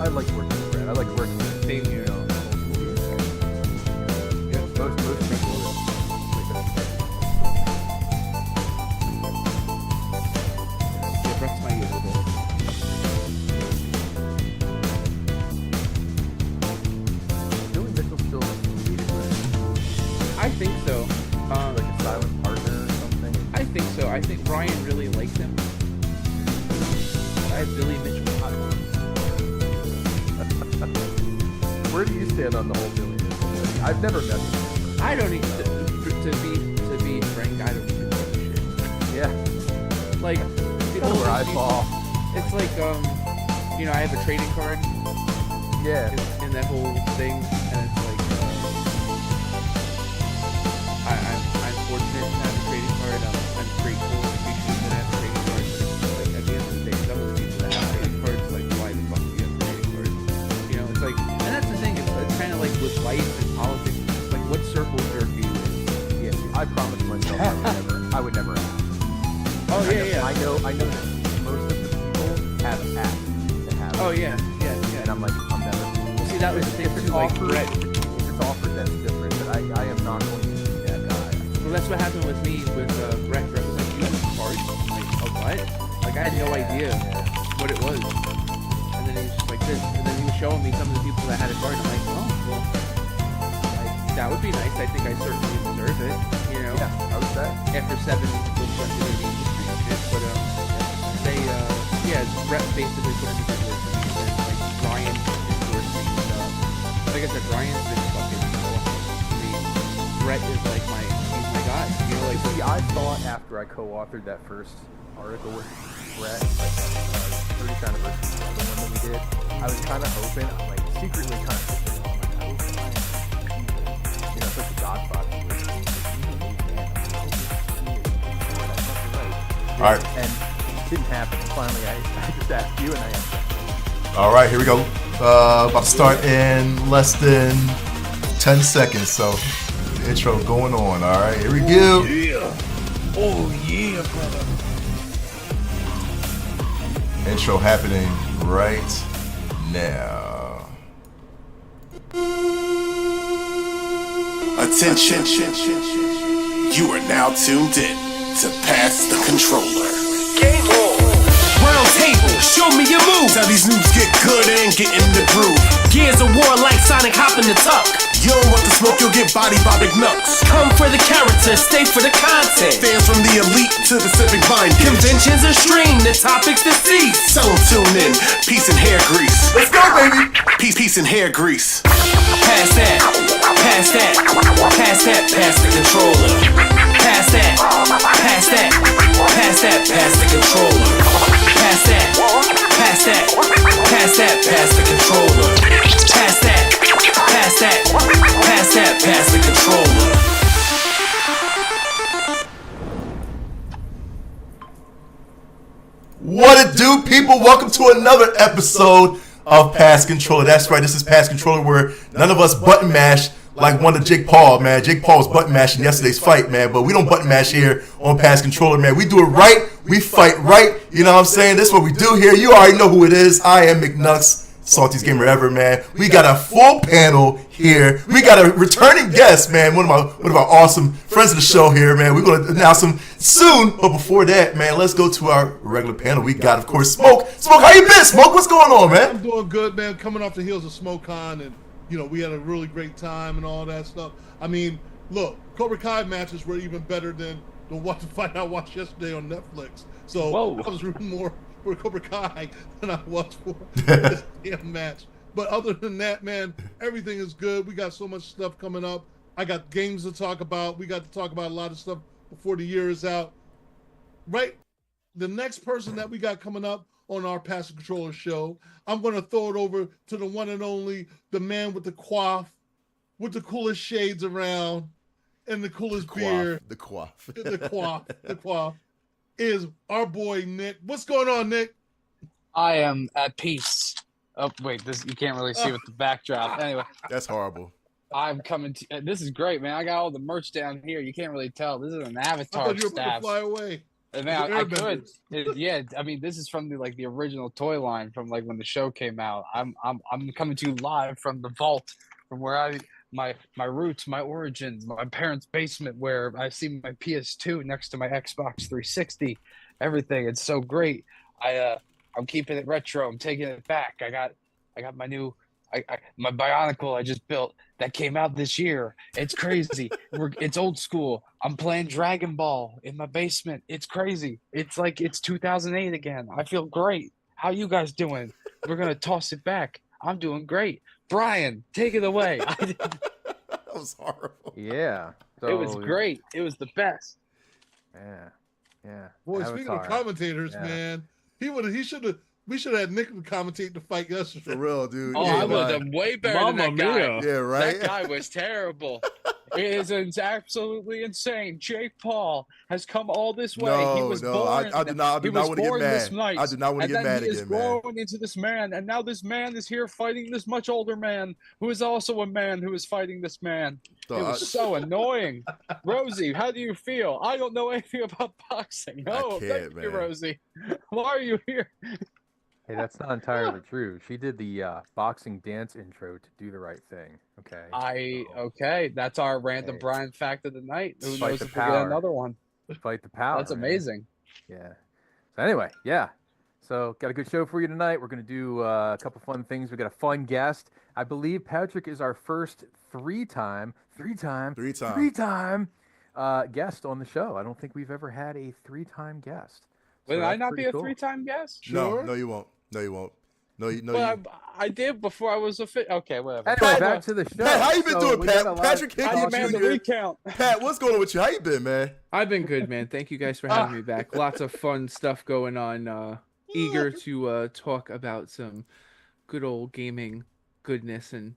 I like working with Brad. I like working with Same here. Most people Yeah, Brett's my usual. Billy Mitchell still needed I think so. like a silent partner or something. I think so. I think Brian really likes him. I have Billy Mitchell. Where do you stand on the whole Billy Mitchell thing? I've never met him. I don't even to be frank. I don't even give a shit. Yeah, Like that's kind of where I fall. It's like I have a trading card Yeah, in that whole thing, and it's like I'm fortunate to have a trading card. I'm grateful and appreciative that I have a trading card. But like at the end of the day, some of the people that have trading cards, like why the fuck do you have a trading card? It's like, and that's the thing. It's kind of like with life and politics. It's like what circle jerk are you in? yeah. I promised myself I would never ask. Oh yeah. I know that most of the people have asked to have. Oh yeah. And I'm like, I'm never. Well, see, that was the thing If it's too. Like offered, Brett. if it's offered, that's different. But I am not going to be that guy. Well, that's what happened with me with Brett. Brett was like, "You have a card?" I'm like, "Oh, what?" Like I had no idea what it was. And then he was just like this. And then he was showing me some of the people that had a card. And I'm like, "Oh, well, like, that would be nice. I think I certainly deserve it." Yeah, I would say. After 7 with in the industry and shit. But Brett basically put in the good work for me. And then like Brian endorsed me. Like I said, Brian's been fucking awesome to me. Brett is like he's my guy. See, I thought after I co-authored that first article with Brett, like 30th anniversary, the one that we did, I was kind of hoping, like secretly kind of hoping, I hope Brian, such a godfather. All right. And it didn't happen. And finally, I just asked you, and I answered. All right, here we go. About to start in less than 10 seconds. So, the intro going on. All right, here we go. Oh yeah, brother. Intro happening right now. Attention. You are now tuned in to Pass the Controller. Game on. Round table, show me your moves. How these noobs get good and get in the groove. Gears of war like Sonic hopping the tuck. You don't want the smoke, you'll get bodied by big nuts. Come for the character, stay for the content. Fans from the elite to the civic binding. Conventions are streamed, the topics to see. So tune in, peace and hair grease. Let's go, baby. Peace and hair grease. Pass that, pass that, pass that, pass the controller. Pass that, pass that, pass that, pass the controller. Pass that, pass that, pass that, pass the controller. Pass that, pass that, pass that, pass the controller. What it do, people? Welcome to another episode of Pass Controller. That's right, this is Pass Controller, where none of us button mash like one of Jake Paul, man. Jake Paul was button mashing yesterday's fight, man, but we don't button mash here on Pass Controller, man. We do it right, we fight right, you know what I'm saying? This is what we do here. You already know who it is. I am McNucks, saltiest gamer ever, man. We got a full panel here. We got a returning guest, man, one of our awesome friends of the show here, man. We're going to announce him soon, but before that, man, let's go to our regular panel. We got, of course, Smoke. Smoke, how you been, Smoke? What's going on, man? I'm doing good, man. Coming off the heels of SmokeCon, and we had a really great time and all that stuff. I mean, look, Cobra Kai matches were even better than the fight I watched yesterday on Netflix. So I was rooting more for Cobra Kai than I was for this damn match. But other than that, man, everything is good. We got so much stuff coming up. I got games to talk about. We got to talk about a lot of stuff before the year is out. Right? The next person that we got coming up on our Pass the Controller show, I'm going to throw it over to the one and only, the man with the coif, with the coolest shades around, and the coolest beard. The coif. The coif is our boy Nick. What's going on, Nick? I am at peace. Oh wait, you can't really see with the backdrop. Anyway, That's horrible. I'm coming to. This is great, man. I got all the merch down here. You can't really tell. This is an I Avatar thought you were about to staff. fly away. Man, I could. Airbenders. Yeah, I mean, this is from the original toy line from when the show came out. I'm coming to you live from the vault, from where my roots, my origins, my parents' basement, where I see my PS2 next to my Xbox 360. Everything. It's so great. I'm keeping it retro. I'm taking it back. I got my new my Bionicle I just built that came out this year. It's crazy. It's old school. I'm playing Dragon Ball in my basement. It's crazy. It's like it's 2008 again. I feel great. How you guys doing? We're gonna toss it back. I'm doing great. Brian, take it away. That was horrible. Yeah. So It was great. It was the best. Yeah. Yeah. Boy, speaking of Avatar. commentators, Yeah. man, we should have Nick commentate the fight yesterday. For real, dude. Oh, yeah, I would right. have done way better than Mamma that guy. mia. Yeah, right. That guy was terrible. It is absolutely insane. Jake Paul has come all this way. He was born. I do not he was want to get born this mad. night. I do not want to And get then mad he is again, man. grown into this man, and now this man is here fighting this much older man, who is also a man who is fighting this man. So It was so annoying. Rosie, how do you feel? I don't know anything about boxing. No, can't, thank you, man. Rosie. Why are you here? Hey, that's not entirely true. She did the boxing dance intro to Do the Right Thing. Okay. Okay, that's our random Hey. Brian fact of the night. Who Fight knows the if we get power. another one? Fight the power. That's man. amazing. Yeah. So anyway, yeah. So got a good show for you tonight. We're going to do a couple fun things. We got a fun guest. I believe Patrick is our first three-time guest on the show. I don't think we've ever had a three-time guest. So Will I that's not be pretty a cool. three-time guest? Sure. No, you won't. No, you won't. No, you. But I did before I was a fit. Okay, whatever. Anyway, back to the show. Pat, how you been So doing, we Pat? got a lot Patrick of- I Hickey demand the Jr. recount. Pat, what's going on with you? How you been, man? I've been good, man. Thank you guys for having me back. Lots of fun stuff going on. Eager to talk about some good old gaming goodness and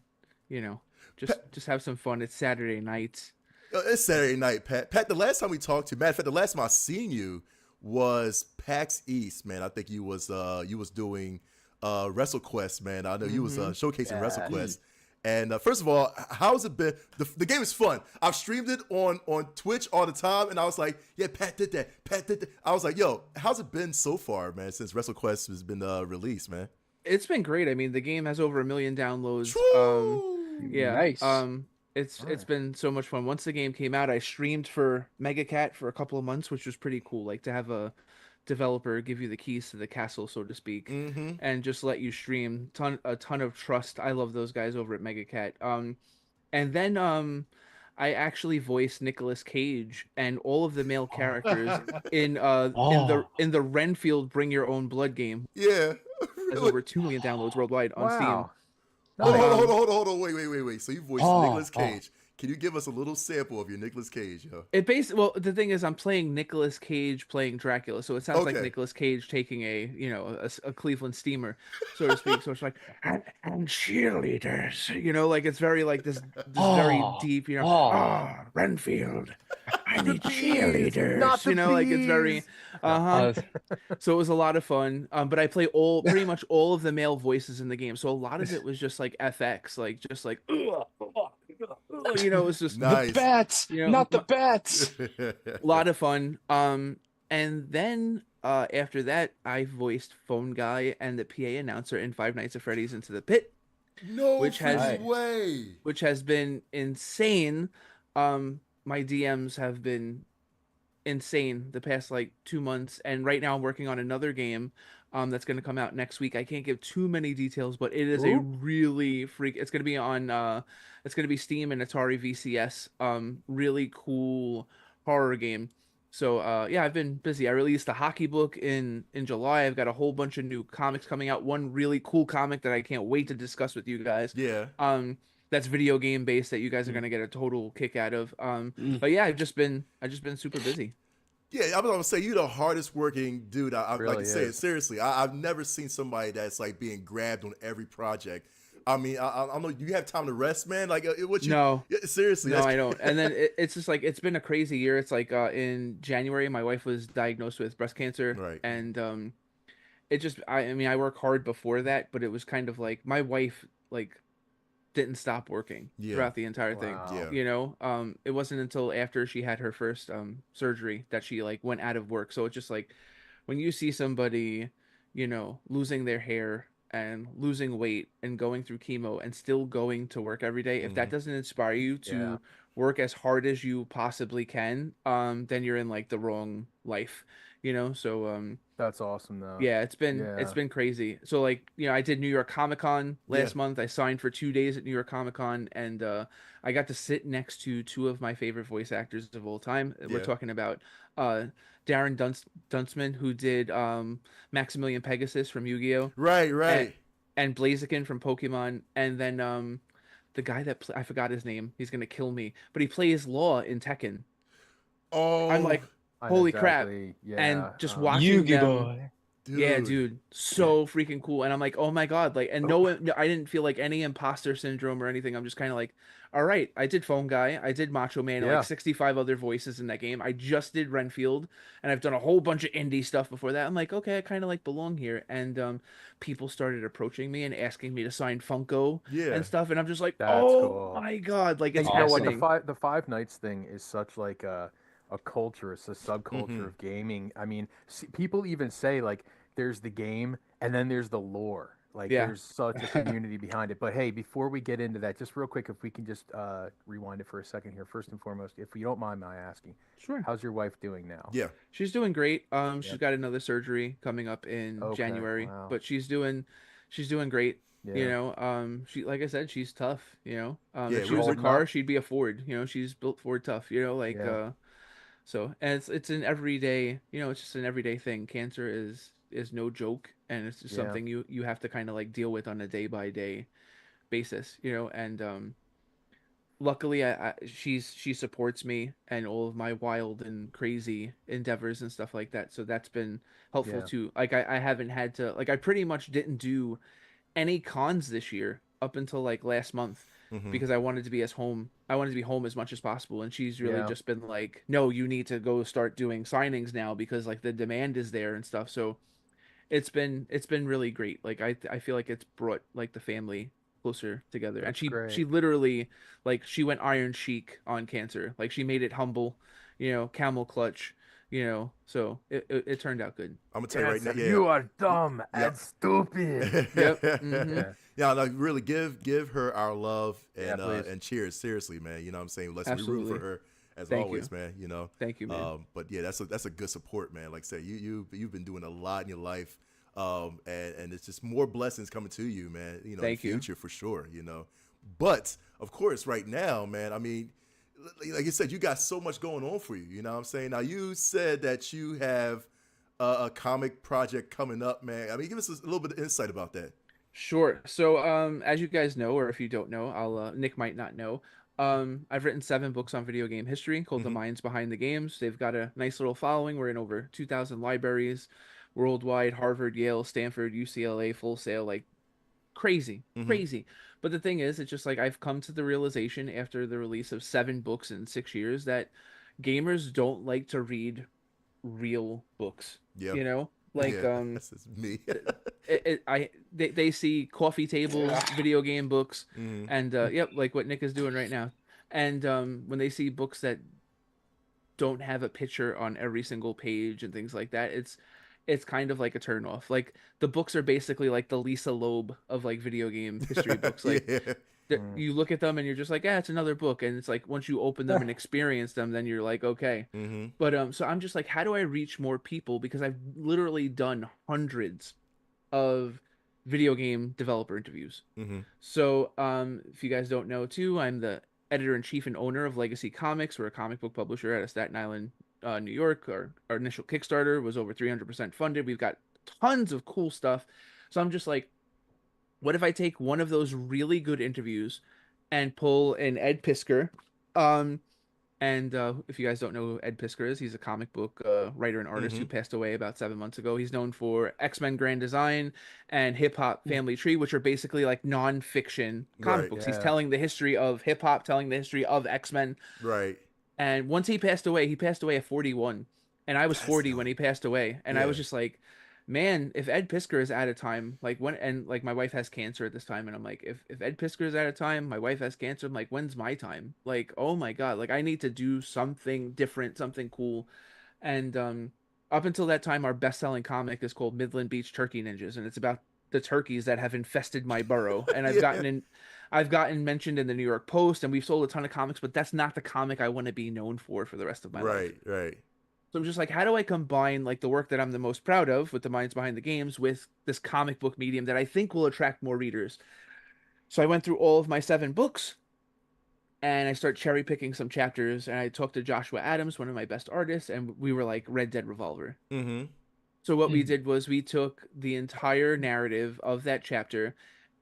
just have some fun. It's Saturday night. It's Saturday night, Pat. Pat, the last time we talked to you, matter of fact, the last time I seen you was PAX East, man. I think you was doing WrestleQuest, man. I know you was showcasing WrestleQuest. And first of all, how's it been? The game is fun. I've streamed it on Twitch all the time, and I was like, yeah, Pat did that. Pat did that. I was like, yo, how's it been so far, man, since WrestleQuest has been released, man? It's been great. I mean, the game has over 1 million downloads. Yeah. Nice. It's been so much fun. Once the game came out, I streamed for MegaCat for a couple of months, which was pretty cool. Like to have a developer give you the keys to the castle, so to speak, and just let you stream. A ton of trust. I love those guys over at MegaCat. And then I actually voiced Nicolas Cage and all of the male characters in the Renfield Bring Your Own Blood game. Yeah. Has over 2 million downloads worldwide on Steam. Wow. Hold on. Wait. So you voiced Nicolas Cage. Can you give us a little sample of your Nicolas Cage, yo? Well, the thing is, I'm playing Nicolas Cage playing Dracula, so it sounds like Okay. Nicolas Cage taking a Cleveland steamer, so to speak. So it's like and cheerleaders, like it's very like this very deep, Renfield, I need cheerleaders, not the like it's very bees. So it was a lot of fun. But I play pretty much all of the male voices in the game, so a lot of it was just like FX, like just like. It's just Nice. Bats, not the bats. a lot of fun. And then after that, I voiced Phone Guy and the PA announcer in Five Nights at Freddy's Into the Pit, No Which has- freaking way. which has been insane. My DMs have been insane the past like 2 months, and right now I'm working on another game that's going to come out next week. I can't give too many details, but it is a really it's going to be on it's going to be Steam and Atari VCS. Really cool horror game. So yeah, I've been busy. I released a hockey book in July. I've got a whole bunch of new comics coming out. One really cool comic that I can't wait to discuss with you guys. Yeah. That's video game based that you guys are gonna get a total kick out of. But yeah, I've just been super busy. Yeah, I was gonna say you're the hardest working dude. I Really like to say it is. seriously. I've never seen somebody that's like being grabbed on every project. I mean, I know you have time to rest, man. Like, what you? No. Yeah, seriously. No, that's- I don't. And then it's just like it's been a crazy year. It's like in January, my wife was diagnosed with breast cancer, Right. and it just I mean I work hard before that, but it was kind of like my wife like didn't stop working Yeah. throughout the entire thing. Wow. Yeah. You know, it wasn't until after she had her first surgery that she like went out of work. So it's just like when you see somebody, you know, losing their hair and losing weight and going through chemo and still going to work every day, if that doesn't inspire you Yeah. to work as hard as you possibly can, then you're in like the wrong life, you know? So That's awesome though. yeah, it's Yeah. been crazy. So like, you know, I did New York Comic Con Yeah. last month. I signed for 2 days at New York Comic Con, and I got to sit next to two of my favorite voice actors of all time. We're Yeah. talking about uh Darren Dunstman, who did Maximilian Pegasus from Yu-Gi-Oh! Right. and Right. and Blaziken from Pokemon, and then the guy that I forgot his name. He's gonna kill me, but he plays Law in Tekken. I'm Oh, like, I know holy crap! exactly. And Yeah. just You watching Yugi them. boy. Yeah, dude. dude, so freaking cool. And I'm like, oh my God, like, and no, I didn't feel like any imposter syndrome or anything. I'm just kind of like, all right, I did Phone Guy, I did Macho Man, and like Yeah. 65 other voices in that game. I just did Renfield, and I've done a whole bunch of indie stuff before that. I'm like, okay, I kind of like belong here. And people started approaching me and asking me to sign Funko Yeah. and stuff, and I'm just like, That's oh cool. my God, like Hey, it's you know what? Awesome. happening. The five nights thing is such like a culture. It's a subculture Mm-hmm. of gaming. I mean, people even say like there's the game and then there's the lore. Like Yeah, there's such a community behind it. But hey, before we get into that, just real quick, if we can just rewind it for a second here. First and foremost, if you don't mind my asking, sure. how's your wife doing now? Yeah. She's doing great. She's Yep. got another surgery coming up in Okay. January, Wow. but she's doing great. You Yeah. know, she like I said, she's tough. You know, Yeah. if she You're was a holding car, up. she'd be a Ford. You know, she's built Ford tough. You know, like Yeah. so, and it's an everyday. You know, it's just an everyday thing. Cancer is no joke, and it's just Yeah. something you have to kind of like deal with on a day by day basis. You know, and luckily she supports me and all of my wild and crazy endeavors and stuff like that, so that's been helpful Yeah. too. Like I haven't had to, like, I pretty much didn't do any cons this year up until like last month Mm-hmm. because I wanted to be home as much as possible, and she's really Yeah. just been like, no, you need to go start doing signings now because like the demand is there and stuff. So it's been really great. Like I feel like it's brought like the family closer together. And That's she great. literally, like, she went Iron Sheik on Cancer. Like she made it humble, you know, camel clutch, you know. So it turned out good. I'm gonna tell you right now. Cancer, Yeah. you are dumb Yep. and stupid. Yep. Mm-hmm. Yeah. Yeah, like really give her our love Yeah, please. and cheers. Seriously, man. You know what I'm saying? Listen, we root Absolutely. for her as Thank always, you. man. You know. Thank you, man. But yeah, that's a good support, man. Like I said, you've been doing a lot in your life. And it's just more blessings coming to you, man, you know, Thank in the you. future for sure, you know. But of course, right now, man, I mean, like you said, you got so much going on for you, you know what I'm saying? Now you said that you have a comic project coming up, man. I mean, give us a little bit of insight about that. Sure. So, as you guys know, or if you don't know, Nick might not know. I've written 7 books on video game history called The Mm-hmm. Minds Behind the Games. They've got a nice little following. We're in over 2,000 libraries worldwide, Harvard, Yale, Stanford, UCLA, Full Sail, like crazy, Mm-hmm. crazy. But the thing is, it's just like I've come to the realization after the release of 7 books in 6 years that gamers don't like to read real books. Yeah. You know, like Yeah, that's just me. they see coffee tables, video game books, Mm-hmm. and yep, like what Nick is doing right now. And when they see books that don't have a picture on every single page and things like that, it's kind of like a turn off. Like the books are basically like the Lisa Loeb of like video game history books. Like Yeah. you look at them and you're just like, it's another book. And it's like once you open them and experience them, then you're like, okay. Mm-hmm. But so I'm just like, how do I reach more people? Because I've literally done hundreds of video game developer interviews. Mm-hmm. So if you guys don't know too, I'm the editor-in-chief and owner of Legacy Comics. We're a comic book publisher out of Staten Island, New York. Our initial Kickstarter was over 300% funded. We've got tons of cool stuff. So I'm just like, what if I take one of those really good interviews and pull an Ed Piskor? And if you guys don't know who Ed Piskor is, he's a comic book writer and artist who passed away about 7 months ago. He's known for X-Men Grand Design and Hip Hop Family Tree, which are basically like non-fiction comic Right. books. He's Yeah. telling the history of hip hop, telling the history of X-Men. Right. And once he passed away at 41. And I was That's 40 dope. when he passed away. And I Yeah. was just like, man, if Ed Piskor is out of time, like when, and like my wife has cancer at this time, and I'm like, if Ed Piskor is out of time, my wife has cancer, I'm like, when's my time? Like, oh my God, like I need to do something different, something cool. And up until that time, our best-selling comic is called Midland Beach Turkey Ninjas, and it's about the turkeys that have infested my borough. And Yeah. I've gotten mentioned in the New York Post, and we've sold a ton of comics, but that's not the comic I want to be known for the rest of my life. Right, right. So I'm just like, how do I combine like the work that I'm the most proud of with the minds behind the games with this comic book medium that I think will attract more readers? So I went through all of my 7 books and I start cherry picking some chapters and I talked to Joshua Adams, one of my best artists, and we were like Red Dead Revolver. Mm-hmm. So what we Mhm. did was we took the entire narrative of that chapter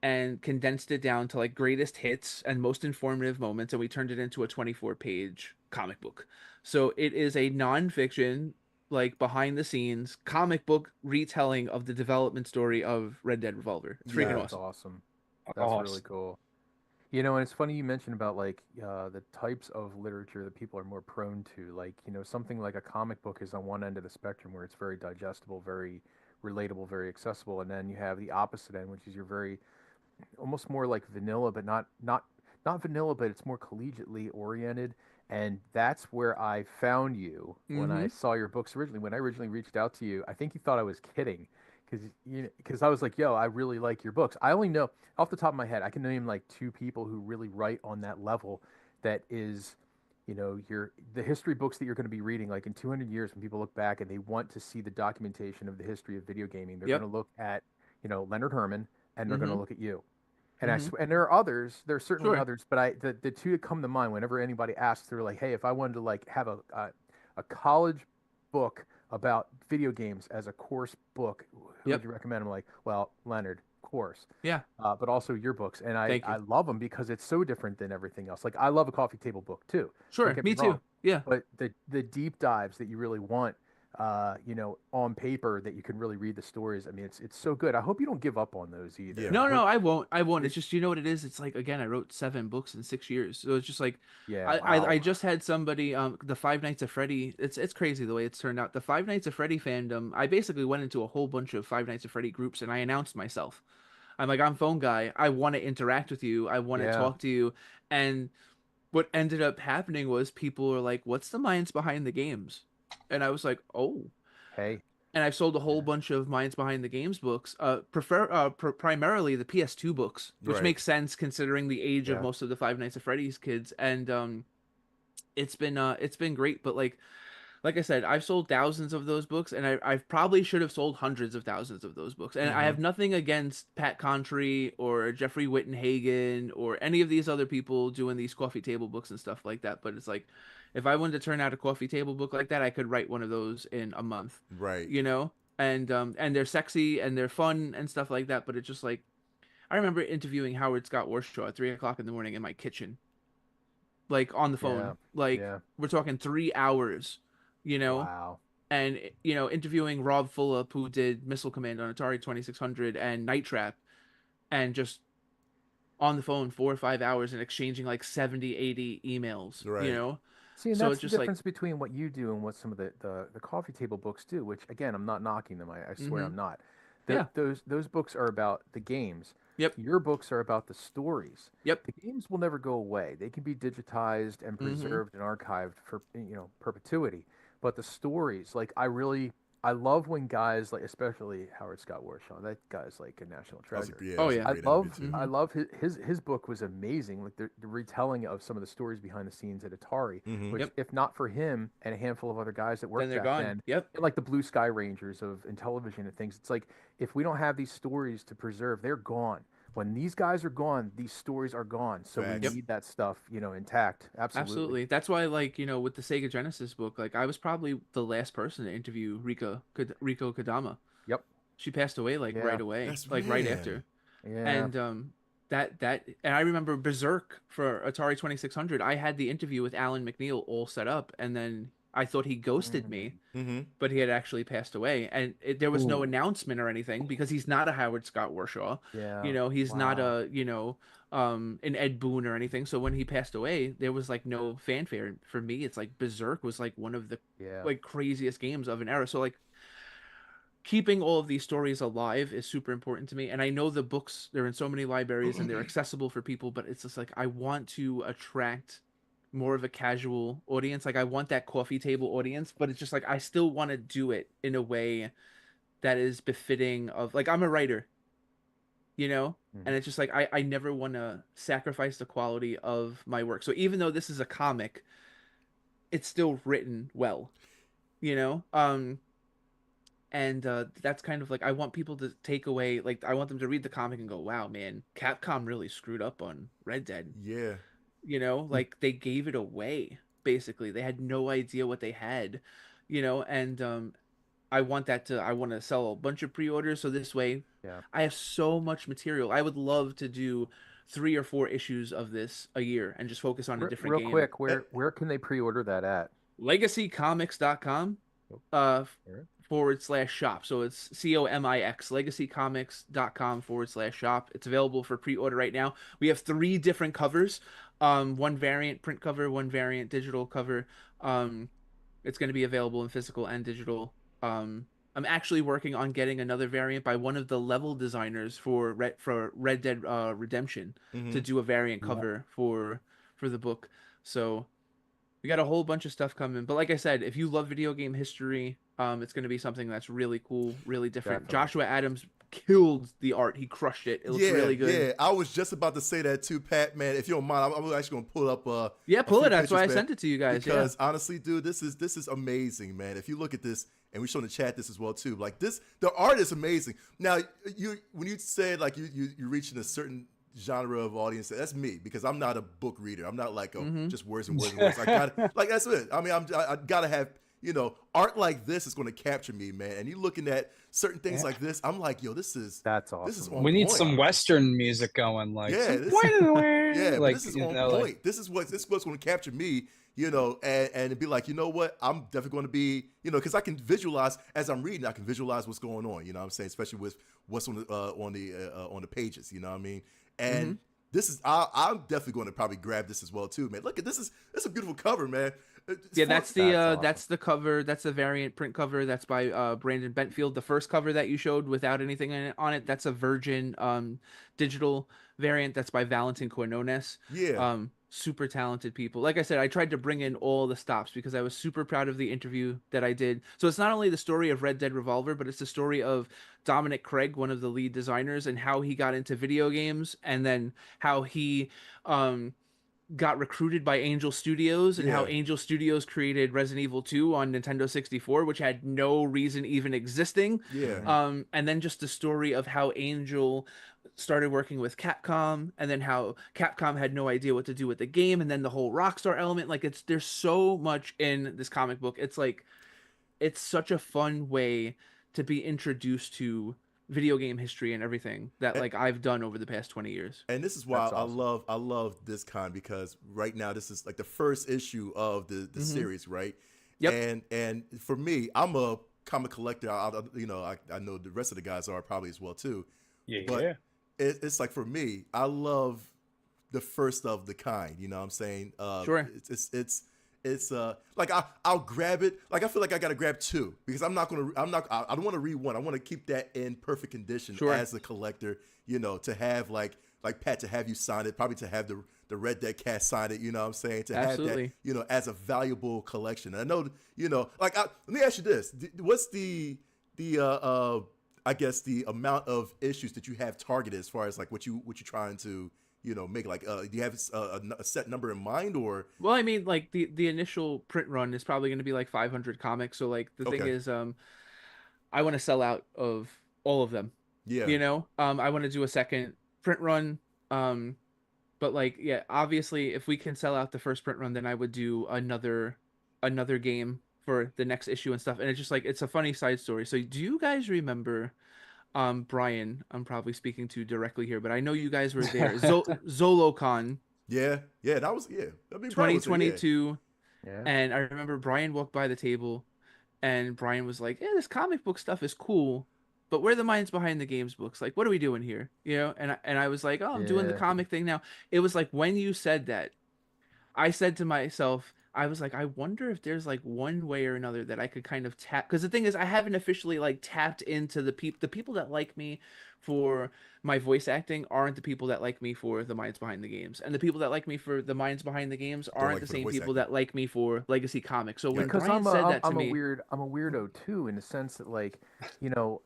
and condensed it down to like greatest hits and most informative moments, and we turned it into a 24-page comic book. So it is a nonfiction, like behind the scenes comic book retelling of the development story of Red Dead Revolver. It's freaking Yeah. That's awesome. awesome. That's really Awesome. cool. And it's funny you mentioned about like the types of literature that people are more prone to. Like, something like a comic book is on one end of the spectrum where it's very digestible, very relatable, very accessible, and then you have the opposite end, which is you're very almost more like vanilla, but not vanilla, but it's more collegiately oriented. And that's where I found you when I Mm-hmm. saw your books originally. When I originally reached out to you, I think you thought I was kidding, because I was like, "Yo, I really like your books." I only know off the top of my head, I can name like 2 people who really write on that level. That is, your the history books that you're going to be reading, like in 200 years, when people look back and they want to see the documentation of the history of video gaming, they're going to Yep. look at, Leonard Herman, and they're going to Mm-hmm. look at you. And Mm-hmm. and there are others. There are certainly Sure. others, but the two that come to mind whenever anybody asks, they're like, "Hey, if I wanted to like have a college book about video games as a course book, who would Yep. you recommend?" I'm like, "Well, Leonard, of course, Yeah. but also your books." And Thank I you. love them because it's so different than everything else. Like I love a coffee table book too. Don't Sure. get me Me wrong, too. Yeah. but the deep dives that you really want, on paper that you can really read the stories. I mean, it's so good. I hope you don't give up on those either. Yeah. I No, no, hope I won't. I won't. it. It's just you know what it is. It's like again, I wrote 7 books in 6 years, so it's just like Yeah, I wow. just had somebody the Five Nights at Freddy. It's crazy the way it's turned out. The Five Nights at Freddy fandom. I basically went into a whole bunch of Five Nights at Freddy groups and I announced myself. I'm like, I'm phone guy. I want to interact with you. I want to Yeah. talk to you. And what ended up happening was people were like, "What's the minds behind the games?" And I was like, "Oh." Hey. And I've sold a whole Yeah. bunch of Minds Behind the Games books. Primarily the PS2 books, which Right. makes sense considering the age of Yeah. most of the Five Nights at Freddy's kids. And it's been great. But like I said, I've sold thousands of those books, and I probably should have sold hundreds of thousands of those books. And I Mm-hmm. have nothing against Pat Contry or Jeffrey Wittenhagen or any of these other people doing these coffee table books and stuff like that. But it's like, if I wanted to turn out a coffee table book like that, I could write one of those in a month, Right. you know? And they're sexy and they're fun and stuff like that. But it's just like, I remember interviewing Howard Scott Warshaw at 3 o'clock in the morning in my kitchen, like on the Yeah. phone. Like Yeah. we're talking 3 hours, you know? Wow. And interviewing Rob Fulop, who did Missile Command on Atari 2600 and Night Trap, and just on the phone 4 or 5 hours and exchanging like 70, 80 emails, Right. See, and so that's it's the just like, difference between what you do and what some of the coffee table books do, which again, I'm not knocking them. I swear mm-hmm. I'm not. Yeah. Those books are about the games. Yep. Your books are about the stories. Yep. The games will never go away. They can be digitized and Mm-hmm. preserved and archived for, perpetuity. But the stories, like I love when guys like, especially Howard Scott Warshaw, that guy's like a national treasure. Yeah, Oh that's a yeah. great interview too. Mm-hmm. I love his book was amazing. Like the retelling of some of the stories behind the scenes at Atari, Mm-hmm. which Yep. if not for him and a handful of other guys that Then worked they're back gone. then, Yep. like the Blue Sky Rangers of in television and things, it's like if we don't have these stories to preserve, they're gone. When these guys are gone, these stories are gone. So we Facts. Yep. need that stuff, intact. Absolutely. Absolutely. That's why, like, with the Sega Genesis book, like, I was probably the last person to interview Riko Kodama. Yep. She passed away like Yeah. right away, That's like right man. after. Yeah. And and I remember Berserk for Atari 2600. I had the interview with Alan McNeil all set up, and then I thought he ghosted me, Mm. Mm-hmm. but he had actually passed away, and there was no Ooh. announcement or anything because he's not a Howard Scott Warshaw. Yeah. He's not Wow. a an Ed Boon or anything. So when he passed away, there was like no fanfare. For me, it's like Berserk was like one of the Yeah. like craziest games of an era. So like keeping all of these stories alive is super important to me. And I know the books, they're in so many libraries and they're accessible for people, but it's just like I want to attract more of a casual audience. Like I want that coffee table audience, but it's just like I still want to do it in a way that is befitting of, like, I'm a writer, you know? And it's just like I never want to sacrifice the quality of my work. So even though this is a comic, it's still written well, you know? And that's kind of like I want people to take away, like I want them to read the comic and go, wow, man, Capcom really screwed up on Red Dead. Yeah. You know, like they gave it away basically. They had no idea what they had, you know, and I want to sell a bunch of pre-orders so this way Yeah. I have so much material. I would love to do 3 or 4 issues of this a year and just focus on a different Real game. quick, where can they pre-order that at? Legacycomics.com Alright. /shop. So it's COMIX, legacycomics.com /shop. It's available for pre-order right now. We have 3 different covers. One variant print cover, one variant digital cover. It's going to be available in physical and digital. I'm actually working on getting another variant by one of the level designers for Red Dead Redemption to do a variant cover for the book. So we got a whole bunch of stuff coming. But like I said, if you love video game history, it's going to be something that's really cool, really different. Definitely. Joshua Adams killed the art. He crushed it. It looks really good. Yeah, I was just about to say that too, Pat. Man, if you don't mind, I'm actually gonna pull up. Yeah, pull a it. few That's why I pictures, man, sent it to you guys. because honestly, dude, this is amazing, man. If you look at this, and we show in the chat this as well too. Like this, the art is amazing. Now, when you said like you're reaching a certain genre of audience, that's me because I'm not a book reader. I'm not like just words and words and words. I got like that's it. I mean, I gotta have. You know, art like this is going to capture me, man. And you looking at certain things like this, I'm like, yo, this is That's This is awesome. on We need point. some Western music going, like Yeah, some this- Yeah, but like this is you on know, point. like, This is what's going to capture me, you know, and it'd be like, you know what, I'm definitely going to be, you know, because I can visualize as I'm reading, I can visualize what's going on. You know what I'm saying, especially with what's on the pages. You know what I mean, and. This is I'm definitely going to probably grab this as well too, man. Look at this is a beautiful cover, man. Yeah, that's the That's that's the cover. That's the variant print cover. That's by Brandon Bentfield. The first cover that you showed without anything on it, that's a virgin digital variant. That's by Valentin Quinones. Yeah. Super talented people. Like I said, I tried to bring in all the stops because I was super proud of the interview that I did. So it's not only the story of Red Dead Revolver, but it's the story of Dominic Craig, one of the lead designers, and how he got into video games, and then how he got recruited by Angel Studios, and how Yeah. Angel Studios created Resident Evil 2 on Nintendo 64, which had no reason even existing. Yeah. And then just the story of how Angel started working with Capcom, and then how Capcom had no idea what to do with the game, and then the whole Rockstar element. Like there's so much in this comic book. It's like it's such a fun way to be introduced to video game history and everything that like I've done over the past 20 years. And this is why That's awesome. I love this con, because right now this is like the first issue of the series, right? Yep. And for me, I'm a comic collector. You know, I know the rest of the guys are probably as well too. yeah, But yeah. it's like for me, I love the first of the kind. You know what I'm saying? Sure. It's like I'll grab it. Like I feel like I gotta grab 2 because I don't want to read 1. I want to keep that in perfect condition Sure. as a collector. You know, to have like Pat, to have you sign it, probably to have the Red Dead cast sign it. You know what I'm saying? To have Absolutely. that, you know, as a valuable collection. And I know, you know, like let me ask you this: what's the I guess the amount of issues that you have targeted as far as like what you trying to, you know, make? Like do you have a set number in mind, or Well, I mean, like the initial print run is probably going to be like 500 comics. So like the thing Okay. is, I want to sell out of all of them. yeah, You know, I want to do a second print run. But like, yeah, obviously, if we can sell out the first print run, then I would do another game for the next issue and stuff. And it's just like it's a funny side story. So do you guys remember? Brian, I'm probably speaking to directly here, but I know you guys were there. ZoloCon yeah, that was I mean, Brian was there, 2022. Yeah. And I remember Brian walked by the table, and Brian was like, "Yeah, this comic book stuff is cool, but we're the minds behind the games books. Like, what are we doing here?" You know? And I was like, "Oh, I'm doing the Yeah. comic thing now." It was like when you said that, I said to myself, I was like, I wonder if there's like one way or another that I could kind of tap. Because the thing is, I haven't officially like tapped into the people that like me for my voice acting aren't the people that like me for the minds behind the games, and the people that like me for the minds behind the games Don't aren't like the for the same voice people acting. that like me for Legacy Comics. So when Yep. Because Brian said that to I'm a me, weirdo too, in the sense that, like, you know,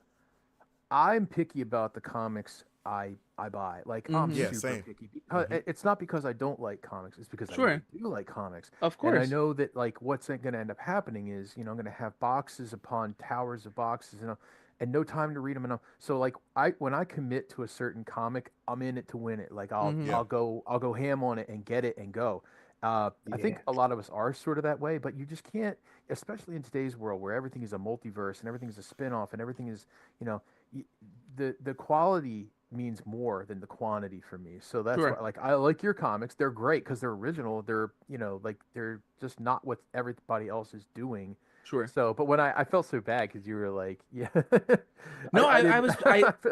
I'm picky about the comics I buy. Like, I'm hmm Yeah, super same. picky. Because it's not because I don't like comics. It's because I really sure, do like comics. of And I course, know that, like, what's going to end up happening is, I'm going to have boxes upon towers of boxes, and no time to read them. So, like, when I commit to a certain comic, I'm in it to win it. Like, hmm Yeah. I'll go ham on it and get it and go. I Yeah. think a lot of us are sort of that way, but you just can't, especially in today's world where everything is a multiverse and everything is a spin-off and everything is, you know, the quality means more than the quantity for me. So that's why, sure, like, I like your comics. They're great because they're original. They're, like, they're just not what everybody else is doing. sure. So, but when I felt so bad because you were like, yeah, No, I I didn't. was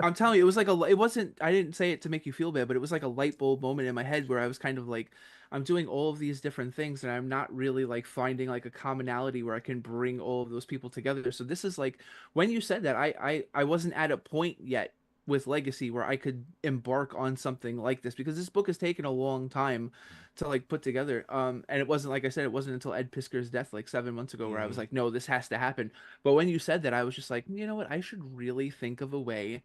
I'm telling you, it was like it wasn't, I didn't say it to make you feel bad, but it was like a light bulb moment in my head where I was kind of like, I'm doing all of these different things and I'm not really like finding like a commonality where I can bring all of those people together. So this is like, when you said that, I wasn't at a point yet with Legacy where I could embark on something like this, because this book has taken a long time to like put together. And it wasn't, like I said, it wasn't until Ed Pisker's death like 7 months ago where I was Hmm. like, no, this has to happen. But when you said that, I was just like, you know what? I should really think of a way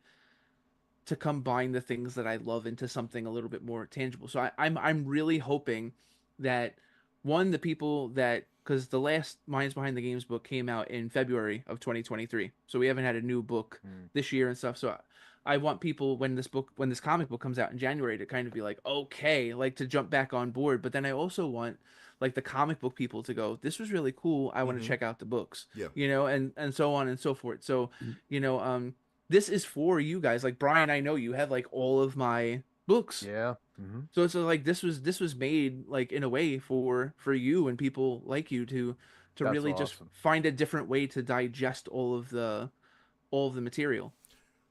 to combine the things that I love into something a little bit more tangible. So I'm really hoping that, one, the people that, because the last Minds Behind the Games book came out in February of 2023, so we haven't had a new book Mm, this year and stuff. So I want people, when this comic book comes out in January, to kind of be like, okay, like to jump back on board. But then I also want like the comic book people to go, this was really cool. I want to Hmm. check out the books, Yeah. and so on and so forth. So, you know, this is for you guys. Like Brian, I know you have like all of my books. yeah. Hmm. So it's like this was made like in a way for you and people like you to That's really just awesome. find a different way to digest all of the material.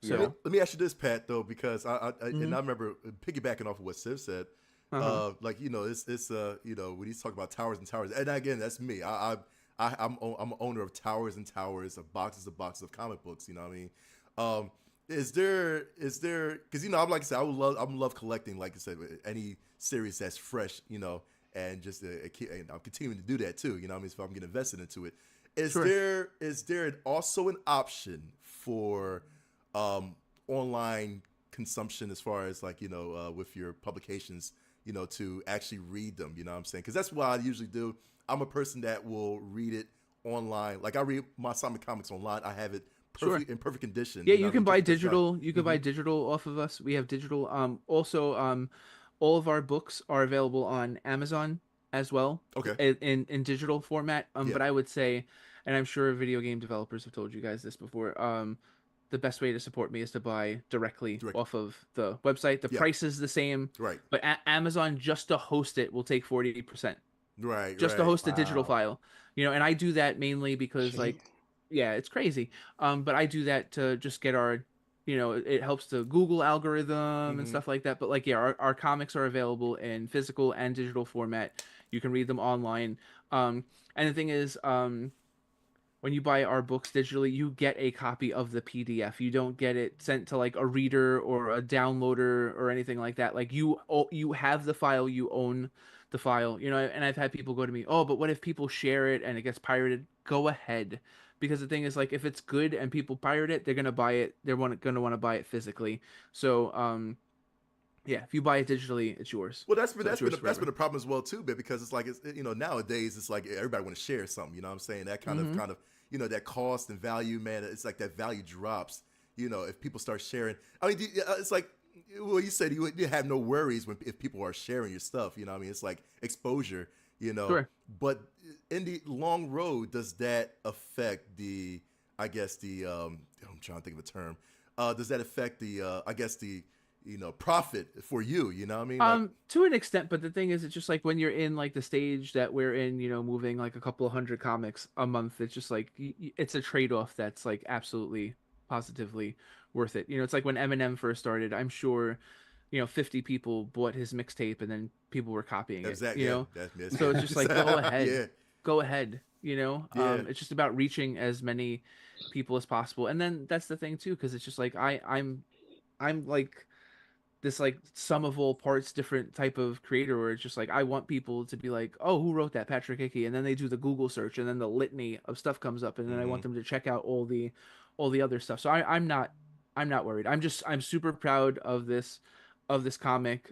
Let me Yeah. So, let me ask you this, Pat, though, because and hmm I remember piggybacking off of what Siv said. uh-huh. Like, it's when he's talking about towers and towers, and again, that's me. I'm an owner of towers and towers of boxes of comic books. You know what I mean? Um, is there because I'm, like I said, I'm love collecting, like I said, any series that's fresh. And just and I'm continuing to do that too. You know what I mean? So I'm getting invested into it. Is Sure. there also an option for online consumption, as far as, like, with your publications, to actually read them? You know what I'm saying? Because that's what I usually do. I'm a person that will read it online. Like, I read my Simon Comics online. I have it Sure. in perfect condition. Yeah, You know you what I can mean? buy Just right. digital. You can buy digital off of us. We have digital. Also, all of our books are available on Amazon as well, Okay. in digital format. Yeah. But I would say, and I'm sure video game developers have told you guys this before. The best way to support me is to buy directly Direct. off of the website. The Yeah. price is the same, Right. but Amazon, just to host it, will take 40%, Right. just to Right. host a digital Wow. file. And I do that mainly because, Gee. like, yeah, it's crazy. But I do that to just get our, it helps the Google algorithm and Hmm. stuff like that. But like, yeah, our comics are available in physical and digital format. You can read them online. And the thing is, when you buy our books digitally, you get a copy of the PDF. You don't get it sent to like a reader or a downloader or anything like that. Like, you have the file, you own the file. And I've had people go to me, "Oh, but what if people share it and it gets pirated?" Go ahead. Because the thing is, like, if it's good and people pirate it, they're gonna buy it. Gonna want to buy it physically. So, yeah, if you buy it digitally, it's yours. Well, that's been So it's yours that's been forever. a problem as well too, but because it's like, nowadays it's like everybody want to share something. You know what I'm saying? That Mm-hmm. kind of that cost and value, man. It's like that value drops. If people start sharing, I mean, it's like, well, you said you have no worries if people are sharing your stuff. You know what I mean? It's like exposure. Sure. But in the long road, does that affect the? I guess I'm trying to think of a term. Does that affect the? I guess the profit for you? You know what I mean? Like, To an extent, but the thing is, it's just like when you're in like the stage that we're in, moving like a couple of hundred comics a month, it's just like it's a trade-off that's like absolutely positively worth it. It's like when Eminem first started. I'm sure 50 people bought his mixtape and then people were copying it. Exactly. Yeah, that's So it's just like go ahead, Yeah. go ahead. Yeah. It's just about reaching as many people as possible, and then that's the thing too, because it's just like I'm like this like sum of all parts different type of creator where it's just like I want people to be like, oh, who wrote that? Patrick Hickey. And then they do the Google search and then the litany of stuff comes up and then I want them to check out all the other stuff. So I'm not worried. I'm super proud of this comic.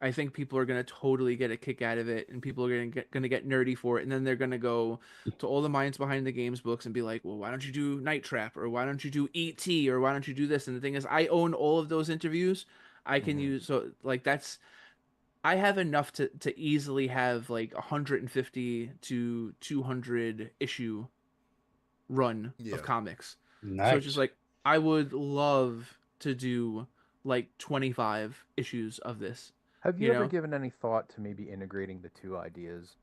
I think people are gonna totally get a kick out of it, and people are gonna get nerdy for it, and then they're gonna go to all the minds behind the games books and be like, well, why don't you do Night Trap, or why don't you do ET, or why don't you do this? And the thing is, I own all of those interviews. I can use, so like I have enough to easily have like 150 to 200 issue run Yeah. of comics. Nice. So it's just like I would love to do like 25 issues of this. Have you You ever know? given any thought to maybe integrating the two ideas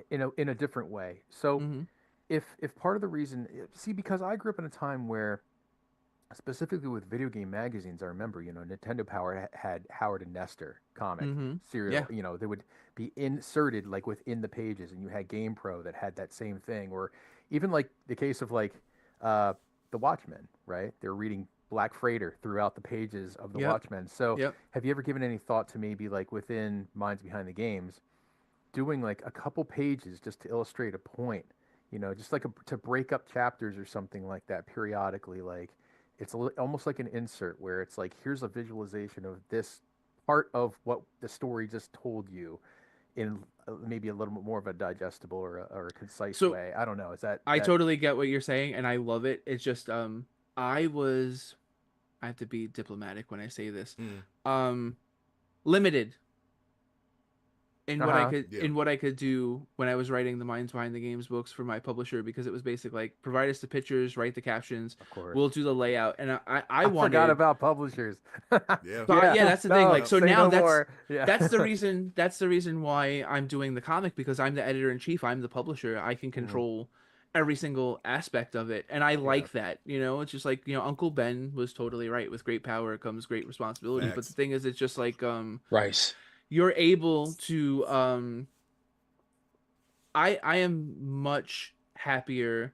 in a different way? So, Mm-hmm. if part of the reason, see, because I grew up in a time where, specifically with video game magazines, I remember, Nintendo Power had Howard and Nestor comic Mm-hmm. serial. Yeah. They would be inserted like within the pages, and you had Game Pro that had that same thing, or even like the case of like the Watchmen, right? They're reading Black Freighter throughout the pages of the Yep. Watchmen. So, Yep. have you ever given any thought to maybe like within Minds Behind the Games, doing like a couple pages just to illustrate a point, just like to break up chapters or something like that periodically, like it's almost like an insert where it's like, here's a visualization of this part of what the story just told you in maybe a little bit more of a digestible or a concise So way. I don't know. Is that I that? totally get what you're saying, and I love it. It's just I was I have to be diplomatic when I say this. Um, limited in what I Uh-huh. could Yeah. in what I could do when I was writing the Minds Behind the Games books for my publisher, because it was basically like provide us the pictures, write the captions, Of course. we'll do the layout, and I I wanted. forgot about publishers. Yeah. So yeah, that's the thing. No, Like, so say now no that's more. Yeah. that's the reason. That's the reason why I'm doing the comic, because I'm the editor in chief. I'm the publisher. I can control every single aspect of it, and I like that. It's just like Uncle Ben was totally right. With great power comes great responsibility. But Facts. the thing is, it's just like Rice. you're able to I am much happier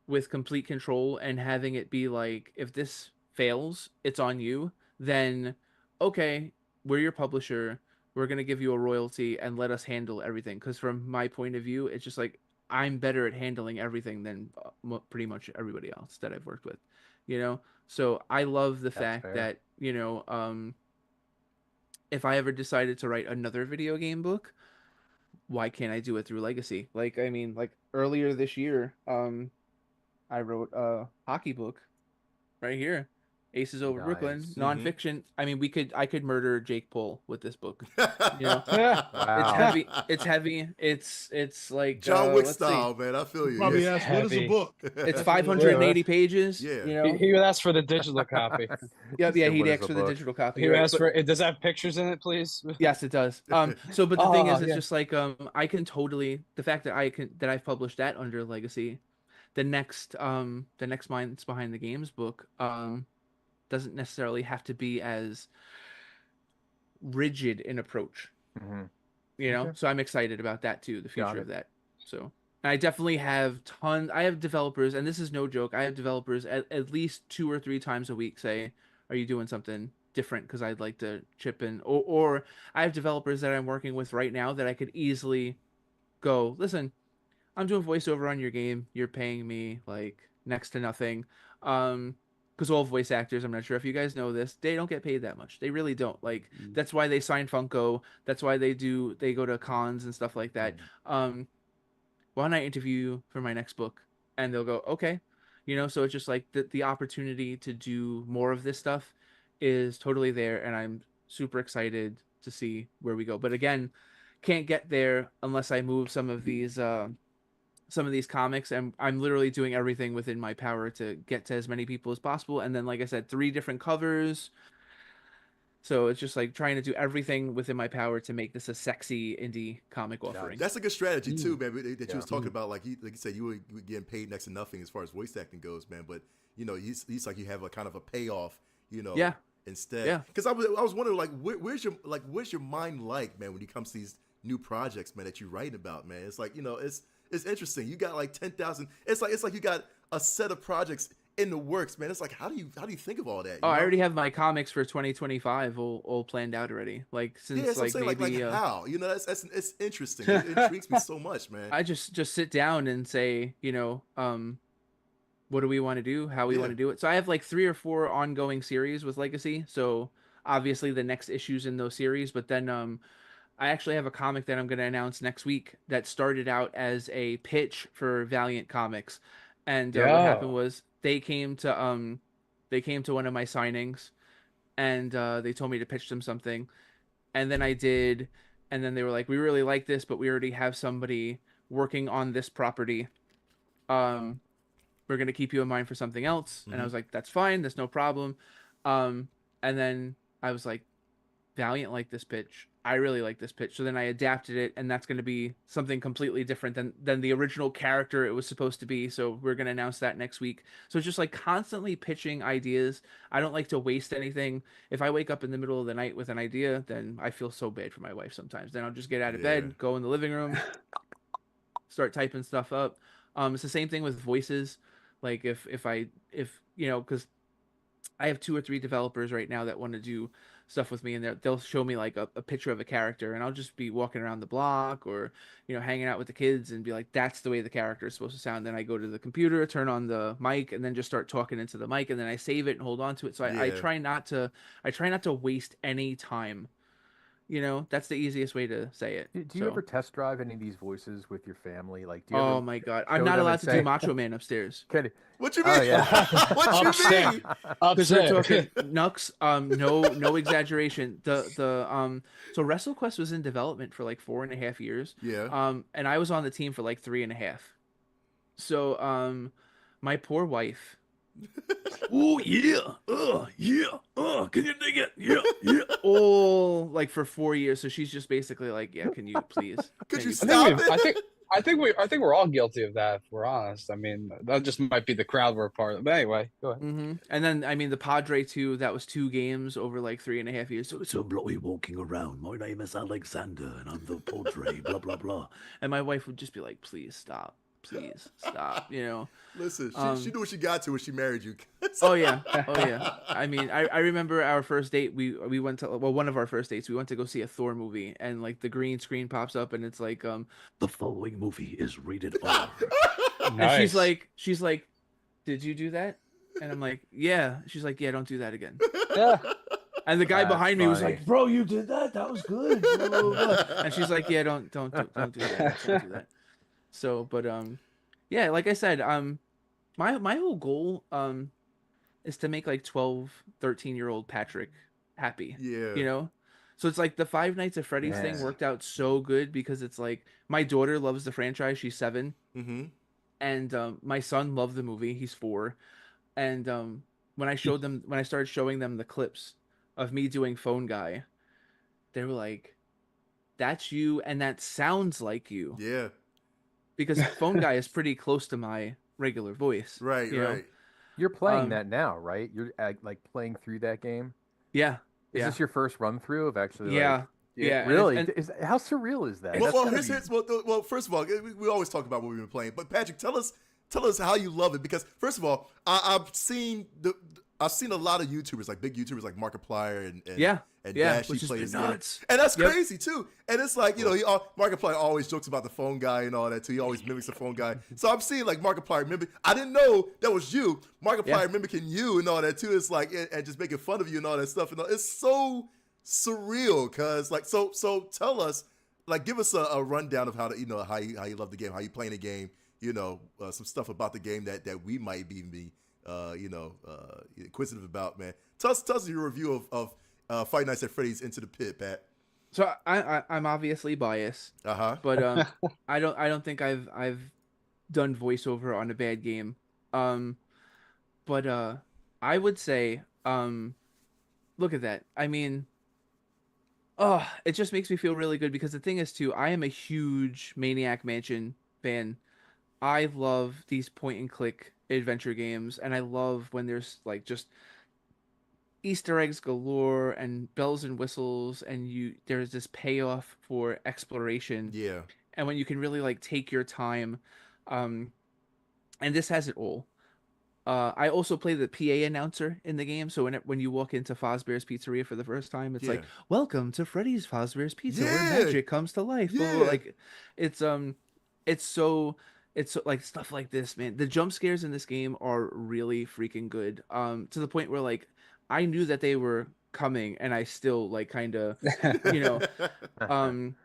with complete control and having it be like, if this fails, it's on you, then okay, we're your publisher. We're going to give you a royalty and let us handle everything. Because from my point of view, it's just like I'm better at handling everything than pretty much everybody else that I've worked with. So I love the fact fair. that, if I ever decided to write another video game book, why can't I do it through Legacy? Like, I mean, like earlier this year, I wrote a hockey book right here. Aces Over Brooklyn, Nice. nonfiction. I mean, I could murder Jake Paul with this book. Yeah. It's Wow. heavy. It's heavy. It's like John Wick let's style, man. I feel you. Probably Yeah. asked, what is the Heavy. book? see. It's 580 pages. Yeah. He would ask for the digital copy. Yep. He Yeah. said, He'd "What is ask a for the book?" digital copy. He would right? ask for. Does that have pictures in it, please? Yes, it does. So, but the thing is, it's yeah. just like I can totally, the fact that I've published that under Legacy, the next Minds Behind the Games book doesn't necessarily have to be as rigid in approach. Mhm. Okay. So I'm excited about that too, the Got future it. of that. So I definitely have I have developers, and this is no joke, I have developers at least 2 or 3 times a week say, are you doing something different, because I'd like to chip in, or I have developers that I'm working with right now that I could easily go, listen, I'm doing voiceover on your game, you're paying me like next to nothing, because all voice actors, I'm not sure if you guys know this, they don't get paid that much. They really don't. Like, that's why they sign Funko. That's why they go to cons and stuff like that. Why don't I interview you for my next book? And they'll go, okay. So it's just like the opportunity to do more of this stuff is totally there, and I'm super excited to see where we go. But again, can't get there unless I move some of these comics, and I'm literally doing everything within my power to get to as many people as possible. And then, like I said, 3 different covers. So it's just like trying to do everything within my power to make this a sexy indie comic offering. That's a good strategy too, man. That you was talking Yeah. about, like you said, you were getting paid next to nothing as far as voice acting goes, man. But he's like you have a kind of a payoff, Yeah. instead. Yeah. Because I was wondering, like, where's your mind like, man, when it comes to these new projects, man, that you're writing about, man? It's like, it's interesting. You got like 10,000. It's like you got a set of projects in the works, man. It's like, how do you think of all that? Oh, I already have my comics for 2025 all planned out already. Like Yeah, since that's what I'm like saying. maybe How? That's it's interesting. It intrigues me so much, man. I just sit down and say, what do we want to do? How we Yeah. want to do it. So I have like 3 or 4 ongoing series with Legacy. So obviously the next issues in those series, but then I actually have a comic that I'm going to announce next week that started out as a pitch for Valiant Comics, and what happened Yo. was they came to one of my signings, and they told me to pitch them something, and then I did, and then they were like, we really like this, but we already have somebody working on this property. Um, we're gonna keep you in mind for something else, and I was like, that's fine, that's no problem. Um, and then I was like, Valiant liked this pitch. I really like this pitch. So then I adapted it, and that's going to be something completely different than the original character it was supposed to be. So we're going to announce that next week. So it's just like constantly pitching ideas. I don't like to waste anything. If I wake up in the middle of the night with an idea, then I feel so bad for my wife sometimes. Then I'll just get out of Yeah. bed, go in the living room, start typing stuff up. It's the same thing with voices. Like if because I have 2 or 3 developers right now that want to do stuff with me, and they'll show me like a picture of a character, and I'll just be walking around the block or hanging out with the kids and be like, that's the way the character is supposed to sound. Then I go to the computer, turn on the mic, and then just start talking into the mic, and then I save it and hold on to it. So I Yeah. try not to waste any time. That's the easiest way to say it. Do you So, ever test drive any of these voices with your family? Like, do you oh ever my God, I'm show not them allowed and to say, do Macho Man upstairs. Can, What you mean? oh yeah. What you mean? Because they're Upset. talking Nux, no exaggeration. So WrestleQuest was in development for like 4.5 years. Yeah. And I was on the team for like 3.5. So my poor wife. Oh yeah, can you dig it? Yeah. All like for 4 years. So she's just basically like, yeah, can you please? Could Can you please?" stop it? I think we're all guilty of that, if we're honest. I mean, that just might be the crowd we're part of. But anyway, go ahead. And then I mean the Padre 2, that was 2 games over like 3.5 years. So it's a blowy walking around. My name is Alexander and I'm the Padre, blah blah blah. And my wife would just be like, please stop. Please stop, Listen, she knew what she got to when she married you. Oh yeah. I mean, I remember our first date. We went to one of our first dates. We went to go see a Thor movie, and like the green screen pops up, and it's like the following movie is rated R. And she's like, did you do that? And I'm like, yeah. She's like, yeah, don't do that again. Yeah. And the guy That's behind me was funny. like, bro, you did that. That was good. Blah, blah, blah. And she's like, yeah, don't do that. Don't do that. So, but yeah, like I said, my whole goal is to make like 12, 13-year-old Patrick happy. Yeah. So it's like the Five Nights at Freddy's thing Yes. worked out so good because it's like my daughter loves the franchise. She's 7. Mm-hmm. And my son loved the movie. He's 4. And when I started showing them the clips of me doing Phone Guy, they were like, that's you and that sounds like you. Yeah. Because Phone Guy is pretty close to my regular voice. Right. you know? Right. You're playing Um, that now, right? You're like playing through that game. Yeah. Is Yeah. this your first run through of actually? Yeah. Like, Yeah. really? And How surreal is that? Well, That's well, gotta here's, be- well, first of all, we always talk about what we've been playing, but Patrick, tell us how you love it, because first of all, I've seen a lot of YouTubers, like big YouTubers like Markiplier and Dash, which is plays nuts. and that's Yep. crazy too. And it's like, Markiplier always jokes about the phone guy and all that too. He always mimics the phone guy. So I'm seeing like Markiplier mimic. I didn't know that was you, Markiplier mimicking you and all that too. It's like and just making fun of you and all that stuff. And it's so surreal, cause like so tell us, like, give us a rundown of how you love the game, how you playing the game. Some stuff about the game that we might be inquisitive about, man. Tell us your review of Five Nights at Freddy's Into the Pit, Pat. So I'm obviously biased, but I don't think I've done voiceover on a bad game. But I would say look at that. I mean, it just makes me feel really good because the thing is too, I am a huge Maniac Mansion fan. I love these point and click adventure games, and I love when there's like just Easter eggs galore and bells and whistles, and there's this payoff for exploration, Yeah. and when you can really like take your time, um, and this has it all. I also play the PA announcer in the game, so when you walk into Fazbear's Pizzeria for the first time, it's Yeah. like, "Welcome to Freddy's Fazbear's Pizza, where Yeah. magic comes to life." Blah, blah, blah. Yeah. Like, it's it's so like stuff like this, man. The jump scares in this game are really freaking good. To the point where like I knew that they were coming, and I still like kind of, you know, um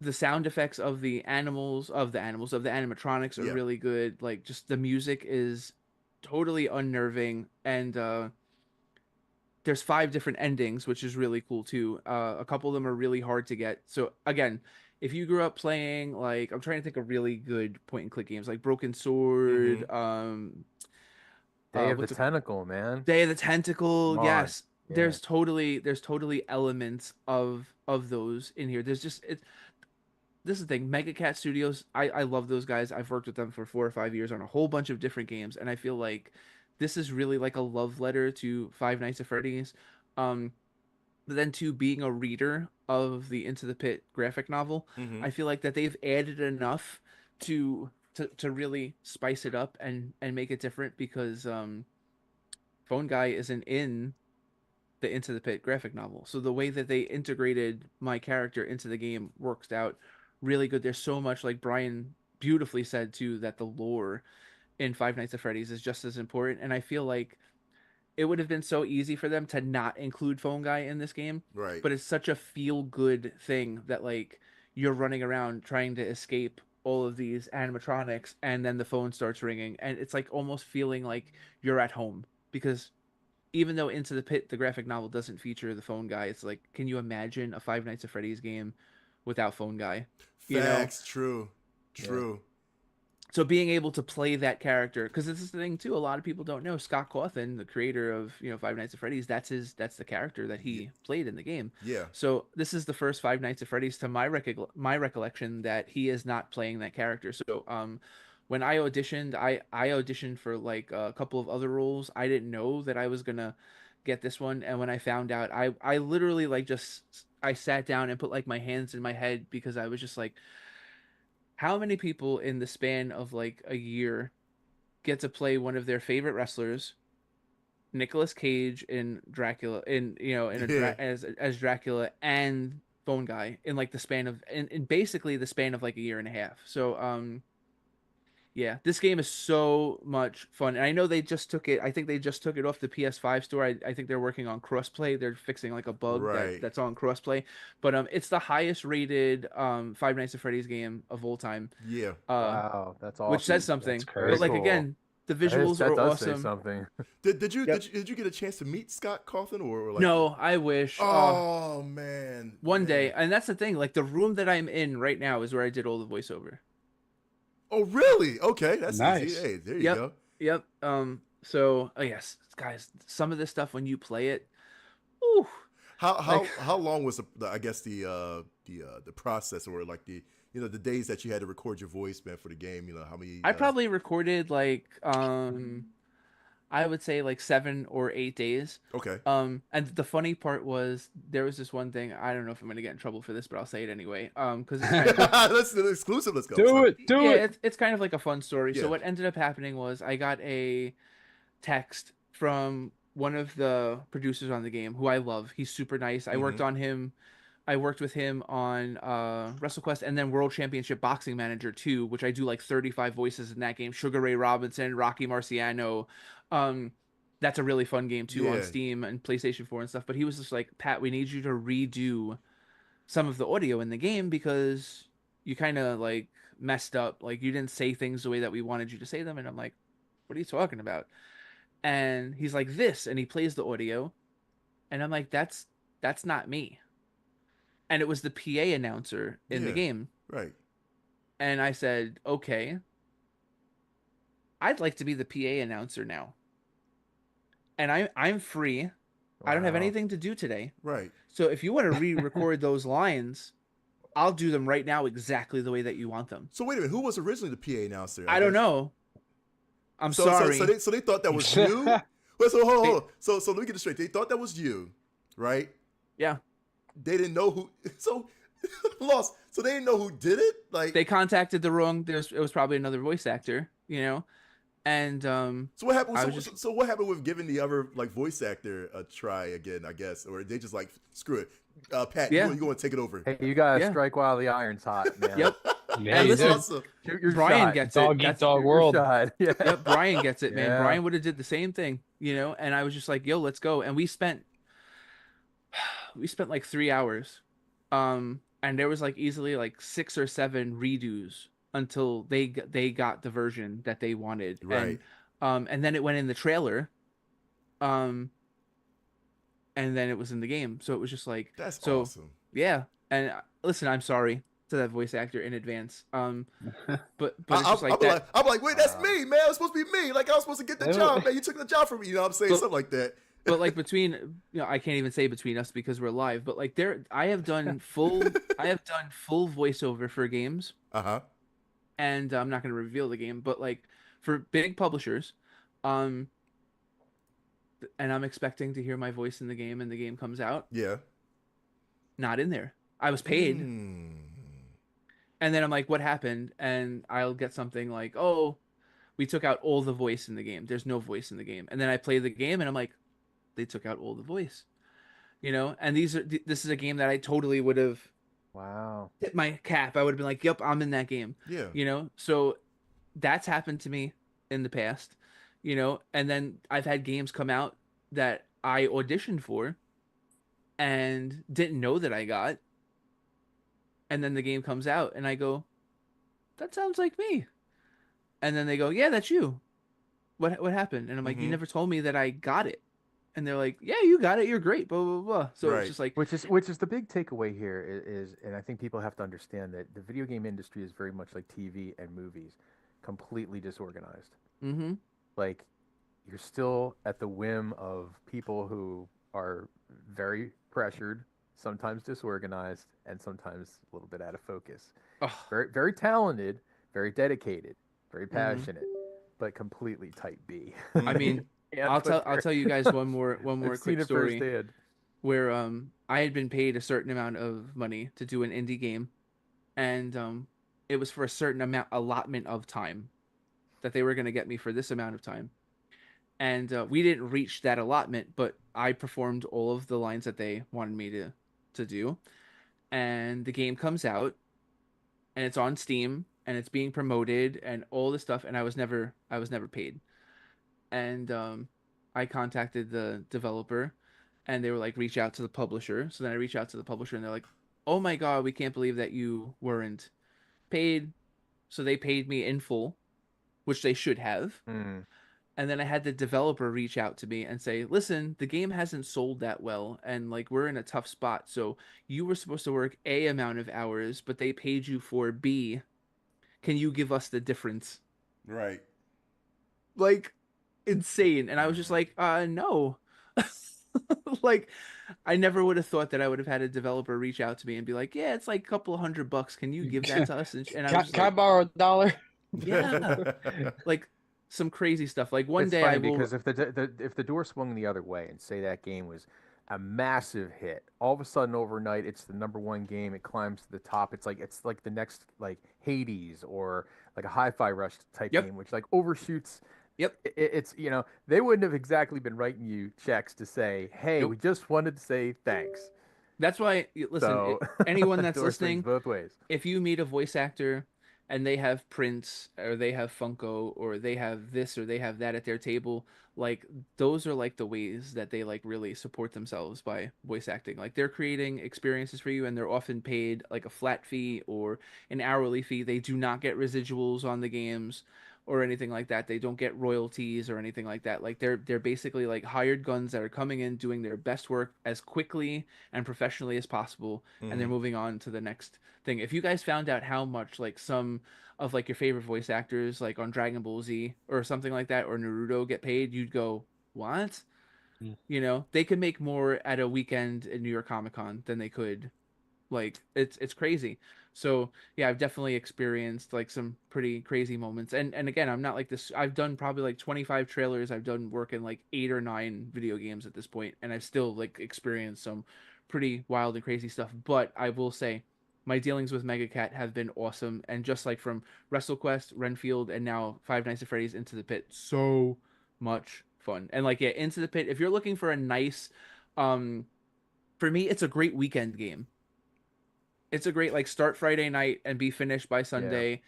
the sound effects of the animatronics are Yeah. really good. Like just the music is totally unnerving, and there's 5 different endings, which is really cool too. A couple of them are really hard to get. So again, if you grew up playing, like, I'm trying to think of really good point and click games like Broken Mm-hmm. Sword, Day of the what's it, Tentacle, man. Day of the Tentacle. Come on. Yes, Yeah. there's totally elements of those in here. There's just it. This is the thing. Mega Cat Studios, I love those guys. I've worked with them for 4 or 5 years on a whole bunch of different games, and I feel like this is really like a love letter to Five Nights at Freddy's. Um, but then to being a reader of the Into the Pit graphic novel, Mm-hmm. I feel like that they've added enough to really spice it up and make it different, because Phone Guy isn't in the Into the Pit graphic novel. So the way that they integrated my character into the game works out really good. There's so much, like Brian beautifully said too, that the lore in Five Nights at Freddy's is just as important. And I feel like it would have been so easy for them to not include Phone Guy in this game, Right. but it's such a feel good thing that like you're running around trying to escape all of these animatronics, and then the phone starts ringing, and it's like almost feeling like you're at home, because even though Into the Pit, the graphic novel, doesn't feature the Phone Guy, it's like, can you imagine a Five Nights at Freddy's game without Phone Guy? You know? Facts. True. Yeah. True. So being able to play that character, because this is the thing too, a lot of people don't know Scott Cawthon, the creator of Five Nights at Freddy's. That's the character that he played in the game. Yeah. So this is the first Five Nights at Freddy's, to my recollection, that he is not playing that character. So when I auditioned, I auditioned for like a couple of other roles. I didn't know that I was gonna get this one, and when I found out, I literally like just I sat down and put like my hands in my head, because I was just like, how many people in the span of like a year get to play one of their favorite wrestlers, Nicolas Cage in Dracula, Yeah. as Dracula, and Phone Guy in like the span of in basically the span of like a year and a half. So yeah, this game is so much fun. And I know they just took it. I think they just took it off the PS5 store. I think they're working on crossplay. They're fixing like a bug Right. that's on crossplay. But it's the highest rated Five Nights at Freddy's game of all time. Yeah. Wow, that's awesome. Which says That's something. crazy. But like Cool. again, the visuals that are does say awesome. something. Did you Yep. did you get a chance to meet Scott Cawthon or like? No, I wish. Oh man. One man. day, and that's the thing. Like the room that I'm in right now is where I did all the voiceover. Oh really? Okay, that's Nice. easy. Hey, there you Yep. go. Yep. So, oh yes, guys, some of this stuff when you play it, ooh, How long was the I guess the process, or like the the days that you had to record your voice, man, for the game? How many? I probably recorded like I would say like 7 or 8 days. Okay. And the funny part was there was this one thing. I don't know if I'm gonna get in trouble for this, but I'll say it anyway. Because it's kind of Let's do the exclusive. Let's go. Do it. Do yeah, it. it's kind of like a fun story. Yeah. So what ended up happening was I got a text from one of the producers on the game, who I love. He's super nice. I worked on him. I worked with him on WrestleQuest, and then World Championship Boxing Manager 2, which I do like 35 voices in that game. Sugar Ray Robinson, Rocky Marciano. That's a really fun game too, Yeah. on Steam and PlayStation 4 and stuff. But he was just like, Pat, we need you to redo some of the audio in the game, because you kind of like messed up. Like you didn't say things the way that we wanted you to say them. And I'm like, what are you talking about? And he's like, this, and he plays the audio, and I'm like, that's not me. And it was the PA announcer in the Yeah. game. Right. And I said, okay, I'd like to be the PA announcer now. And I'm free. I don't have Wow. anything to do today. Right. So if you want to re-record those lines, I'll do them right now exactly the way that you want them. So wait a minute. Who was originally the PA announcer? I don't guess? know. I'm So sorry. So they thought that was you. But so hold on. So let me get this straight. They thought that was you, right? Yeah. They didn't know who. So lost. So they didn't know who did it. Like, They contacted the wrong. It was probably another voice actor, and so what happened? I So, was just so what happened with giving the other like voice actor a try again? I guess, or they just like screw it. Pat, Yeah. you going to take it over? Hey, you gotta Yeah. strike while the iron's hot, man. Yep. Yeah, And you That's listen, do. awesome. Shoot your Brian shot. gets Dog it. eat dog Shoot your world. shot. Yeah. Yep, Brian gets it, man. Yeah. Brian would have did the same thing, and I was just like, "Yo, let's go." And we spent like 3 hours, and there was like easily like 6 or 7 redos until they got the version that they wanted, Right. and then it went in the trailer, um, and then it was in the game, so it was just like, That's so awesome. yeah. And listen, I'm sorry to that voice actor in advance, but it's just like I'm that. I'm like, wait, that's me, man. It's supposed to be me. Like I was supposed to get the job, man. You took the job from me. You know what I'm saying? But- Something like that. But like between, I can't even say between us because we're live, but like I have done full voiceover for games, Uh huh. and I'm not going to reveal the game, but like for big publishers, um and I'm expecting to hear my voice in the game, and the game comes out Yeah. not in there. I was paid, Hmm. and then I'm like, what happened? And I'll get something like, oh, we took out all the voice in the game. There's no voice in the game. And then I play the game, and I'm like, they took out all the voice. And this is a game that I totally would have Wow. hit my cap. I would have been like, yep, I'm in that game. Yeah. So that's happened to me in the past, and then I've had games come out that I auditioned for and didn't know that I got, and then the game comes out and I go, that sounds like me. And then they go, yeah, that's you. What happened? And I'm like, you never told me that I got it. And they're like, yeah, you got it. You're great. Blah, blah, blah. So Right. it's just like, Which is the big takeaway here is, and I think people have to understand that the video game industry is very much like TV and movies, completely disorganized. mm-hmm. Like, you're still at the whim of people who are very pressured, sometimes disorganized, and sometimes a little bit out of focus. Oh, Very, very talented, very dedicated, very passionate, but completely type B. I mean, And I'll put tell you guys one more I've seen quick it story firsthand. where I had been paid a certain amount of money to do an indie game, and it was for a certain allotment of time that they were going to get me for this amount of time. And we didn't reach that allotment, but I performed all of the lines that they wanted me to do. And the game comes out, and it's on Steam, and it's being promoted, and all this stuff. And I was never paid. And I contacted the developer, and they were like, reach out to the publisher. So then I reach out to the publisher, and they're like, oh my god, we can't believe that you weren't paid. So they paid me in full, which they should have. Mm. And then I had the developer reach out to me and say, listen, the game hasn't sold that well, and like we're in a tough spot. So you were supposed to work A amount of hours, but they paid you for B. Can you give us the difference? Right. Like, insane. And I was just like, no. Like, I never would have thought that I would have had a developer reach out to me and be like, yeah, it's like a couple $100. Can you give that to us? And I was just Can I like, borrow $1? yeah. Like some crazy stuff. Like one It's day funny I will. because if the door swung the other way and say that game was a massive hit, all of a sudden overnight it's the #1 game. It climbs to the top. It's like the next like Hades or like a Hi-Fi Rush type Yep. game, which like overshoots. Yep. It's they wouldn't have exactly been writing you checks to say, hey, Nope. we just wanted to say thanks. That's why, listen, So anyone that's door swings listening, both ways. if you meet a voice actor and they have prints or they have Funko or they have this or they have that at their table, like those are like the ways that they like really support themselves by voice acting. Like they're creating experiences for you, and they're often paid like a flat fee or an hourly fee. They do not get residuals on the games or anything like that. They don't get royalties or anything like that. Like they're basically like hired guns that are coming in doing their best work as quickly and professionally as possible, and they're moving on to the next thing. If you guys found out how much like some of like your favorite voice actors like on Dragon Ball Z or something like that or Naruto get paid, you'd go, "What?" Mm. They could make more at a weekend at New York Comic Con than they could Like it's crazy. So yeah, I've definitely experienced like some pretty crazy moments. And again, I'm not like this. I've done probably like 25 trailers. I've done work in like 8 or 9 video games at this point, and I've still like experienced some pretty wild and crazy stuff. But I will say, my dealings with Mega Cat have been awesome, and just like from WrestleQuest, Renfield, and now Five Nights at Freddy's Into the Pit, so much fun. And like yeah, Into the Pit. If you're looking for a nice, for me, it's a great weekend game. It's a great like start Friday night and be finished by Sunday,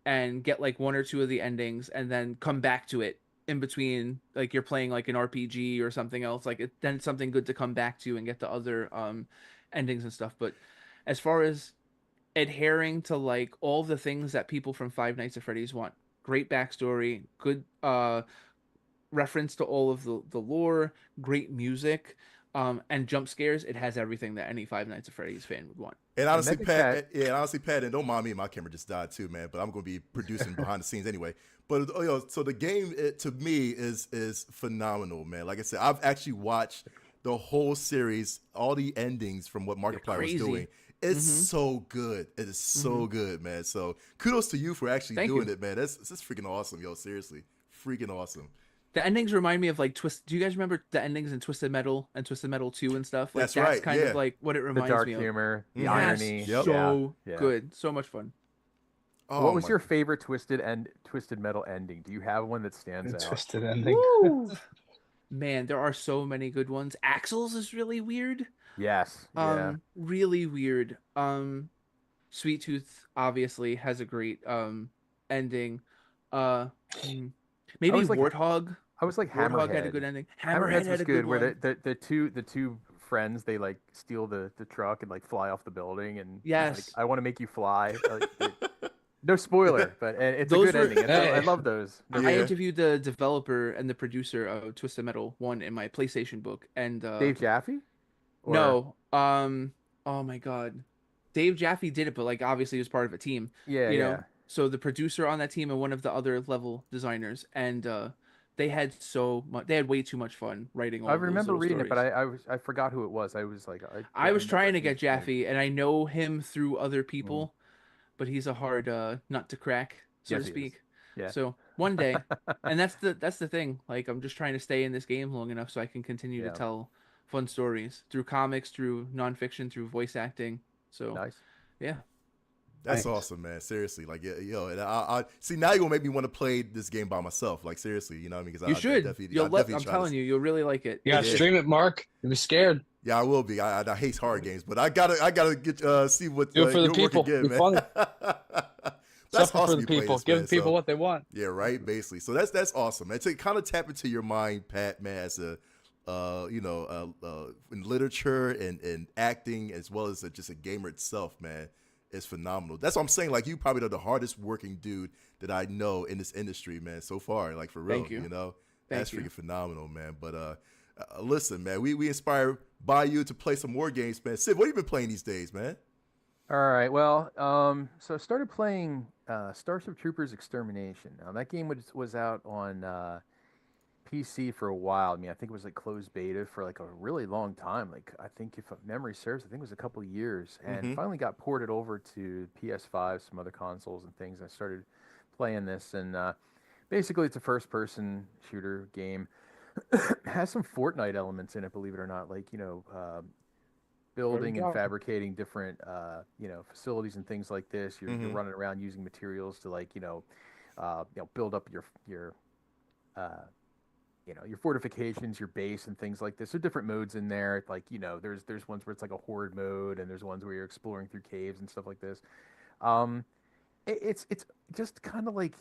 and get like 1 or 2 of the endings, and then come back to it in between. Like you're playing like an RPG or something else. Like then it's something good to come back to and get the other endings and stuff. But as far as adhering to like all the things that people from Five Nights at Freddy's want, great backstory, good reference to all of the lore, great music, and jump scares. It has everything that any Five Nights at Freddy's fan would want. And honestly, Mega Pat, Cat- and honestly, Pat, and don't mind me, my camera just died too, man. But I'm going to be producing behind the scenes anyway. But so the game, to me, is phenomenal, man. Like I said, I've actually watched the whole series, all the endings from what Markiplier was crazy. doing. It's so good. It is so good, man. So kudos to you for actually Thank doing you. it, man. That's freaking awesome, yo. Seriously, freaking awesome. The endings remind me of like Twist. Do you guys remember the endings in Twisted Metal and Twisted Metal 2 and stuff? Like That's right, kind yeah. of like what it The reminds dark me of. humor, the Yes, irony. yep. So Yeah. good, so much fun. Oh, What was my- your favorite Twisted Metal ending? Do you have one that stands out? Twisted ending. Man, there are so many good ones. Axel's is really weird. Yes. Yeah. Really weird. Sweet Tooth obviously has a great ending. Hmm, maybe was like- Warthog. I was like Warthog Hammerhead. had a good ending. Hammerhead's Hammerhead was had a good, good where one. the two friends, they like steal the truck and like fly off the building, and he's Yes. like, I want to make you fly. No spoiler, but and it's Those a good were- ending. And I Hey. love those. I Yeah. interviewed the developer and the producer of Twisted Metal 1 in my PlayStation book, and Dave Jaffe? Or- no, oh my god, Dave Jaffe did it, but like obviously he was part of a team, Yeah, you yeah. know. So the producer on that team and one of the other level designers, and they had so much. They had way too much fun writing all. I of those remember little reading it, but stories. I forgot who it was. I was like, I was remember trying to his get name. Jaffe, and I know him through other people, but he's a hard nut to crack, so Yes, to he is. speak. Yeah. So one day, and that's the thing. Like I'm just trying to stay in this game long enough so I can continue Yeah. to tell fun stories through comics, through nonfiction, through voice acting. So Nice. yeah, That's Thanks. awesome, man. Seriously, like, yo, and I see now you're gonna make me want to play this game by myself. Like, seriously, you know what I mean? Because you should. Definitely, I'm telling you, you'll really like it. You gotta Yeah. stream it, Mark. You'll be scared. Yeah, I will be. I hate horror games, but I gotta get see what Do it for the your work people. again, Be man. funny. That's Suffer awesome. for the you played people. this, Give man. the people So- what they want. Yeah, right. Basically, so that's awesome, man. To kind of tap into your mind, Pat, man, as a in literature and acting as well as just a gamer itself, man, is phenomenal. That's what I'm saying. Like, you probably are the hardest working dude that I know in this industry, man, so far. Like, for real, Thank you. you know, Thank that's you. freaking phenomenal, man. But listen, man, we inspired by you to play some more games, man. Sid, what have you been playing these days, man? All right. Well, so I started playing Starship Troopers Extermination. Now that game was out on PC for a while. I mean, I think it was like closed beta for like a really long time. Like I think if memory serves, I think it was a couple of years, and finally got ported over to PS5, some other consoles and things. And I started playing this, and basically it's a first-person shooter game. Has some Fortnite elements in it, believe it or not. Like building and go. fabricating different facilities and things like this. You're running around using materials to build up your fortifications, your base and things like this. There are different modes in there. Like, there's ones where it's like a horde mode, and there's ones where you're exploring through caves and stuff like this. It's just kind of like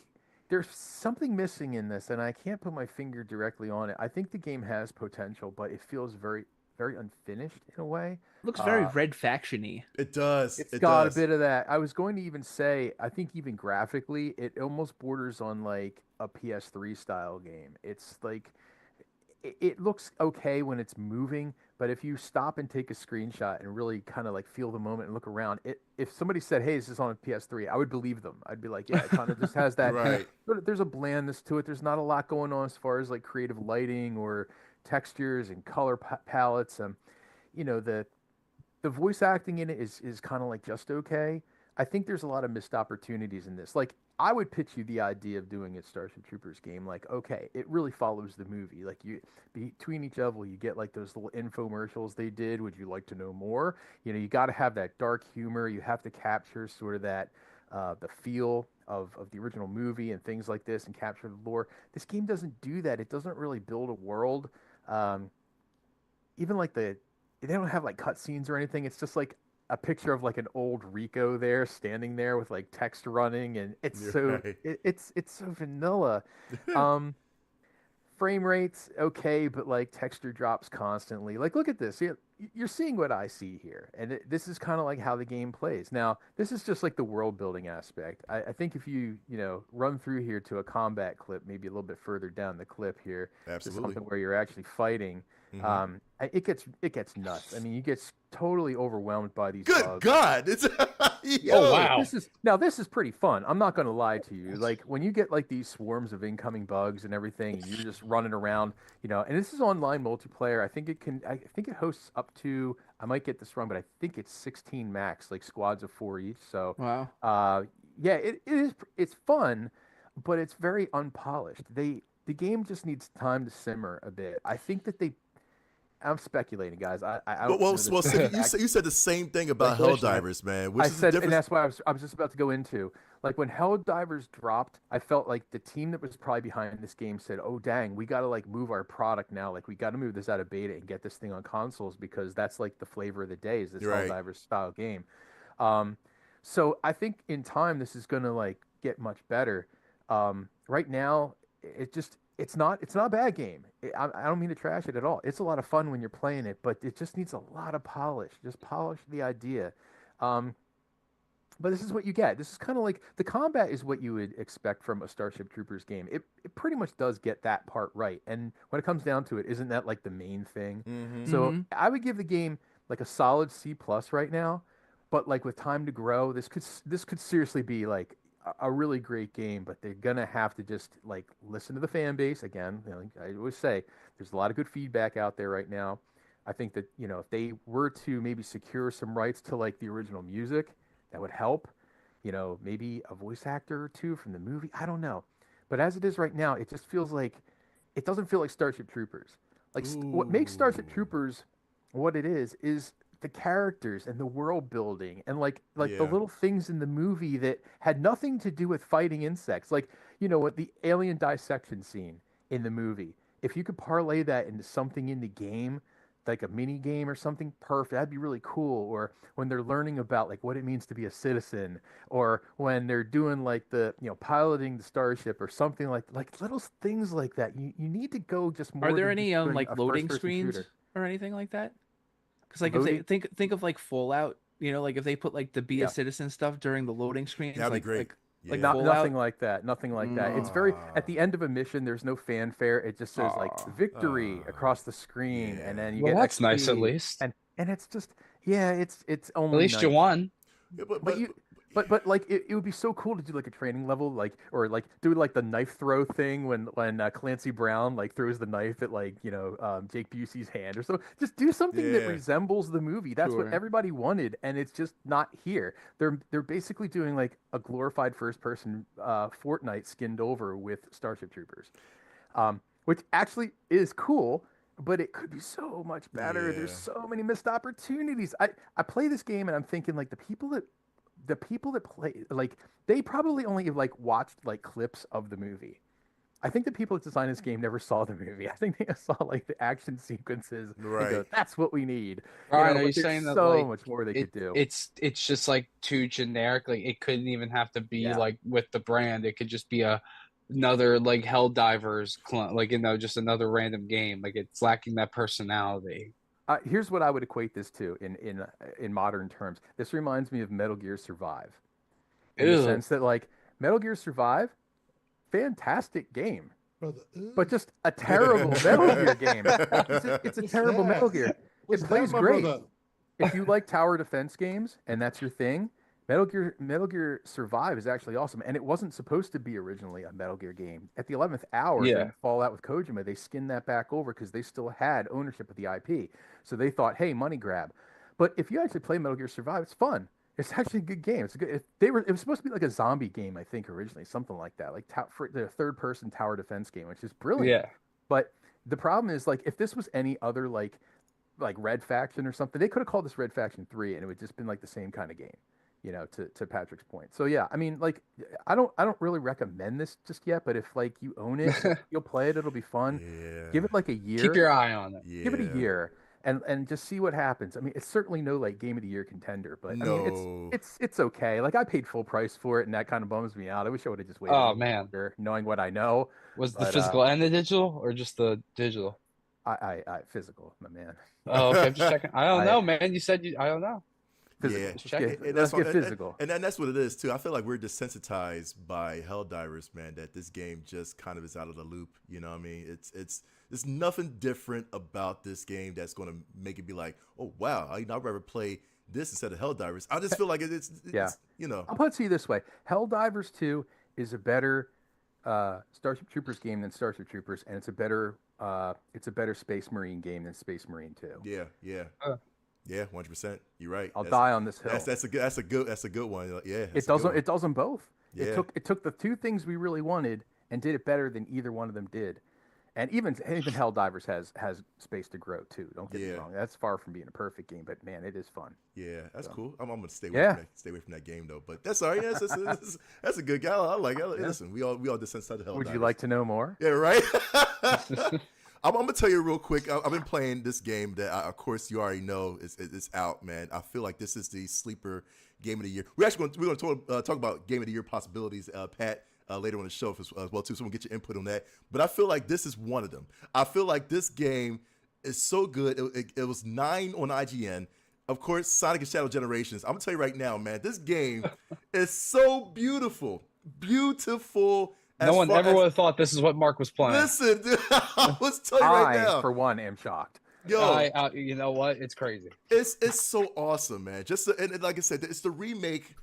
there's something missing in this, and I can't put my finger directly on it. I think the game has potential, but it feels very, very unfinished in a way. Looks very Red Faction-y. It does. It's it got does. a bit of that. I was going to even say, I think even graphically, it almost borders on like a PS3 style game. It's like, it looks okay when it's moving, but if you stop and take a screenshot and really kind of like feel the moment and look around, if somebody said, "Hey, is this on a PS3?" I would believe them. I'd be like, "Yeah, it kind of just has that." Right. But there's a blandness to it. There's not a lot going on as far as like creative lighting or textures and color palettes. The the voice acting in it is kind of like just okay. I think there's a lot of missed opportunities in this. Like I would pitch you the idea of doing a Starship Troopers game. Like, okay, it really follows the movie. Like you between each level, you get like those little infomercials they did. Would you like to know more? You know, you got to have that dark humor. You have to capture sort of that the feel of the original movie and things like this, and capture the lore. This game doesn't do that. It doesn't really build a world. Um, Even like they don't have like cutscenes or anything. It's just like a picture of like an old Rico there standing there with like text running, and it's You're so right. it's so vanilla. Um, Frame rates okay, but like texture drops constantly. Like look at this. You're seeing what I see here, and this is kind of like how the game plays. Now this is just like the world building aspect. I think if you know run through here to a combat clip, maybe a little bit further down the clip here, to Absolutely. something where you're actually fighting. Mhm. It gets nuts. I mean, you get totally overwhelmed by these Good bugs. God! It's Yeah, Oh, yo. wow. this is pretty fun. I'm not going to lie to you. Like when you get like these swarms of incoming bugs and everything, and you're just running around, you know. And this is online multiplayer. I think it hosts up to. I might get this wrong, but I think it's 16 max, like squads of 4 each. So, Wow. yeah, it is. It's fun, but it's very unpolished. The game just needs time to simmer a bit. I think that they. I'm speculating, guys. I But don't know this for a Sippy, fact. you said the same thing about Speculation, man. Helldivers, man. Which I is the said, and difference? that's why I was just about to go into. Like when Hell Divers dropped, I felt like the team that was probably behind this game said, "Oh dang, we got to like move our product now. Like we got to move this out of beta and get this thing on consoles because that's like the flavor of the day is this You're Hell right. Divers style game." Um, so I think in time this is gonna like get much better. Right now, it's not a bad game. I don't mean to trash it at all. It's a lot of fun when you're playing it, but it just needs a lot of polish. Just polish the idea. Um, but this is what you get. This is kind of like the combat is what you would expect from a Starship Troopers game. It pretty much does get that part right. And when it comes down to it, isn't that like the main thing? Mm-hmm. So I would give the game like a solid C plus right now. But like with time to grow, this could seriously be like a really great game. But they're gonna have to just like listen to the fan base again. You know, like I always say there's a lot of good feedback out there right now. I think that if they were to maybe secure some rights to like the original music that would help. Maybe a voice actor or two from the movie. I don't know. But as it is right now, it just feels like it doesn't feel like Starship Troopers. Like what makes Starship Ooh. Troopers what it is the characters and the world building and like the Yeah. little things in the movie that had nothing to do with fighting insects. Like, what the alien dissection scene in the movie. If you could parlay that into something in the game, like a mini game or something, perfect. That'd be really cool. Or when they're learning about like what it means to be a citizen, or when they're doing like the piloting the starship or something like little things like that. You need to go just more Are there than any just doing like a loading first-person screens shooter. or anything like that? Because like if they Loading, think of like Fallout, like if they put like the be a yeah. citizen stuff during the loading screens, That'd be like great. like Yeah. Nothing Fallout. like that. Nothing like that. It's very at Ah. the end of a mission. There's no fanfare. It just says like Aw. victory Ah. across the screen, and Yeah. then you Well, get that's nice at XP, least. and it's just yeah, it's At only least you nice. won. Yeah, But but like it would be so cool to do like a training level, like or like do like the knife throw thing when Clancy Brown like throws the knife at like Jake Busey's hand or so. Just do something that Yeah. resembles the movie. That's what Sure. everybody wanted, and it's just not here. They're basically doing like a glorified first person Fortnite skinned over with Starship Troopers, which actually is cool. But it could be so much better. There's Yeah. so many missed opportunities. I play this game and I'm thinking like the people that play like they probably only like watched like clips of the movie. I think the people that designed this game never saw the movie. I think they just saw like the action sequences and go, Right. "That's what we need." Ryan, are But you there's saying that so like much more they could do. it's just like too generic? Like it couldn't even have to be Yeah. like with the brand. It could just be another like Helldivers clone, like just another random game. Like it's lacking that personality. Here's what I would equate this to in modern terms. This reminds me of Metal Gear Survive, in the Ew. sense that like Metal Gear Survive, fantastic game, Brother, but just a terrible Metal Gear game. It's a What's terrible that? Metal Gear. What's It that, plays my great. brother? If you like tower defense games and that's your thing, Metal Gear Survive is actually awesome. And it wasn't supposed to be originally a Metal Gear game. At the 11th hour Yeah. during Fallout with Kojima, they skinned that back over because they still had ownership of the IP. So they thought, hey, money grab. But if you actually play Metal Gear Survive, it's fun. It's actually a good game. It's a good. It was supposed to be like a zombie game, I think, originally, something like that, like for the third person tower defense game, which is brilliant. Yeah. But the problem is, like, if this was any other like Red Faction or something, they could have called this Red Faction 3, and it would just been like the same kind of game, to Patrick's point. So yeah, I mean, like, I don't really recommend this just yet, but if like you own it, you'll play it, it'll be fun. Yeah. Give it like a year. Keep your eye on it. Yeah. Give it a year and just see what happens. I mean, it's certainly no like game of the year contender, but I No. mean, it's okay. Like, I paid full price for it, and that kind of bums me out. I wish I would have just waited a Oh little man, longer, knowing what I know. was the But physical and the digital, or just the digital? I physical, my man. Oh, okay. I'm just checking. I don't I- know, man. You said you. I don't know. Physical. Yeah. Let's Check get, it. And let's that's get what- physical. And that's what it is too. I feel like we're desensitized by Helldivers, man. That this game just kind of is out of the loop. You know what I mean? There's nothing different about this game that's going to make it be like, oh wow, I'd rather play this instead of Helldivers. I just feel like it's Yeah. you know. I'll put it to you this way: Helldivers 2 is a better Starship Troopers game than Starship Troopers, and it's a better Space Marine game than Space Marine 2. Yeah, yeah, Uh. yeah. 100%. You're right. I'll die on this hill. That's a good one. Yeah, It does them both. Yeah. It took the two things we really wanted and did it better than either one of them did. And even Helldivers has space to grow too. Don't get me Yeah. wrong. That's far from being a perfect game, but man, it is fun. Yeah, that's So. cool. I'm gonna stay away Yeah. from that game though. But that's all right. That's a good guy. I like it. Listen, we all desensitized to Helldivers. Would you like to know more? Yeah, right. I'm gonna tell you real quick. I've been playing this game that, of course, you already know is out, man. I feel like this is the sleeper game of the year. We're gonna talk about game of the year possibilities, Pat, later on the show as well too. So we'll get your input on that. But I feel like this is one of them. I feel like this game is so good. It was 9 on IGN. Of course, Sonic and Shadow Generations. I'm gonna tell you right now, man. This game is so beautiful. No one ever would have thought this is what Mark was playing. Listen, dude, I was telling you right now. For one, am shocked. Yo, You know what? It's crazy. it's so awesome, man. And like I said, it's the remake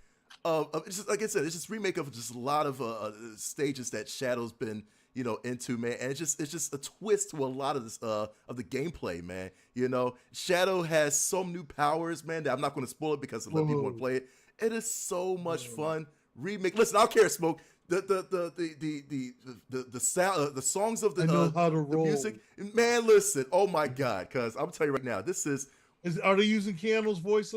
of it's just, like I said, it's just remake of just a lot of stages that Shadow's been into, man. And it's just a twist to a lot of this of the gameplay, man. Shadow has some new powers, man, that I'm not going to spoil it because a lot of people want to play it. It is so much fun. Remake. Listen, I don't care, Smoke. The sound, the songs of the I know how to the roll. music, man. Listen, oh my God, because I'm telling you right now, Are they using Keanu's voice?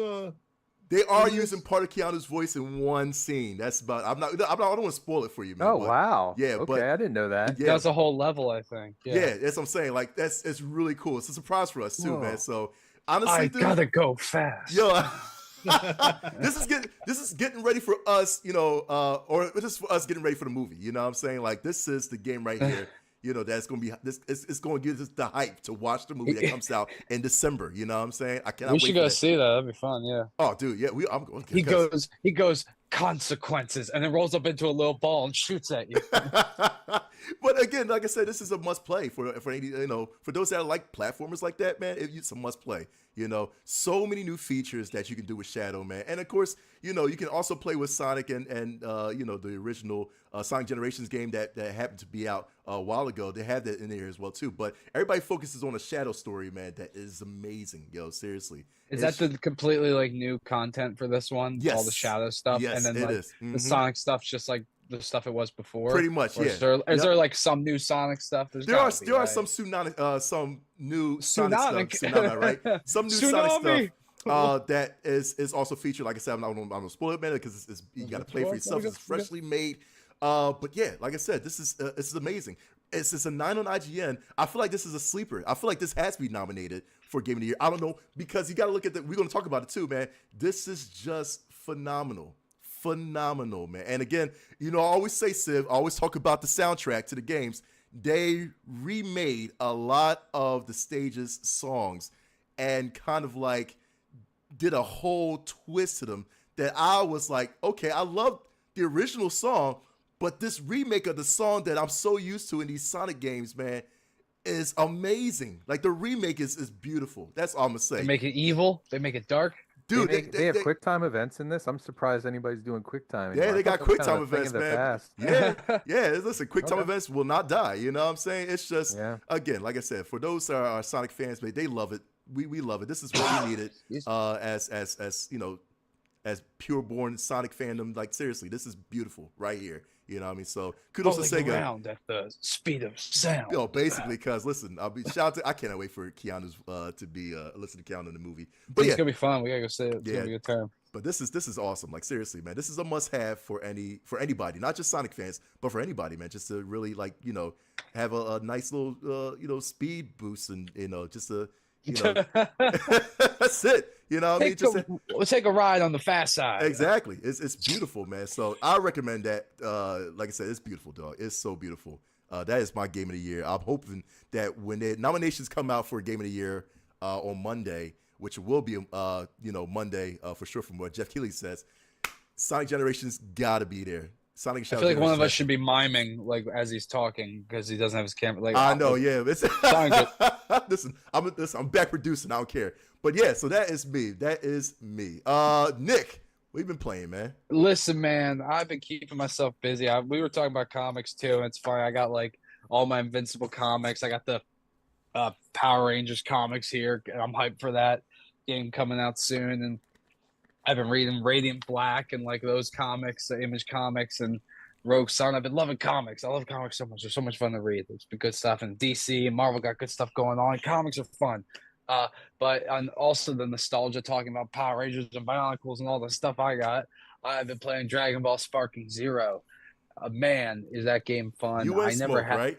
they are Is this- using part of Keanu's voice in one scene. That's about. I don't want to spoil it for you, man. Oh but wow. yeah, Okay, but- I didn't know that. Yeah. That's a whole level, I think. Yeah, that's what I'm saying. Like it's really cool. It's a surprise for us too, Whoa. man. So honestly, I dude, gotta go fast. yo, this is getting ready for us, or this is for us getting ready for the movie. You know what I'm saying? Like this is the game right here. That's gonna be this. It's gonna give us the hype to watch the movie that comes out in December. You know what I'm saying? I cannot We wait should for go that. see that. That'd be fun. Yeah. Oh, dude, yeah, I'm going. He goes consequences, and then rolls up into a little ball and shoots at you. But again, like I said, this is a must play for any, for those that like platformers like that, man. It's a must play. So many new features that you can do with Shadow, man. And of course, you can also play with Sonic and the original Sonic Generations game that happened to be out a while ago. They have that in there as well too. But everybody focuses on a Shadow story, man. That is amazing, yo. Seriously. Is that the completely like new content for this one? Yes. All the Shadow stuff, Yes, and then it like is. the Mhm. Sonic stuff's just like the stuff it was before. Pretty much, Or yeah. Is there Yep. like some new Sonic stuff? There are gotta be, there are right? some new Sonic Tsunamic. stuff. Tsunami, right? Some new Sonic Tsunami. stuff that is also featured. Like I said, I'm not gonna spoil it, man, because you got to play for yourself. It's freshly made. But yeah, like I said, this is amazing. It's a 9 on IGN. I feel like this is a sleeper. I feel like this has to be nominated for Game of the Year. I don't know, because you got to look at we're going to talk about it too, man. This is just phenomenal. Phenomenal, man. And again, I always say, Civ, I always talk about the soundtrack to the games. They remade a lot of the stage's songs and kind of like did a whole twist to them that I was like, okay, I love the original song, but this remake of the song that I'm so used to in these Sonic games, man, is amazing. Like the remake is beautiful. That's all I'm gonna say. They make it evil. They make it dark. Dude, they have QuickTime events in this. I'm surprised anybody's doing QuickTime. Yeah, anymore. they I got thought that was kind QuickTime of a thing events, of the man. past. Yeah. Listen, QuickTime Okay. events will not die. You know what I'm saying? It's just, Yeah. again, like I said, for those that are Sonic fans, man, they love it. we love it. This is what we needed. As you know, as pure born Sonic fandom. Like seriously, this is beautiful right here. You know what I mean? So kudos to Rolling Sega. around at the speed of sound. You know, basically, because listen, shout out to, I cannot wait for Keanu's to be listen to Keanu in the movie. But It's gonna be fun. We gotta go see it. It's Yeah. gonna be a good time. But this is awesome. Like seriously, man, this is a must-have for anybody, not just Sonic fans, but for anybody, man. Just to really like have a nice little speed boost and just a that's it. You know what I mean? Just We'll take a ride on the fast side. exactly. It's beautiful, man. So I recommend that. Like I said, it's beautiful, dog. It's so beautiful. That is my game of the year. I'm hoping that when the nominations come out for game of the year on Monday, which will be Monday for sure, from what Jeff Keighley says, Sonic Generations gotta be there. Sonic. I feel like one of us should be miming like as he's talking because he doesn't have his camera. Like I know, yeah. Sonic. Listen, I'm back producing. I don't care. But yeah, so that is me. That is me. Nick, what you been playing, man? Listen, man, I've been keeping myself busy. We were talking about comics too, and it's funny. I got like all my Invincible comics. I got the Power Rangers comics here. I'm hyped for that game coming out soon, and I've been reading Radiant Black and like those comics, the Image comics, and Rogue Sun. I've been loving comics. I love comics so much. They're so much fun to read. There's been good stuff, and DC and Marvel got good stuff going on. Comics are fun. But and also the nostalgia, talking about Power Rangers and Bionicles and all the stuff I got. I've been playing Dragon Ball Sparking Zero. Man, is that game fun? You and I never Smoke, had. right?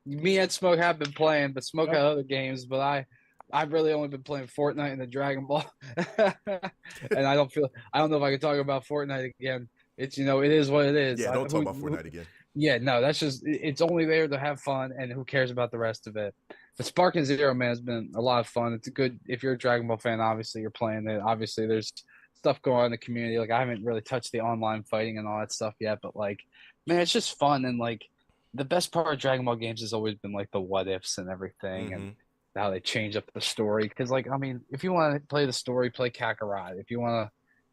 Me and Smoke have been playing, but Smoke had other games. But I've really only been playing Fortnite and the Dragon Ball, and I don't know if I can talk about Fortnite again. It's it is what it is. Yeah, don't talk about Fortnite again. Yeah, no, that's just it's only there to have fun, and who cares about the rest of it? But Sparking Zero, man, has been a lot of fun. It's a good if you're a Dragon Ball fan. Obviously, you're playing it. Obviously, there's stuff going on in the community. Like I haven't really touched the online fighting and all that stuff yet, but like, man, it's just fun. And like the best part of Dragon Ball games has always been like the what ifs and everything, and how they change up the story. Because like, I mean, if you want to play the story, play Kakarot. If you want to.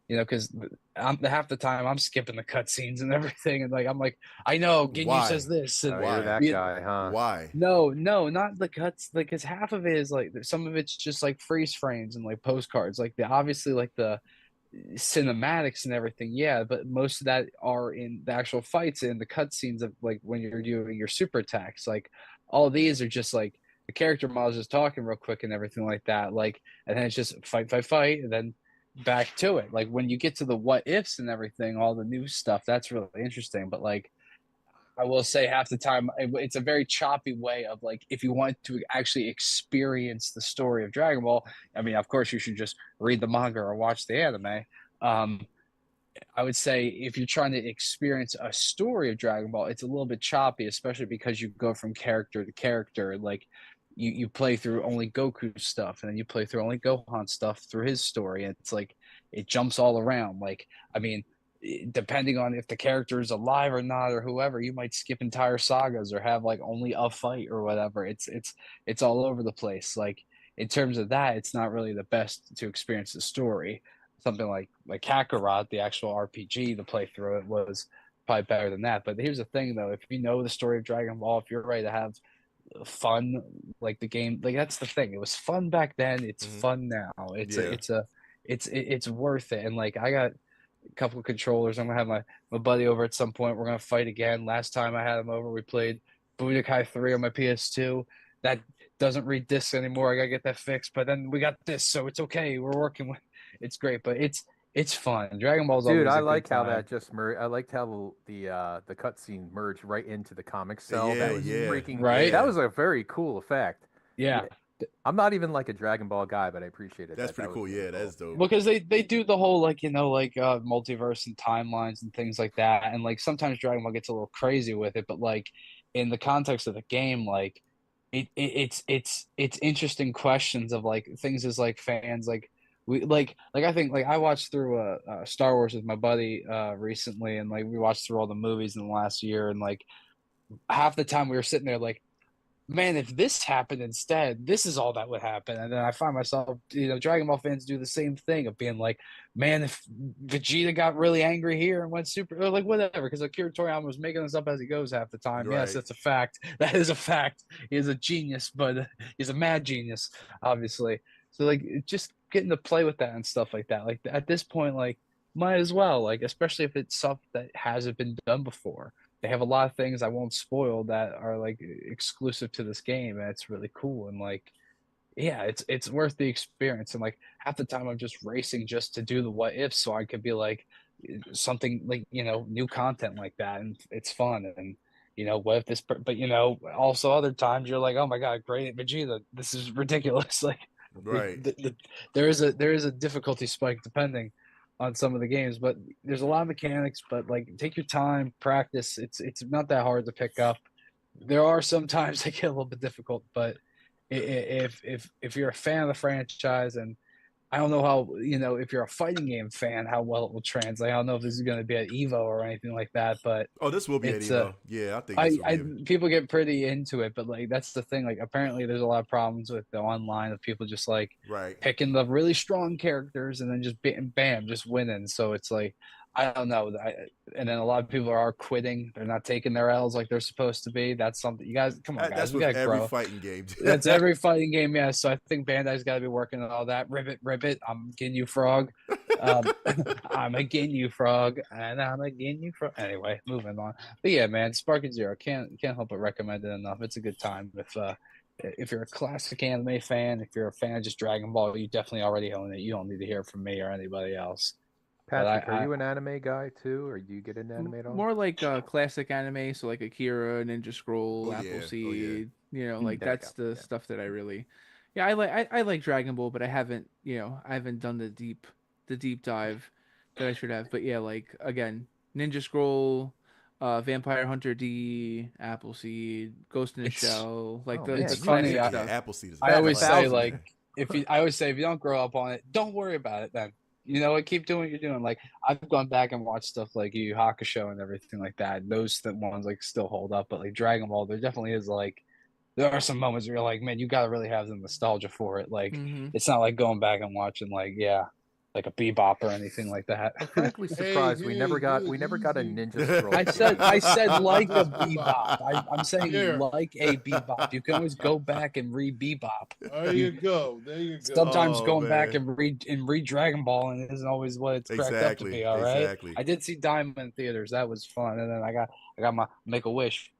Because half the time I'm skipping the cutscenes and everything, and like I'm like, I know Ginyu says this, and You're that guy, huh? Why? No, not the cuts. Like, cause half of it is like some of it's just like freeze frames and like postcards. Like obviously like the cinematics and everything, yeah. But most of that are in the actual fights and the cutscenes of like when you're doing your super attacks. Like all these are just like the character models just talking real quick and everything like that. Like, and then it's just fight, and then back to it. Like when you get to the what ifs and everything, all the new stuff, that's really interesting. But like I will say half the time it's a very choppy way of like if you want to actually experience the story of Dragon Ball, I mean of course you should just read the manga or watch the anime. I would say if you're trying to experience a story of Dragon Ball, it's a little bit choppy, especially because you go from character to character. Like you play through only Goku stuff, and then you play through only Gohan stuff through his story. And it's like it jumps all around. Like, I mean, depending on if the character is alive or not, or whoever, you might skip entire sagas or have like only a fight or whatever. It's all over the place. Like in terms of that, it's not really the best to experience the story. Something like Kakarot, the actual RPG, to play through it was probably better than that. But here's the thing, though: if you know the story of Dragon Ball, if you're ready to have fun, like the game, like that's the thing. It was fun back then. It's fun now. It's worth it. And like I got a couple of controllers. I'm gonna have my buddy over at some point. We're gonna fight again. Last time I had him over, we played Budokai 3 on my PS2. That doesn't read discs anymore. I gotta get that fixed. But then we got this, so it's okay. We're working with. It's great, but it's fun. Dragon Ball's Dude, always I a like good how time. that just merged. I liked how the cutscene merged right into the comic cell. Yeah, that was yeah. freaking Right? That was a very cool effect. Yeah. I'm not even like a Dragon Ball guy, but I appreciate it. That's pretty cool. Yeah, that's dope. Because they do the whole multiverse and timelines and things like that, and like sometimes Dragon Ball gets a little crazy with it, but like in the context of the game, like it's interesting questions of like things as like fans like we like I think like I watched through Star Wars with my buddy recently, and like we watched through all the movies in the last year, and like half the time we were sitting there like, man, if this happened instead, this is all that would happen. And then I find myself, Dragon Ball fans do the same thing of being like, man, if Vegeta got really angry here and went super, or like whatever, because Akira Toriyama was making this up as he goes half the time. Right. Yes, that's a fact. That is a fact. He is a genius, but he's a mad genius, obviously. So like just getting to play with that and stuff like that. Like at this point, like might as well, like especially if it's stuff that hasn't been done before. They have a lot of things I won't spoil that are like exclusive to this game, and it's really cool. And like, yeah, it's worth the experience. And like half the time I'm just racing just to do the what if, so I could be like something like new content like that, and it's fun. And what if this? But also other times you're like, oh my god, great Vegeta, this is ridiculous. Like, Right. there is a difficulty spike depending on some of the games, but there's a lot of mechanics. But like, take your time, practice. It's not that hard to pick up. There are some times they get a little bit difficult, but if you're a fan of the franchise, and I don't know how, if you're a fighting game fan, how well it will translate. I don't know if this is going to be at Evo or anything like that, but Oh, this will be at it's Evo. Yeah, I think this will I be. people get pretty into it, but like that's the thing. Like apparently there's a lot of problems with the online of people just like Right. picking the really strong characters and then just bam, just winning. So it's like I don't know. And then a lot of people are quitting. They're not taking their L's like they're supposed to be. That's something you guys come on, guys. That's We with gotta every grow. fighting game. That's every fighting game, yeah. So I think Bandai's got to be working on all that. Ribbit, I'm getting you, Frog. I'm a Ginyu Frog, and I'm a Ginyu Frog. Anyway, moving on. But yeah, man, Sparking Zero can't help but recommend it enough. It's a good time. If you're a classic anime fan, if you're a fan of just Dragon Ball, you definitely already own it. You don't need to hear from me or anybody else. Patrick, are you an anime guy too, or do you get into anime at all? More like classic anime, so like Akira, Ninja Scroll, Oh, yeah. Appleseed. Oh, Like that's the stuff that I really. Yeah, I like Dragon Ball, but I haven't done the deep dive that I should have. But yeah, like again, Ninja Scroll, Vampire Hunter D, Appleseed, Ghost in the Shell, like Oh, man, it's you funny. did Yeah, Appleseed is. I always say thousand. like I always say if you don't grow up on it, don't worry about it then. Keep doing what you're doing. Like I've gone back and watched stuff like Yu Yu Hakusho and everything like that. Those ones like still hold up, but like Dragon Ball, there definitely is like there are some moments where you're like, man, you gotta really have the nostalgia for it. Like it's not like going back and watching like a Bebop or anything like that. I'm frankly surprised we never got a Ninja Scroll. I said like a Bebop. I'm saying Here. like a Bebop. You can always go back and read Bebop. There you go. There you go. Sometimes Oh, going back man. and read Dragon Ball and it isn't always what it's cracked up to be. All right. Exactly. I did see Diamond in theaters. That was fun. And then I got my Make a Wish.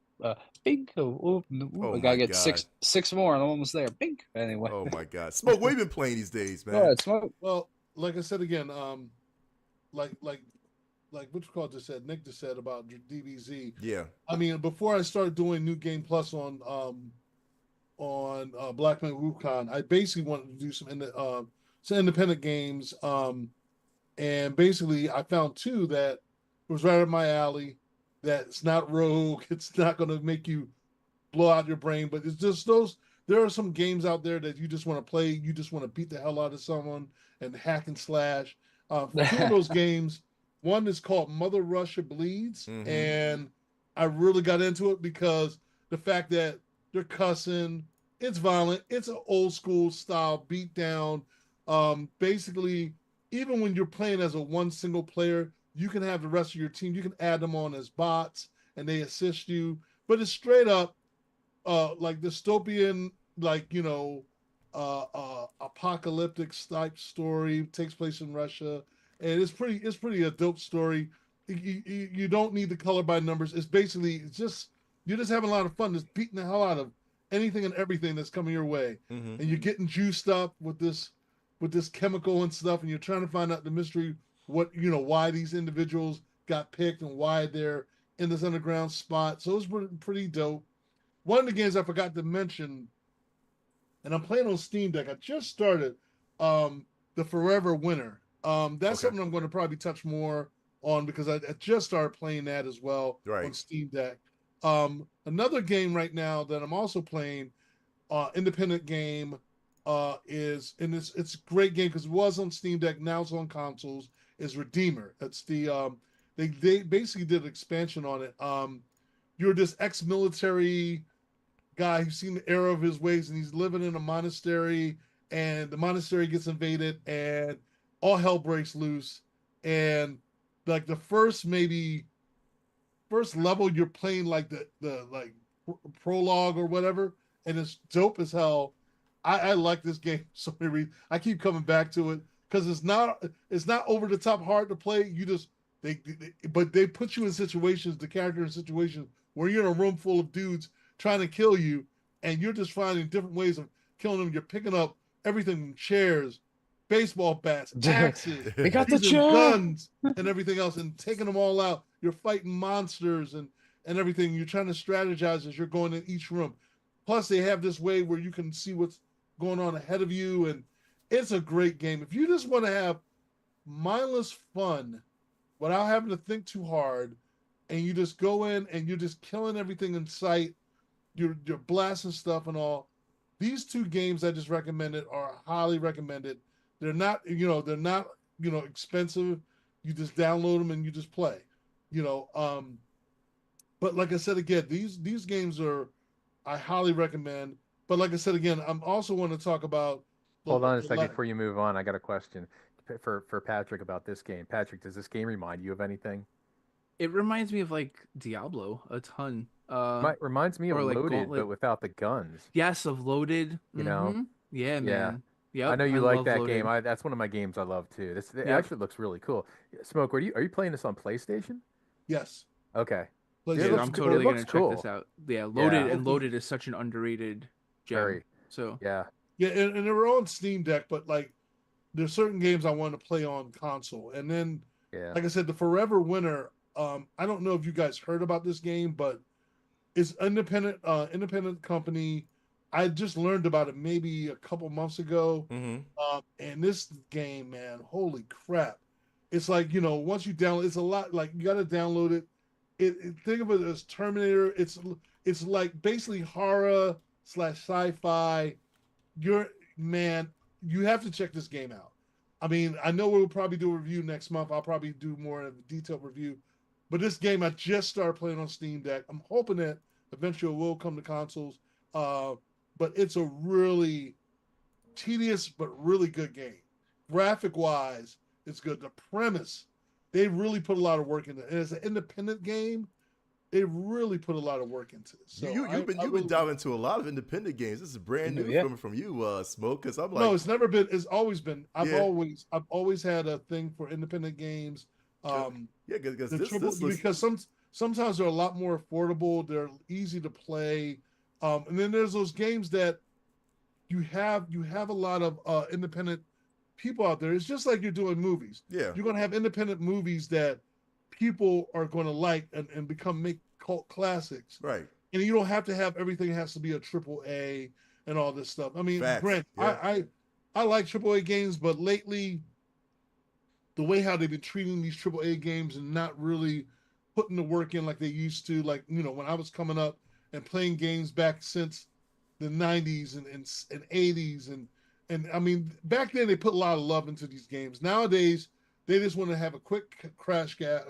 Bingo. Oh I gotta my get God. six more and I'm almost there. Bink. Anyway. Oh my God, Smoke, what have you been playing these days, man? Go ahead, Smoke. Well, like I said again, like what you call just said, Nick just said about DBZ. Yeah. I mean, before I started doing New Game Plus on Black Man Wukong, I basically wanted to do some independent games. And basically, I found two that was right up my alley. That it's not rogue. It's not going to make you blow out your brain, but it's just those. There are some games out there that you just want to play. You just want to beat the hell out of someone and hack and slash. Two of those games, one is called Mother Russia Bleeds, and I really got into it because the fact that they're cussing, it's violent, it's an old school style beatdown. Basically, even when you're playing as a one single player, you can have the rest of your team. You can add them on as bots, and they assist you. But it's straight up like dystopian, like apocalyptic type story. It takes place in Russia, and it's pretty a dope story. You don't need the color by numbers. You're just having a lot of fun, just beating the hell out of anything and everything that's coming your way, and you're getting juiced up with this chemical and stuff, and you're trying to find out the mystery, why these individuals got picked and why they're in this underground spot. So it was pretty dope. One of the games I forgot to mention, and I'm playing on Steam Deck. I just started the Forever Winter. That's something I'm going to probably touch more on because I just started playing that as well on Steam Deck. Another game right now that I'm also playing, independent game, it's a great game because it was on Steam Deck, now it's on consoles, is Redeemer. It's the they basically did an expansion on it. You're this ex-military guy who's seen the error of his ways, and he's living in a monastery, and the monastery gets invaded, and all hell breaks loose. And like the first level, you're playing like the prologue or whatever, and it's dope as hell. I like this game so many reasons. I keep coming back to it because it's not over the top hard to play. You just but they put you in situations, the character in situations where you're in a room full of dudes trying to kill you, and you're just finding different ways of killing them. You're picking up everything from chairs, baseball bats, axes, We got the using chair. guns, and everything else, and taking them all out. You're fighting monsters and everything. You're trying to strategize as you're going in each room. Plus, they have this way where you can see what's going on ahead of you, and it's a great game. If you just want to have mindless fun without having to think too hard, and you just go in and you're just killing everything in sight, you're blasting stuff and all. These two games I just recommended are highly recommended. They're not expensive. You just download them and you just play. But like I said again, these games are I highly recommend. But like I said again, I'm also want to talk about. Hold on a second before you move on. I got a question for Patrick about this game. Patrick, does this game remind you of anything? It reminds me of like Diablo a ton. Reminds me of or like Loaded, Gauntlet. but without the guns. Yes, of Loaded. You know? Yeah, Yeah. man. Yep, I know you like love that Loaded. game. That's one of my games I love too. It Yep. actually looks really cool. Smoke, are you playing this on PlayStation? Yes. Okay. PlayStation. Dude, I'm totally gonna cool. check this out. Yeah, Loaded Yeah. and Loaded is such an underrated gem. Very. So Yeah. Yeah, and they were on Steam Deck, but like there's certain games I want to play on console. And then, Yeah. like I said, the Forever Winner. I don't know if you guys heard about this game, but it's independent company. I just learned about it maybe a couple months ago. And this game, man, holy crap! It's like once you download, it's a lot. Like you got to download it. Think of it as Terminator. It's like basically horror / sci-fi. You have to check this game out. I mean, I know we'll probably do a review next month. I'll probably do more of a detailed review. But this game I just started playing on Steam Deck. I'm hoping that eventually it will come to consoles. But it's a really tedious but really good game. Graphic wise, it's good. The premise, they really put a lot of work into it. And as an independent game, they really put a lot of work into it. So you've been diving into a lot of independent games. This is brand new coming from you, Smoke. Because I'm like, no, it's never been. It's always been. I've always had a thing for independent games. Because sometimes they're a lot more affordable. They're easy to play, and then there's those games that you have a lot of independent people out there. It's just like you're doing movies. Yeah, you're going to have independent movies that people are going to like and make cult classics. Right. And you don't have to have everything has to be a AAA and all this stuff. I mean, Grant, I like AAA games, but lately, the way how they've been treating these AAA games and not really putting the work in like they used to, like when I was coming up and playing games back since the 90s and 80s and I mean back then they put a lot of love into these games. Nowadays they just want to have a quick cash grab,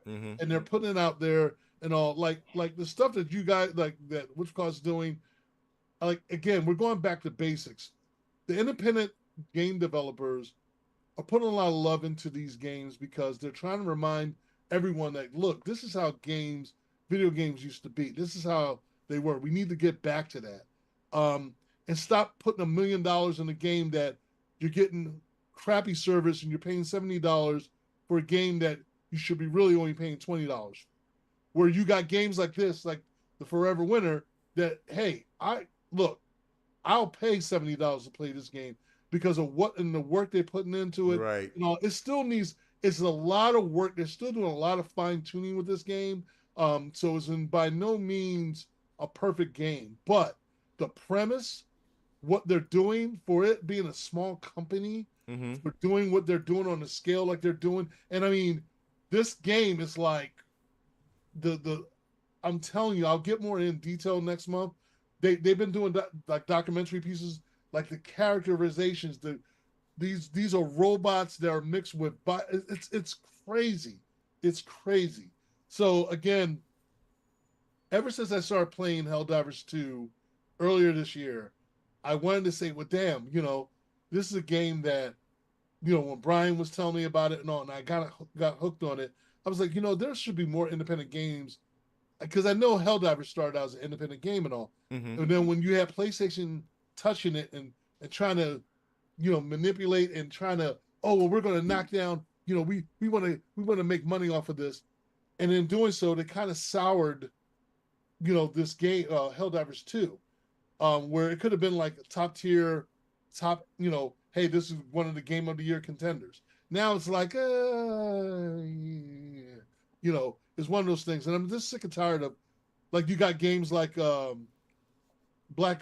and they're putting it out there and all like the stuff that you guys like that Witchcraft's doing. Like again, we're going back to basics. The independent game developers are putting a lot of love into these games because they're trying to remind everyone that look, this is how video games used to be. This is how they were. We need to get back to that, and stop putting $1 million in a game that you're getting crappy service and you're paying $70 for a game that you should be really only paying $20. Where you got games like this, like the Forever Winner, that hey, I'll pay $70 to play this game because of what and the work they're putting into it. Right. It still needs. It's a lot of work. They're still doing a lot of fine tuning with this game. So it's by no means a perfect game, but the premise, what they're doing for it being a small company, for doing what they're doing on the scale like they're doing, and I mean, this game is like I'm telling you, I'll get more in detail next month. They've been doing like documentary pieces, like the characterizations. These are robots that are mixed with. It's crazy. It's crazy. So again, ever since I started playing Helldivers 2 earlier this year, I wanted to say, well, damn, this is a game that, when Brian was telling me about it and all, and I got hooked on it. I was like, there should be more independent games because I know Helldivers started out as an independent game and all, Mm-hmm. and then when you have PlayStation touching it and trying to, manipulate and trying to, oh well, we're going to knock down, we want to make money off of this, and in doing so, they kind of soured, this game, Helldivers 2, where it could have been like a top tier, hey, this is one of the Game of the Year contenders. Now it's like, it's one of those things, and I'm just sick and tired of, like, you got games like Black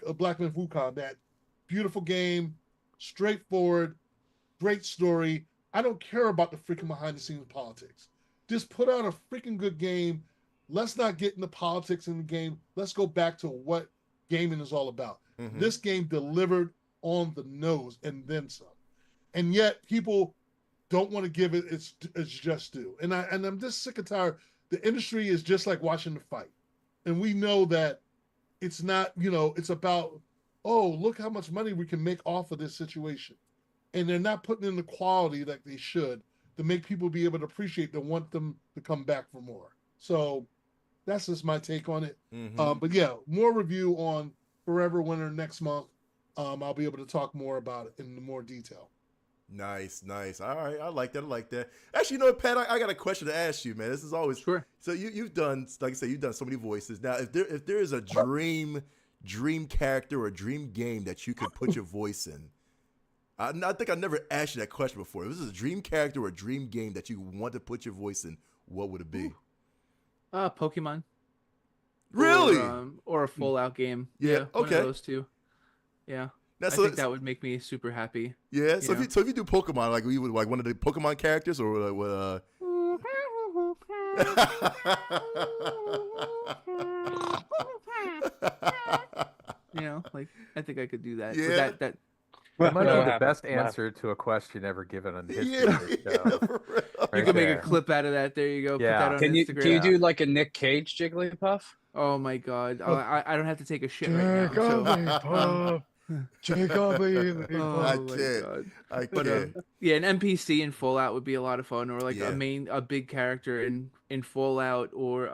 Man Wukong, that beautiful game, straightforward, great story. I don't care about the freaking behind the scenes politics. Just put out a freaking good game. Let's not get into politics in the game. Let's go back to what gaming is all about. Mm-hmm. This game delivered on the nose and then some, and yet people don't want to give it its just due. And I'm just sick and tired. The industry is just like watching the fight, and we know that it's not. It's about, oh, look how much money we can make off of this situation, and they're not putting in the quality that they should to make people be able to appreciate and want them to come back for more. So that's just my take on it. Mm-hmm. But yeah, more review on Forever Winter next month. I'll be able to talk more about it in more detail. Nice. All right, I like that. Actually, Pat, I got a question to ask you, man. This is always Sure. So you've done, like I said, you've done so many voices. Now, if there is a dream character or dream game that you could put your voice in, I think I never asked you that question before. If this is a dream character or a dream game that you want to put your voice in, what would it be? Pokemon. Really? Or a Fallout game. Yeah, One okay. of those two. Yeah. I think that would make me super happy. Yeah. So if you do Pokemon, like you would like one of the Pokemon characters, or what? Like I think I could do that. Yeah. But that That might What be the happened? best What answer to a question ever given on the history Yeah, of the show. for real. you Right can make there. a clip out of that. There you go. Yeah. Put that on Can Instagram. you do like a Nick Cage Jigglypuff? Oh my god. I don't have to take a shit right now. So. Jacoby. Oh I my can't. god. I But can't. yeah, an NPC in Fallout would be a lot of fun, or like Yeah. a big character in Fallout, or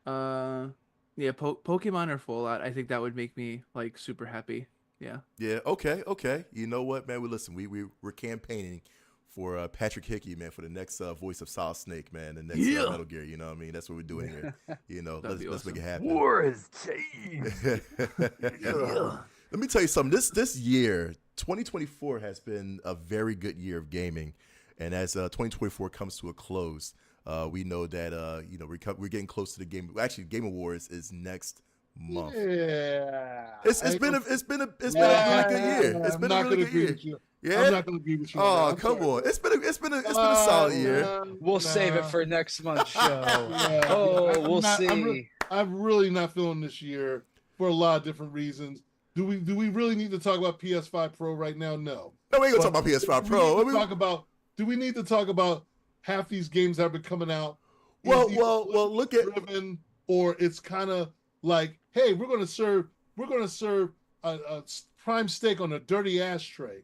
Pokemon or Fallout. I think that would make me like super happy. Yeah. Yeah. Okay. You know what, man? We're campaigning for Patrick Hickey, man, for the next voice of Solid Snake, man, the next Metal Gear. You know what I mean? That's what we're doing here. Let's make it happen. War has changed. Let me tell you something. This year, 2024, has been a very good year of gaming, and as 2024 comes to a close, we know that we're getting close to the game. Actually, Game Awards is next month. Yeah. It's been a really good year. It's been a really good year. Yeah. I'm not going to agree with you. Oh, come on! It's been a solid year. We'll save it for next month's show. Yeah. We'll see. I'm really not feeling this year for a lot of different reasons. Do we really need to talk about PS5 Pro right now? No. No, we ain't gonna talk about PS5 Pro. Do we need to talk about half these games that have been coming out? Well, look at driven, or it's kind of like, hey, we're gonna serve a prime steak on a dirty ashtray.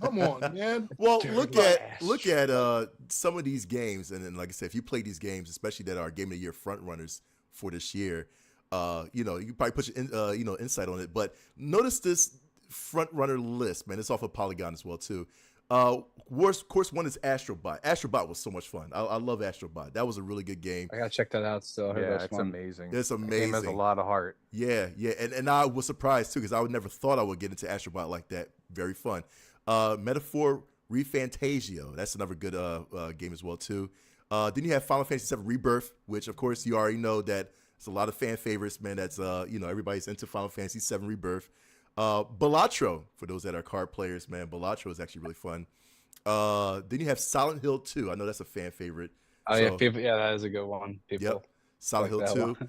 Come on, man. Well, look at some of these games, and then, like I said, if you play these games, especially that are Game of the Year front runners for this year, you can probably put your insight on it. But notice this front runner list, man. It's off of Polygon as well too. Course one is Astrobot. Astrobot was so much fun. I love Astrobot. That was a really good game. I gotta check that out still. I heard Yeah, that's it's fun. amazing. It's The game amazing. has a lot of heart. Yeah, and I was surprised too because I would never thought I would get into Astrobot like that. Very fun. Metaphor Refantasio. That's another good game as well too. Then you have Final Fantasy VII Rebirth, which of course you already know that it's a lot of fan favorites, man. That's everybody's into Final Fantasy VII Rebirth. Balatro, for those that are card players, man. Balatro is actually really fun. Then you have Silent Hill 2. I know that's a fan favorite. That is a good one. Yep. Silent like Hill that 2.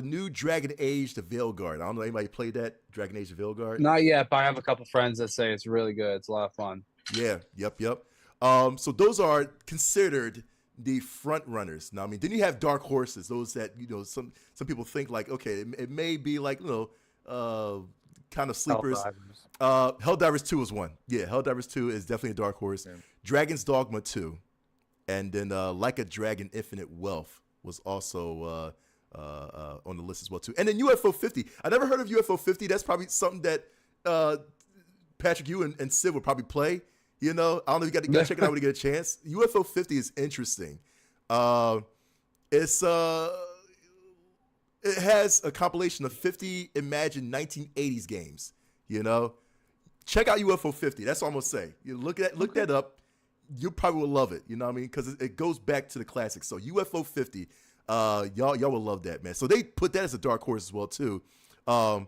The new Dragon Age The Veilguard. I don't know anybody played that Dragon Age The Veilguard. Not yet, but I have a couple friends that say it's really good. It's a lot of fun. Yeah. Yep. So those are considered the front runners. Now, I mean, then you have dark horses. Those that some people think like, okay, it may be like kind of sleepers. Helldivers 2 is one. Yeah, Helldivers 2 is definitely a dark horse. Yeah. Dragon's Dogma 2, and then Like a Dragon Infinite Wealth was also on the list as well too. And then UFO 50. I never heard of UFO 50. That's probably something that Patrick, you and Sid would probably play. You know, I don't know if you got to check it out when you get a chance. UFO 50 is interesting. It's it has a compilation of 50 imagined 1980s games. You know, check out UFO 50. That's all I'm gonna say. You look that up. You probably will love it. You know what I mean? Because it goes back to the classics. So UFO 50, y'all will love that, man. So they put that as a dark horse as well too. And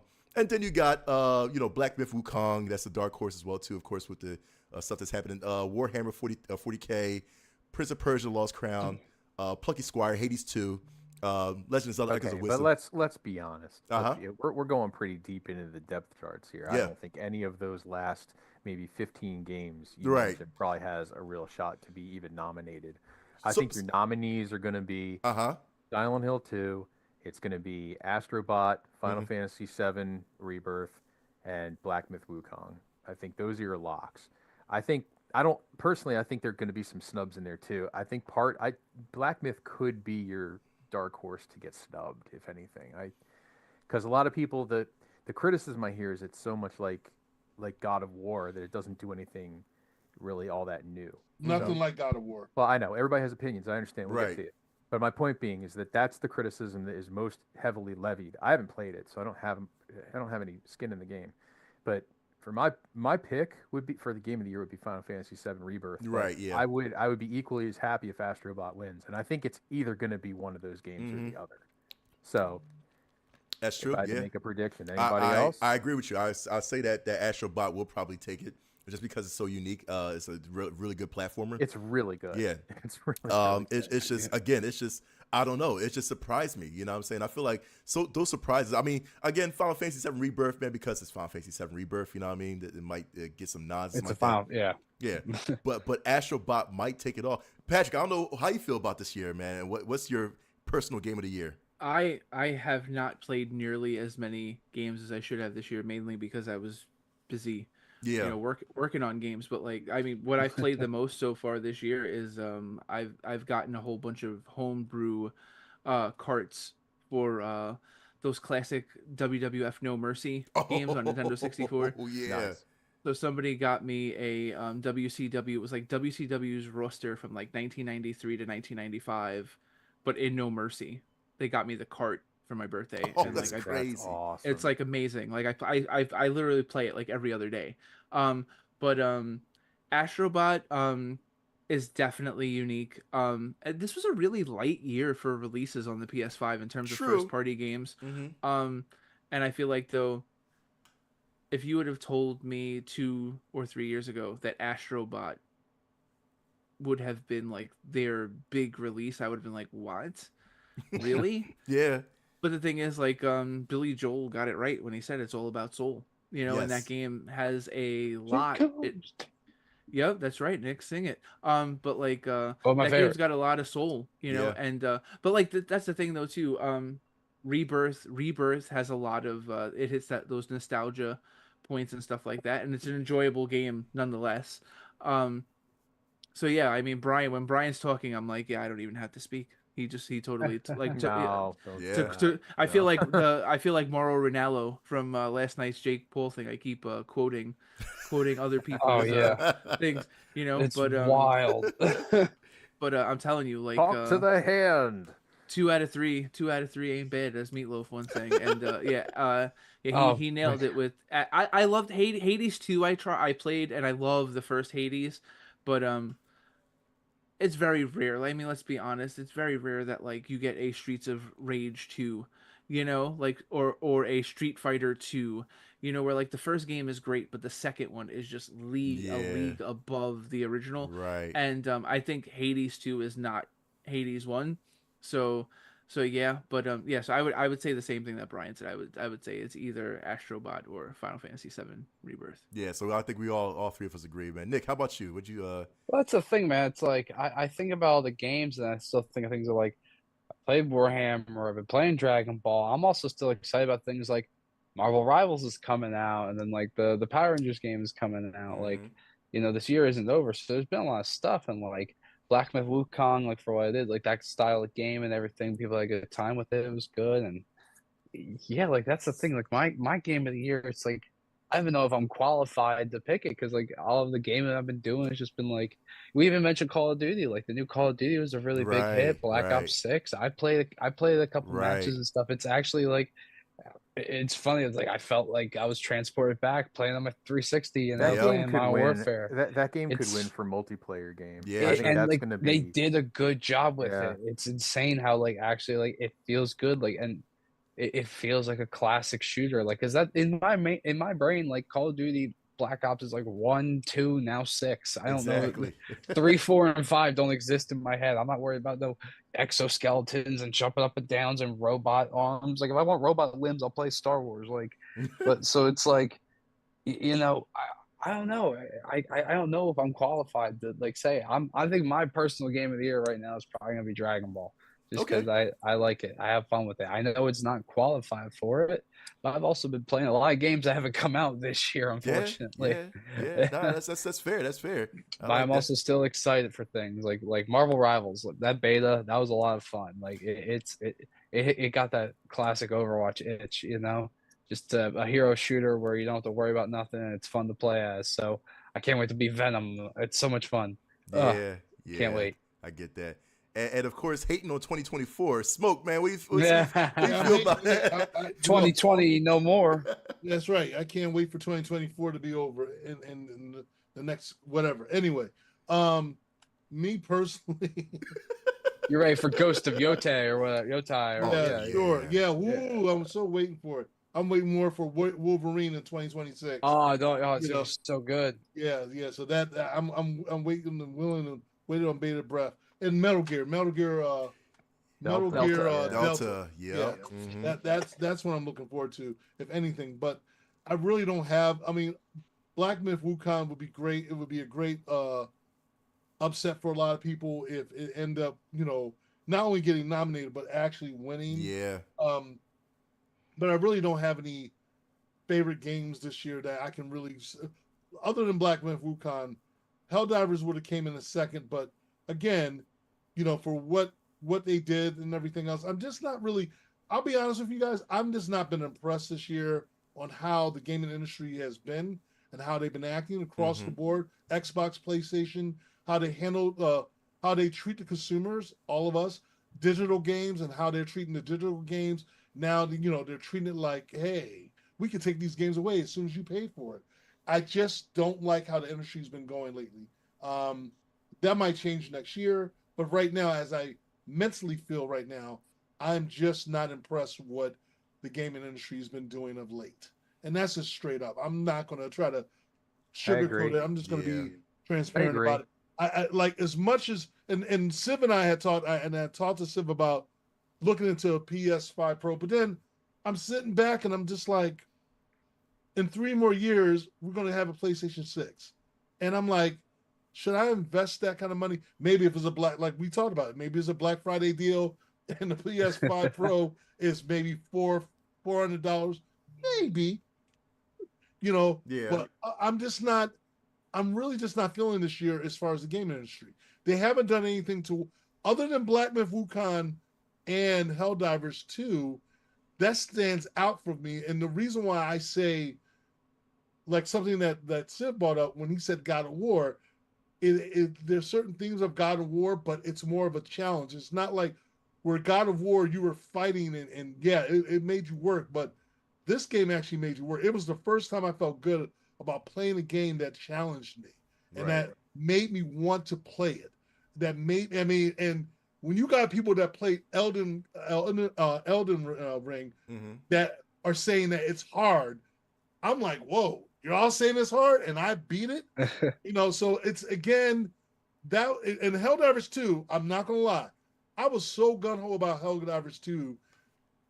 then you got Black Myth Wukong. That's a dark horse as well too. Of course, with the stuff that's happening. Warhammer 40K, Prince of Persia: Lost Crown, Plucky Squire, Hades 2. Legend of Zelda: Echoes of Wisdom. But let's be honest. We're going pretty deep into the depth charts here. I Yeah. don't think any of those last maybe 15 games you Right. mentioned probably has a real shot to be even nominated. I think your nominees are going to be Silent Hill 2. It's going to be Astrobot, Final Fantasy VII Rebirth, and Black Myth Wukong. I think those are your locks. I think there are going to be some snubs in there too. I think Black Myth could be your dark horse to get snubbed, if anything. Because a lot of people, the criticism I hear is it's so much like God of War that it doesn't do anything really all that new. Nothing like God of War. Well, I know everybody has opinions. I understand. We'll Right. get to it. But my point being is that's the criticism that is most heavily levied. I haven't played it, so I don't have any skin in the game. But for my pick would be for the game of the year would be Final Fantasy VII Rebirth. But Right, yeah. I would be equally as happy if Astrobot wins, and I think it's either going to be one of those games or the other. So That's true. if I had Yeah. to make a prediction, anybody else? I agree with you. I'll say that Astrobot will probably take it just because it's so unique. It's a really good platformer. It's really good. Yeah. It's really good. It's just I don't know. It just surprised me. You know what I'm saying? I feel like those surprises. I mean, again, Final Fantasy VII Rebirth, man, because it's Final Fantasy VII Rebirth. You know what I mean? That it might get some nods. It's like a final, that. yeah. Yeah. but Astrobot might take it off. Patrick, I don't know how you feel about this year, man. And what's your personal game of the year? I have not played nearly as many games as I should have this year, mainly because I was busy, Yeah. working on games. But like, I mean, what I've played the most so far this year is I've gotten a whole bunch of homebrew carts for those classic WWF No Mercy games on Nintendo 64. Oh yeah. Nice. So somebody got me a WCW. It was like WCW's roster from like 1993 to 1995, but in No Mercy. They got me the cart for my birthday. Oh, and that's like crazy. That's awesome. it's like amazing. Like I literally play it like every other day. But Astrobot is definitely unique. And this was a really light year for releases on the PS5 in terms of True. first party games. Mm-hmm. And I feel like though, if you would have told me 2 or 3 years ago that Astrobot would have been like their big release, I would have been like, what? Really? Yeah. But the thing is, like, Billy Joel got it right when he said it's all about soul, and Yes. that game has a lot. Yep, that's right, Nick, sing it. But like, my that favorite. game's got a lot of soul, Yeah. and but like that's the thing though too. Rebirth has a lot of it hits those nostalgia points and stuff like that, and it's an enjoyable game nonetheless. So yeah, I mean, when Brian's talking, I'm like, yeah, I don't even have to speak. He totally like No, Yeah. don't say that. I feel like I feel like Mauro Ranallo from last night's Jake Paul thing. I keep quoting other people's things, It's but wild. but I'm telling you, like, Talk to the hand. 2 out of 3 ain't bad, as Meatloaf once saying. And he nailed it with. I loved Hades 2. I played and I love the first Hades, but it's very rare. I mean, let's be honest. It's very rare that like you get a Streets of Rage 2, like or a Street Fighter 2, where like the first game is great, but the second one is just a league above the original. Right. And I think Hades 2 is not Hades 1. So yeah, but so I would say the same thing that Brian said. I would say it's either Astrobot or Final Fantasy VII Rebirth. Yeah, so I think we all three of us agree, man. Nick, how about you? Would you Well, that's the thing, man. It's like I think about all the games, and I still think of things like I played Warhammer, I've been playing Dragon Ball. I'm also still excited about things like Marvel Rivals is coming out, and then like the Power Rangers game is coming out. Like, this year isn't over, so there's been a lot of stuff, and like Black Myth Wukong, like for what it is, like that style of game and everything. People had a good time with it. It was good, and yeah, like that's the thing. Like my game of the year, it's like I don't even know if I'm qualified to pick it because like all of the gaming I've been doing has just been like we even mentioned Call of Duty. Like the new Call of Duty was a really big Right, hit. Black right, Ops 6. I played a couple right. matches and stuff. It's actually like it's funny. It's like I felt like I was transported back playing on my 360 and That Yep. game playing could Modern win. Warfare. That game could win It's for multiplayer game. Yeah, I it, think sure. and that's like gonna they be. did a good job with Yeah. it. It's insane how like actually like it feels good. Like and it feels like a classic shooter. Like, is that in my brain? Like Call of Duty Black Ops is like 1, 2, now 6. I don't know. Exactly. 3, 4, and 5 don't exist in my head. I'm not worried about no exoskeletons and jumping up and downs and robot arms. Like, if I want robot limbs, I'll play Star Wars. Like, but so it's like, you know, I don't know. I don't know if I'm qualified to like say I think my personal game of the year right now is probably gonna be Dragon Ball. Just Okay. because I like it. I have fun with it. I know it's not qualified for it, but I've also been playing a lot of games that haven't come out this year, Yeah, unfortunately. yeah, yeah. No, that's fair. That's fair. I But like I'm that. also still excited for things like Marvel Rivals. Like, that beta, that was a lot of fun. Like it got that classic Overwatch itch, you know, just a hero shooter where you don't have to worry about nothing and it's fun to play as. So I can't wait to be Venom. It's so much fun. Ugh, Yeah, can't yeah. wait. I get that. And of course, hating on 2024. Smoke, man. What do you Yeah, feel about that? 2020, no more. That's right. I can't wait for 2024 to be over and the next whatever. Anyway, me personally, You're ready for Ghost of Yotai or whatever, Yotai or Oh, yeah, yeah. sure, yeah. Yeah. Woo, I'm so waiting for it. I'm waiting more for Wolverine in 2026. Oh, don't. Oh, it's You gonna know, be so good. yeah. So that I'm waiting and willing and waiting on bated breath. And Metal Gear, Metal Delta. Gear Yeah. Delta. Delta. Yeah, Yep. Mhm. that's what I'm looking forward to, if anything. But I really don't have. I mean, Black Myth Wukong would be great. It would be a great upset for a lot of people if it end up, not only getting nominated but actually winning. Yeah. But I really don't have any favorite games this year that I can really, other than Black Myth Wukong. Helldivers would have came in a second, but again, for what they did and everything else, I'm just not really. I'll be honest with you guys. I'm just not been impressed this year on how the gaming industry has been and how they've been acting across the board. Xbox, PlayStation, how they handle, how they treat the consumers, all of us, digital games, and how they're treating the digital games. Now, they're treating it like, hey, we can take these games away as soon as you pay for it. I just don't like how the industry's been going lately. That might change next year, but right now, as I mentally feel right now, I'm just not impressed with what the gaming industry has been doing of late. And that's just straight up. I'm not going to try to agree. sugarcoat it. I'm just going to Yeah. be transparent agree. about it. I like, as much as, and Civ and I had talked, and I talked to Civ about looking into a PS5 Pro, but then I'm sitting back and I'm just like, in 3 more years, we're going to have a PlayStation 6. And I'm like, should I invest that kind of money? Maybe if it's like we talked about it, maybe it's a Black Friday deal and the PS5 Pro is maybe $400. Maybe, Yeah. but I'm really just not feeling this year as far as the gaming industry. They haven't done anything other than Black Myth Wukong and Helldivers 2, that stands out for me. And the reason why I say, like something that Sid brought up when he said God of War, there's certain things of God of War, but it's more of a challenge. It's not like where God of War you were fighting and yeah, it made you work, but this game actually made you work. It was the first time I felt good about playing a game that challenged me and Right. that made me want to play it. And when you got people that play Elden Ring Mm-hmm. that are saying that it's hard, I'm like, whoa, you're all saying it's hard, and I beat it. So it's again that in Helldivers 2, I'm not gonna lie, I was so gung-ho about Helldivers 2.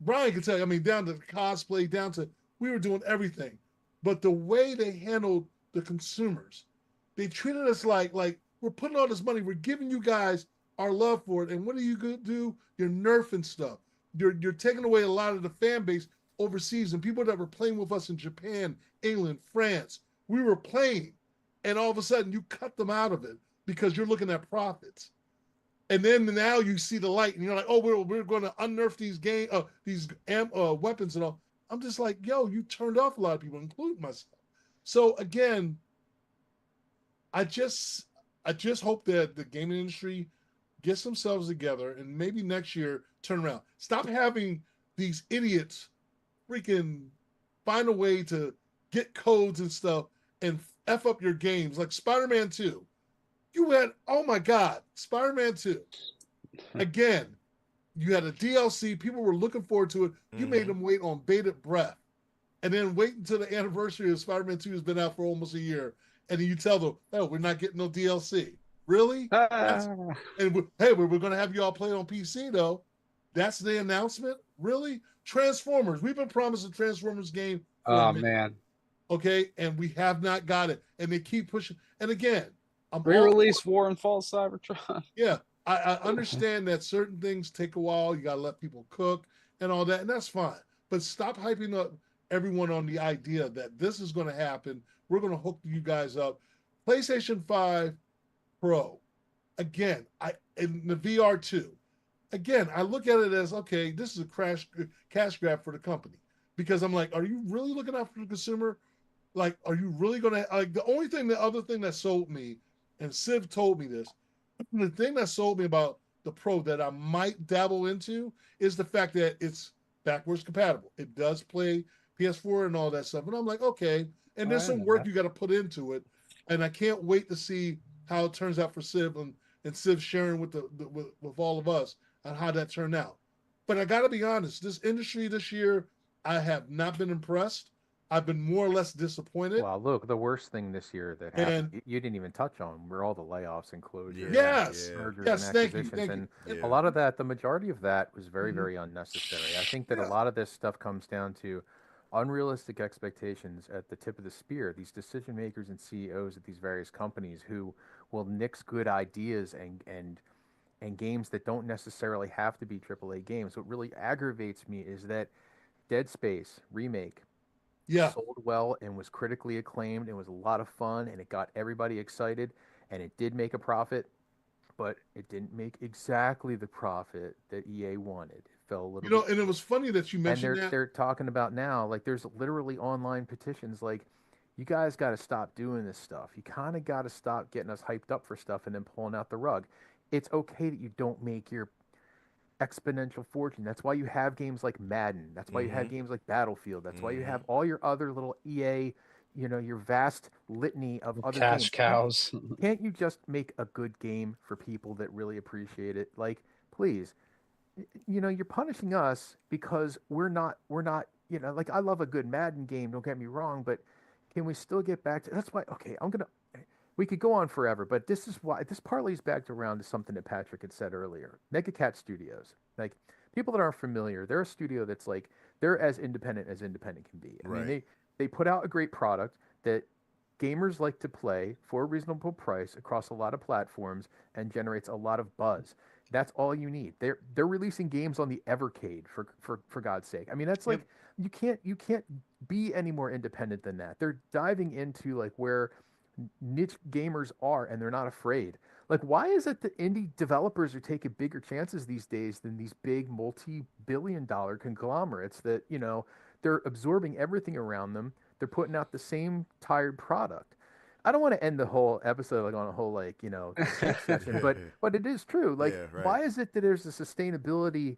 Brian can tell you, I mean, down to the cosplay, down to we were doing everything. But the way they handled the consumers, they treated us like we're putting all this money, we're giving you guys our love for it, and what are you gonna do? You're nerfing stuff. You're taking away a lot of the fan base overseas and people that were playing with us in Japan, England, France. We were playing, and all of a sudden you cut them out of it because you're looking at profits. And then now you see the light, and you're like, oh, we're going to unnerf these weapons and all. I'm just like, yo, you turned off a lot of people, including myself. So again, I just hope that the gaming industry gets themselves together and maybe next year turn around. Stop having these idiots freaking find a way to get codes and stuff and F up your games like Spider-Man 2. You had, oh my God, Spider-Man 2. Again, you had a DLC. People were looking forward to it. You made them wait on bated breath. And then wait until the anniversary of Spider-Man 2 has been out for almost a year. And then you tell them, oh, we're not getting no DLC. Really? And we're going to have you all play on PC, though. That's the announcement? Really? Transformers. We've been promised a Transformers game for a minute. Man. Okay? And we have not got it. And they keep pushing. And again, Re-release War and Fall Cybertron. Yeah. I understand that certain things take a while. You got to let people cook and all that. And that's fine. But stop hyping up everyone on the idea that this is going to happen. We're going to hook you guys up. PlayStation 5 Pro. Again, in the VR 2. Again, I look at it as, okay, this is a cash grab for the company. Because I'm like, are you really looking out for the consumer? Like, are you really going to, like, the other thing that sold me, and Civ told me this, the thing that sold me about the Pro that I might dabble into is the fact that it's backwards compatible. It does play PS4 and all that stuff. And I'm like, okay. And there's some work you got to put into it. And I can't wait to see how it turns out for Civ and Civ sharing with with all of us on how that turned out. But I got to be honest, this industry this year, I have not been impressed. I've been more or less disappointed. Well, look, the worst thing this year that happened, you didn't even touch on, were all the layoffs and closures, mergers and acquisitions. And a lot of that, the majority of that was very, very unnecessary. I think that a lot of this stuff comes down to unrealistic expectations at the tip of the spear. These decision makers and CEOs at these various companies who will nix good ideas and games that don't necessarily have to be AAA games. What really aggravates me is that Dead Space remake sold well and was critically acclaimed and was a lot of fun and it got everybody excited and it did make a profit, but it didn't make exactly the profit that EA wanted. It fell a little bit. And it was funny that you mentioned and they're talking about now, like there's literally online petitions like, you guys got to stop doing this stuff. You kind of got to stop getting us hyped up for stuff and then pulling out the rug. It's okay that you don't make your exponential fortune. That's why you have games like Madden. That's why you have games like Battlefield. That's why you have all your other little EA, your vast litany of other cash cows. Can't you just make a good game for people that really appreciate it? Like, please, you're punishing us because we're not, like I love a good Madden game. Don't get me wrong, but can we still get back to, that's why, okay, we could go on forever, but this is why this partly is back around to something that Patrick had said earlier. Mega Cat Studios, like people that aren't familiar, they're a studio that's like they're as independent can be. I mean, they put out a great product that gamers like to play for a reasonable price across a lot of platforms and generates a lot of buzz. That's all you need. They're releasing games on the Evercade for God's sake. I mean, that's like you can't be any more independent than that. They're diving into like where niche gamers are and they're not afraid. Like, why is it that indie developers are taking bigger chances these days than these big multi-billion-dollar conglomerates that they're absorbing everything around them, they're putting out the same tired product? I don't want to end the whole episode like on a whole session, but it is true. Like, why is it that there's a sustainability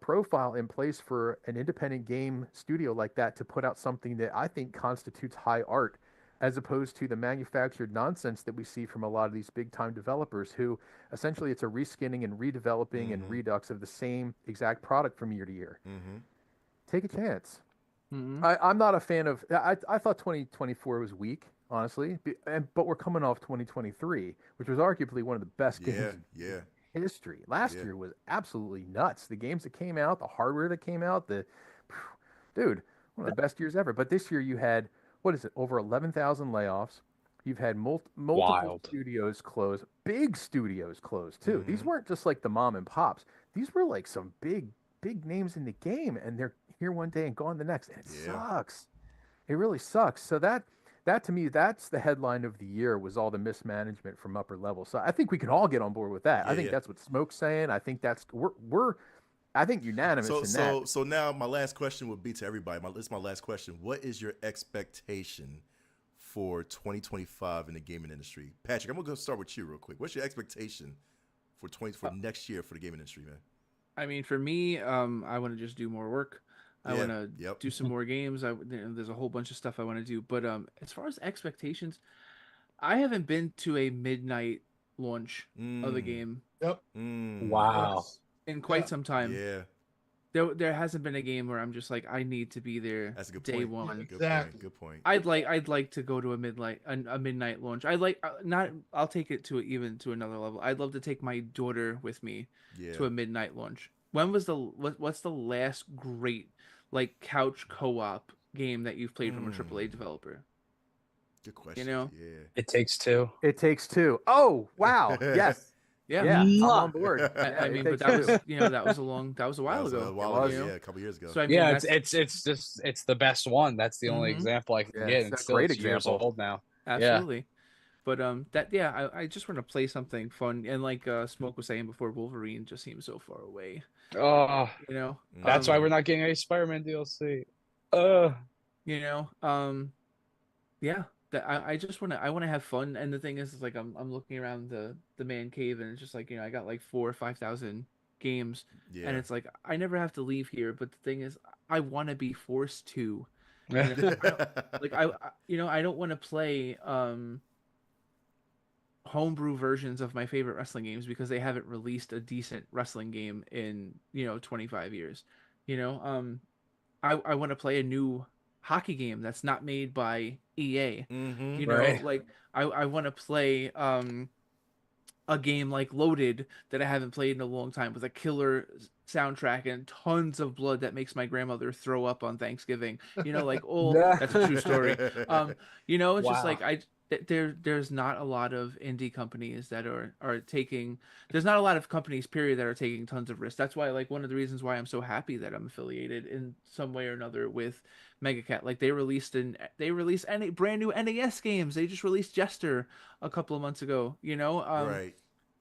profile in place for an independent game studio like that to put out something that I think constitutes high art, as opposed to the manufactured nonsense that we see from a lot of these big-time developers who essentially it's a reskinning and redeveloping and redux of the same exact product from year to year. Take a chance. I'm not a fan of, I thought 2024 was weak, honestly, but we're coming off 2023, which was arguably one of the best games in history. Last year was absolutely nuts. The games that came out, the hardware that came out, one of the best years ever. But this year you had, what is it, over 11,000 layoffs. You've had multiple studios close, big studios close too. These weren't just like the mom and pops. These were like some big names in the game, and they're here one day and gone the next. And it sucks. It really sucks. So that that to me, that's the headline of the year, was all the mismanagement from upper level. So I think we can all get on board with that. I Yeah, think yeah. that's what Smoke's saying. I think that's we're I think unanimous So in that. so now my last question would be to everybody. This is my last question. What is your expectation for 2025 in the gaming industry? Patrick, I'm gonna go start with you real quick. What's your expectation for next year for the gaming industry, man? I mean, for me, I want to just do more work. I Yeah. want to Yep. do some more games. There's a whole bunch of stuff I want to do. But as far as expectations, I haven't been to a midnight launch of a Mm. game Yep. Wow. Yes. in Yeah. quite some time. Yeah. There hasn't been a game where I'm just like, I need to be there That's a good day point. Yeah, one. Good point. exactly. Good point. I'd like to go to a midnight launch. I like not I'll take it to even to another level. I'd love to take my daughter with me Yeah. to a midnight launch. When was what's the last great like couch co-op game that you've played from a AAA developer? Good You question. know? Yeah. It Takes Two. It Takes Two. Oh, wow. Yes. Yeah. Yeah, I'm on Mwah. board. Yeah, I It mean, but Takes that Two. was that was a while That was ago. a while It ago. was. Yeah, a couple years ago. So I mean, Yeah, that's it's the best one. That's the only Mhm. example I can Yeah, get, it's and a still great it's years example. old now. absolutely. But that yeah, I just want to play something fun, and like Smoke was saying before, Wolverine just seems so far away. Oh, You know, that's why we're not getting a Spider-Man DLC. Uh, you know, yeah. That I just want to have fun, and the thing is like I'm looking around the man cave, and it's just like I got like 4 or 5 thousand games, and Yeah. it's like I never have to leave here. But the thing is, I want to be forced to, yeah. I don't like I don't want to play homebrew versions of my favorite wrestling games because they haven't released a decent wrestling game in 25 years. You know, I want to play a new hockey game that's not made by EA. Mm-hmm. Right. Like I want to play a game like Loaded that I haven't played in a long time with a killer soundtrack and tons of blood that makes my grandmother throw up on Thanksgiving. Like that's a true story. It's just Wow. like there's not a lot of indie companies that are taking there's not a lot of companies period that are taking tons of risks. That's why like one of the reasons why I'm so happy that I'm affiliated in some way or another with MegaCat. Like they released any brand new NES games. They just released Jester a couple of months ago, Right.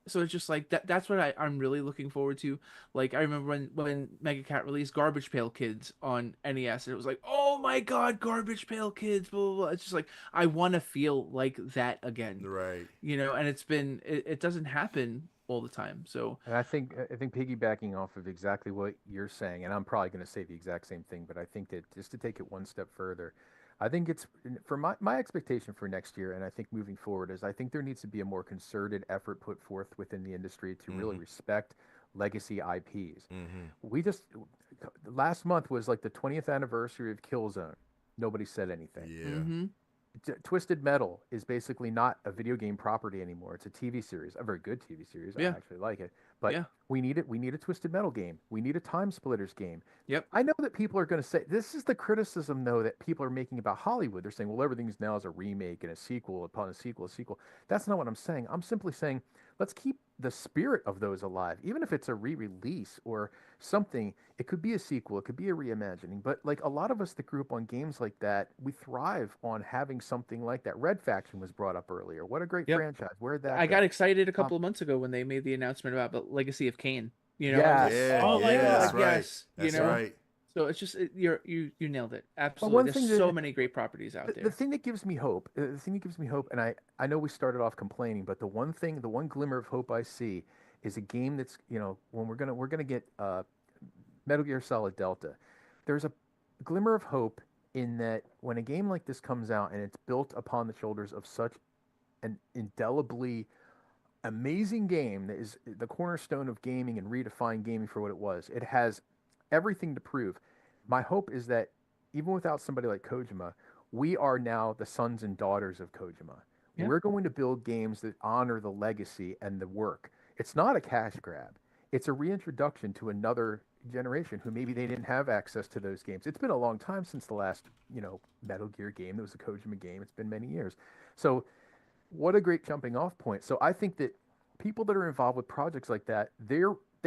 so it's just like that's what I'm really looking forward to. Like I remember when Mega Cat released Garbage Pail Kids on NES, and it was like, oh my god, Garbage Pail Kids, blah blah blah. It's just like I want to feel like that again. Right. And it doesn't happen all the time. So And I think piggybacking off of exactly what you're saying, and I'm probably going to say the exact same thing, but I think that just to take it one step further, I think it's for my expectation for next year, and I think moving forward is I think there needs to be a more concerted effort put forth within the industry to really respect legacy IPs. Mm-hmm. We just last month was like the 20th anniversary of Killzone. Nobody said anything. Yeah. Twisted Metal is basically not a video game property anymore. It's a TV series, a very good TV series. I yeah, actually like it. But yeah, we need it. We need a Twisted Metal game. We need a Time Splitters game. yep, I know that people are going to say this is the criticism though that people are making about Hollywood. They're saying, well, everything's now is a remake and a sequel upon a sequel, a sequel. That's not what I'm saying. I'm simply saying let's keep the spirit of those alive, even if it's a re-release or something. It could be a sequel, it could be a reimagining. But like a lot of us that grew up on games like that, we thrive on having something like that. Red Faction was brought up earlier. What a great yep. franchise. Where'd that I go? got excited a couple of months ago when they made the announcement about the Legacy of Kain. I was like, Yes. oh my Yeah. That's god, right. yes. That's right. So it's just you nailed it. But Absolutely. one There's thing so that many great properties out the there. thing that gives me hope, and I know we started off complaining, but the one glimmer of hope I see is a game that's, when we're gonna get Metal Gear Solid Delta. There's a glimmer of hope in that when a game like this comes out and it's built upon the shoulders of such an indelibly amazing game that is the cornerstone of gaming and redefined gaming for what it was. It has everything to prove. My hope is that even without somebody like Kojima, we are now the sons and daughters of Kojima. Yeah. We're going to build games that honor the legacy and the work. It's not a cash grab. It's a reintroduction to another generation who maybe they didn't have access to those games. It's been a long time since the last, Metal Gear game. That was a Kojima game. It's been many years. So what a great jumping off point. So I think that people that are involved with projects like that, they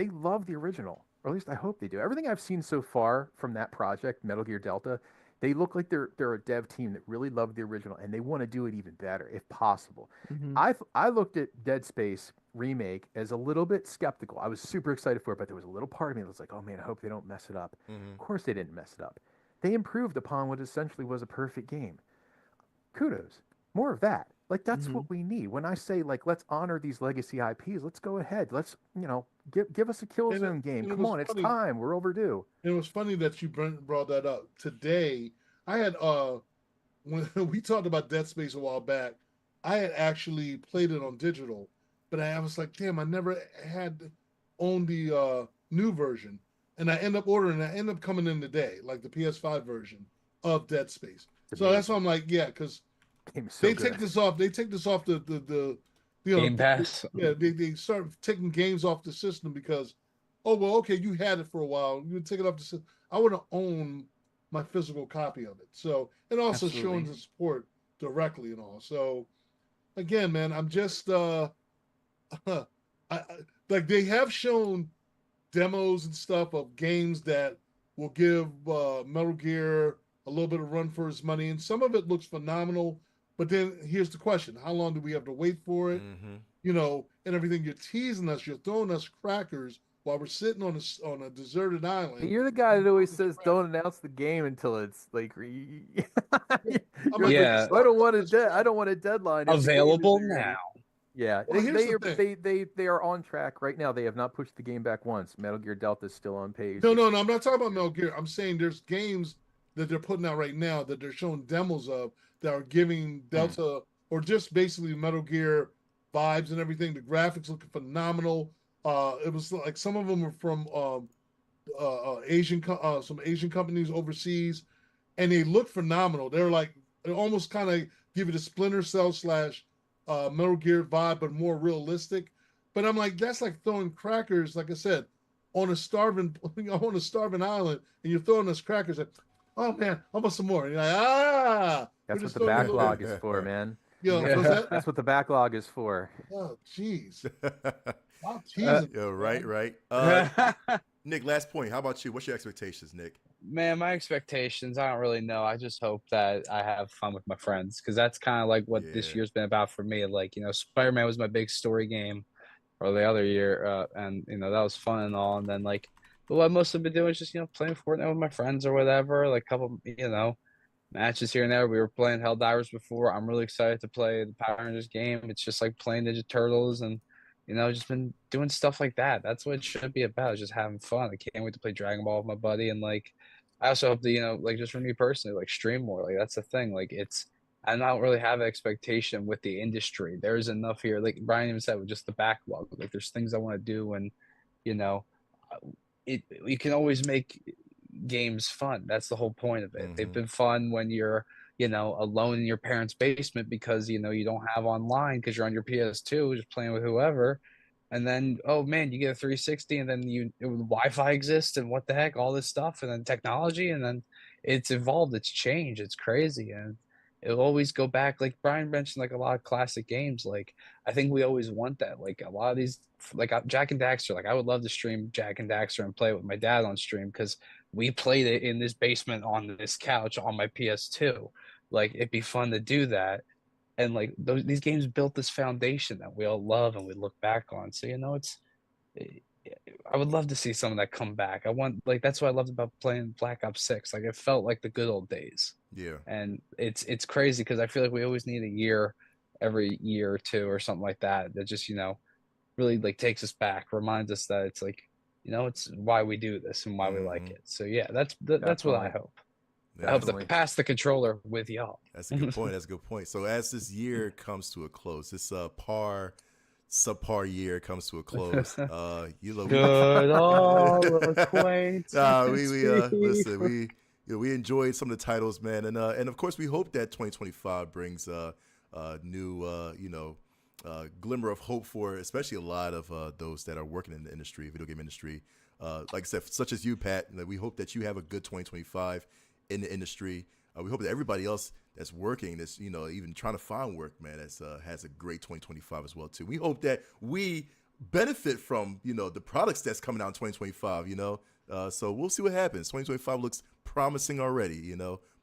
love the original, or at least I hope they do. Everything I've seen so far from that project, Metal Gear Delta, They look like they're a dev team that really loved the original and they want to do it even better if possible. Mm-hmm. I looked at Dead Space remake as a little bit skeptical. I was super excited for it, but there was a little part of me that was like, oh man, I hope they don't mess it up. Of course they didn't mess it up. They improved upon what essentially was a perfect game. Kudos. More of that. Like that's Mm-hmm. what we need. When I say like let's honor these legacy IPs, let's go ahead. Let's give us a Killzone game. and it Come was on, it's funny. time. We're overdue. And it was funny that you brought that up today. I had when we talked about Dead Space a while back, I had actually played it on digital, but I was like, damn, I never had owned the new version, and I end up ordering. I end up coming in today, like the PS5 version of Dead Space. So that's why I'm like, yeah, because Game is so they good. take this off. They take this off the Game Pass. they start taking games off the system because, oh well, okay, you had it for a while. You would take it off the system. I want to own my physical copy of it. So and also Absolutely. showing the support directly and all. So again, man, I'm just like they have shown demos and stuff of games that will give Metal Gear a little bit of run for its money, and some of it looks phenomenal. But then here's the question: how long do we have to wait for it? You know, and everything. You're teasing us. You're throwing us crackers while we're sitting on a deserted island. You're the guy that always says don't announce the game until it's like you're like, Yeah. I don't want a deadline. If the game Available isn't ready." now. Yeah, Well, here's the they are on track right now. They have not pushed the game back once. Metal Gear Delta is still on page. No, I'm not talking about Metal Gear. I'm saying there's games that they're putting out right now that they're showing demos of that are giving Delta or just basically Metal Gear vibes and everything. The graphics looking phenomenal. It was like some of them are from some Asian companies overseas, and they look phenomenal. They're like they almost kind of give it a Splinter Cell / Metal Gear vibe, but more realistic. But I'm like, that's like throwing crackers, like I said, on a starving island, and you're throwing us crackers. Like, oh man, I want some more. And you're like, That's what the backlog is for, man. Yo, Yeah. what's that? That's what the backlog is for. Oh, jeez. I'm teasing. Yeah, right. Nick, last point. How about you? What's your expectations, Nick? Man, my expectations, I don't really know. I just hope that I have fun with my friends because that's kind of like what this Yeah. year's been about for me. Like, Spider-Man was my big story game or the other year, and, that was fun and all. And then, like, but what I've mostly been doing is just, playing Fortnite with my friends or whatever, like a couple, matches here and there. We were playing Helldivers before. I'm really excited to play the Power Rangers game. It's just like playing Ninja Turtles and just been doing stuff like that. That's what it should be about, just having fun. I can't wait to play Dragon Ball with my buddy. And like, I also hope that, like just for me personally, like stream more. Like that's the thing. Like I don't really have an expectation with the industry. There's enough here. Like Brian even said, with just the backlog, like there's things I want to do. And, you can always make games fun. That's the whole point of it. They've been fun when you're, alone in your parents' basement because, you don't have online because you're on your PS2 just playing with whoever. And then, oh man, you get a 360 and then Wi-Fi exists and what the heck, all this stuff and then technology and then it's evolved, it's changed, it's crazy. And it'll always go back. Like Brian mentioned, like a lot of classic games. Like I think we always want that. Like a lot of these, like Jack and Daxter, like I would love to stream Jack and Daxter and play it with my dad on stream because we played it in this basement on this couch on my PS2. Like it'd be fun to do that. And like these games built this foundation that we all love and we look back on. So I would love to see some of that come back. That's what I loved about playing Black Ops 6. Like it felt like the good old days. Yeah. And it's crazy because I feel like we always need a year, every year or two or something like that just really like takes us back, reminds us that it's like it's why we do this and why we like it. So yeah, that's what I hope. I hope to pass the controller with y'all. That's a good point. That's a good point. So as this year comes to a close, this subpar year comes to a close. Good old acquaintance. Listen, we enjoyed some of the titles, man, and of course we hope that 2025 brings new glimmer of hope for especially a lot of those that are working in the industry, video game industry. Like I said, such as you, Pat. We hope that you have a good 2025 in the industry. We hope that everybody else that's working, that's even trying to find work, man, has a great 2025 as well too. We hope that we benefit from the products that's coming out in 2025. So we'll see what happens. 2025 looks promising already.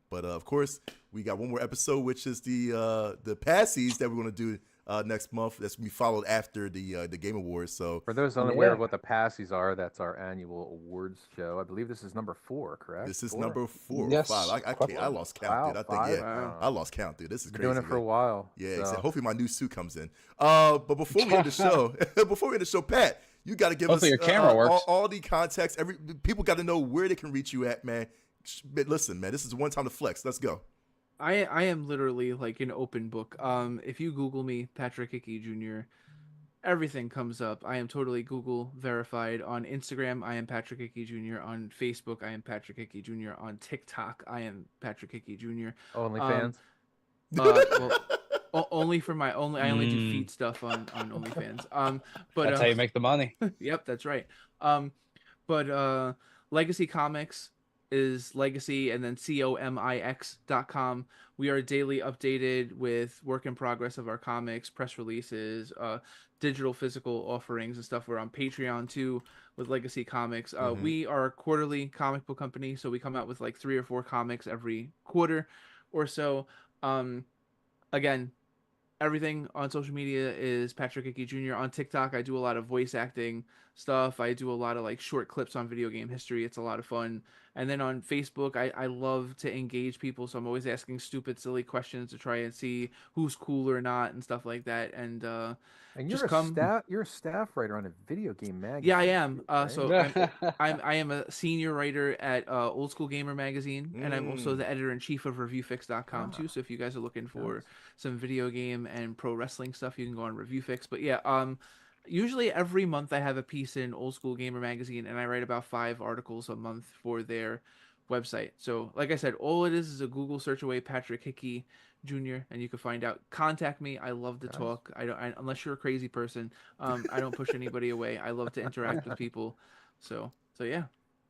But of course, we got one more episode, which is the passies that we're going to do next month. That's we followed after the Game Awards. So For those unaware of what the passies are, that's our annual awards show. I believe this is number 4, correct? this is 4? number 4 or Yes. 5. I lost count, Wow, dude. I think 5? Wow. I lost count, dude. This is Been crazy. doing it for a man. while. Yeah, so. exactly. Hopefully my new suit comes in. But before we end the show, Pat, you got to give Hopefully us your camera works. all the context. People got to know where they can reach you at, man. But listen, man, this is one time to flex. Let's go. I am literally like an open book. If you Google me, Patrick Hickey Jr., everything comes up. I am totally Google verified. On Instagram, I am Patrick Hickey Jr. On Facebook, I am Patrick Hickey Jr. On TikTok, I am Patrick Hickey Jr. OnlyFans. Only for my only. I only do feet stuff on OnlyFans. But That's how you make the money. Yep, that's right. But Legacy Comics is legacy and then comix.com. We are daily updated with work in progress of our comics, press releases, digital physical offerings and stuff. We're on Patreon too with Legacy Comics. We are a quarterly comic book company, so we come out with like 3 or 4 comics every quarter or so. Again, everything on social media is Patrick Hickey Jr. On TikTok, I do a lot of voice acting stuff. I do a lot of like short clips on video game history. It's a lot of fun. And then on Facebook, I love to engage people, so I'm always asking stupid, silly questions to try and see who's cool or not and stuff like that. And you're a staff writer on a video game magazine. Yeah, I am. right? So I am a senior writer at Old School Gamer magazine, and I'm also the editor in chief of ReviewFix.com too. So if you guys are looking for some video game and pro wrestling stuff, you can go on ReviewFix. But yeah, usually every month I have a piece in Old School Gamer magazine, and I write about 5 articles a month for their website. So like I said, all it is a Google search away Patrick Hickey Jr. and you can find out. Contact me. I love to talk. Unless you're a crazy person, I don't push anybody away. I love to interact with people. So yeah.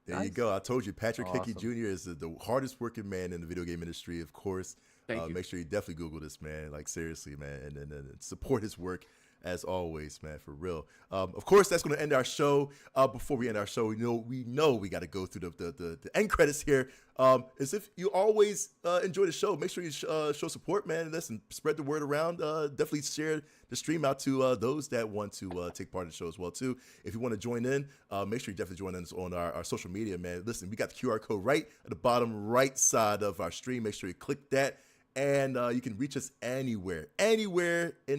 There you go. I told you, Patrick Hickey Jr. is the hardest working man in the video game industry, of course. Thank you. Make sure you definitely Google this man, like seriously, man, and support his work as always, man, for real. Of course, that's going to end our show. Before we end our show, we know we got to go through the end credits here. As if you always enjoy the show, make sure you show support, man. Listen, spread the word around. Definitely share the stream out to those that want to take part in the show as well too. If you want to join in, make sure you definitely join us on our social media, man. Listen, we got the QR code right at the bottom right side of our stream. Make sure you click that. And you can reach us anywhere in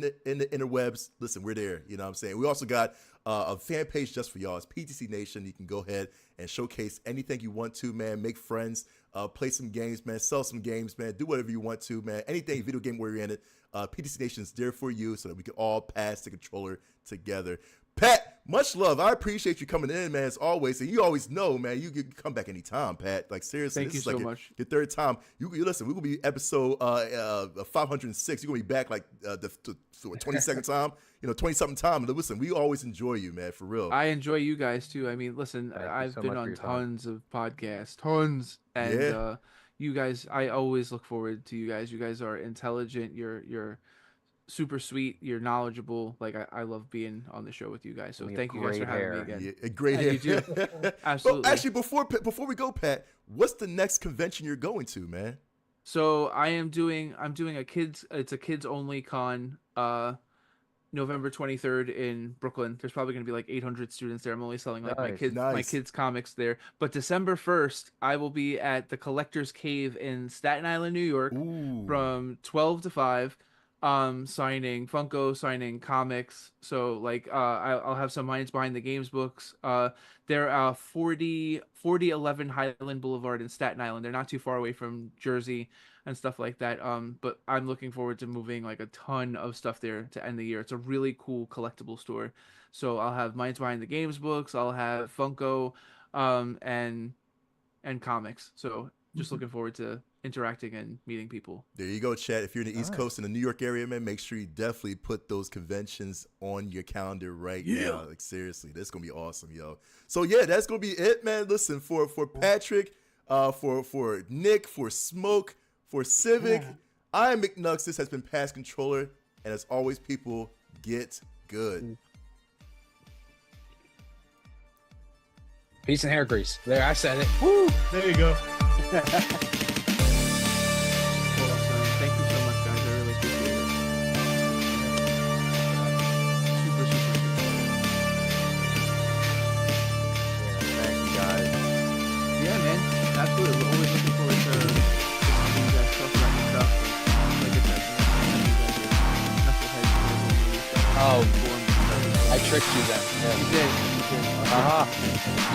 the interwebs. Listen, we're there. You know what I'm saying? We also got a fan page just for y'all. It's PTC Nation. You can go ahead and showcase anything you want to, man. Make friends, play some games, man. Sell some games, man. Do whatever you want to, man. Anything video game oriented. PTC Nation is there for you so that we can all pass the controller together. Pat, much love. I appreciate you coming in, man, as always. And you always know, man, you can come back anytime, Pat. Like, seriously. Thank you so much. Your 3rd time. You listen, we're going to be episode 506. You're going to be back like the 22nd time, 20-something time. Listen, we always enjoy you, man, for real. I enjoy you guys, too. I mean, listen, I've been on tons of podcasts. Tons. And you guys, I always look forward to you guys. You guys are intelligent. You're super sweet. You're knowledgeable. Like I love being on the show with you guys. So thank you guys for having me again. Yeah, great hair. You do. Absolutely. Well, actually, before we go, Pat, what's the next convention you're going to, man? So I'm doing a kids only con November 23rd in Brooklyn. There's probably going to be like 800 students there. I'm only selling like my kids comics there. But December 1st, I will be at the Collector's Cave in Staten Island, New York, from 12 to 5. Signing Funko, signing comics. So like I'll have some Minds Behind the Games books. They're 4011 Highland Boulevard in Staten Island. They're not too far away from Jersey and stuff like that. But I'm looking forward to moving like a ton of stuff there to end the year. It's a really cool collectible store. So I'll have Minds Behind the Games books, I'll have Funko and comics. So just looking forward to interacting and meeting people. There you go, chat. If you're in the East Coast in the New York area, man, make sure you definitely put those conventions on your calendar right now. Like seriously, that's gonna be awesome, yo. So yeah, that's gonna be it, man. Listen, for Patrick, for Nick, for Smoke, for Civic, I am McNux. This has been Pass Controller, and as always, people, get good. Peace and hair grease. There, I said it. Woo! There you go. tricked you then. He Yeah. did. Haha.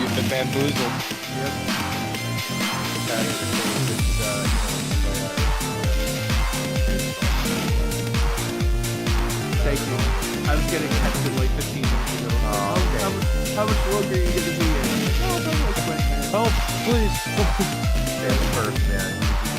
You've been bamboozled. Thank you. I was getting texted like 15 minutes ago. Oh, okay. How much longer are you going to be in? Oh, probably like 20 minutes. Help, please. First, man.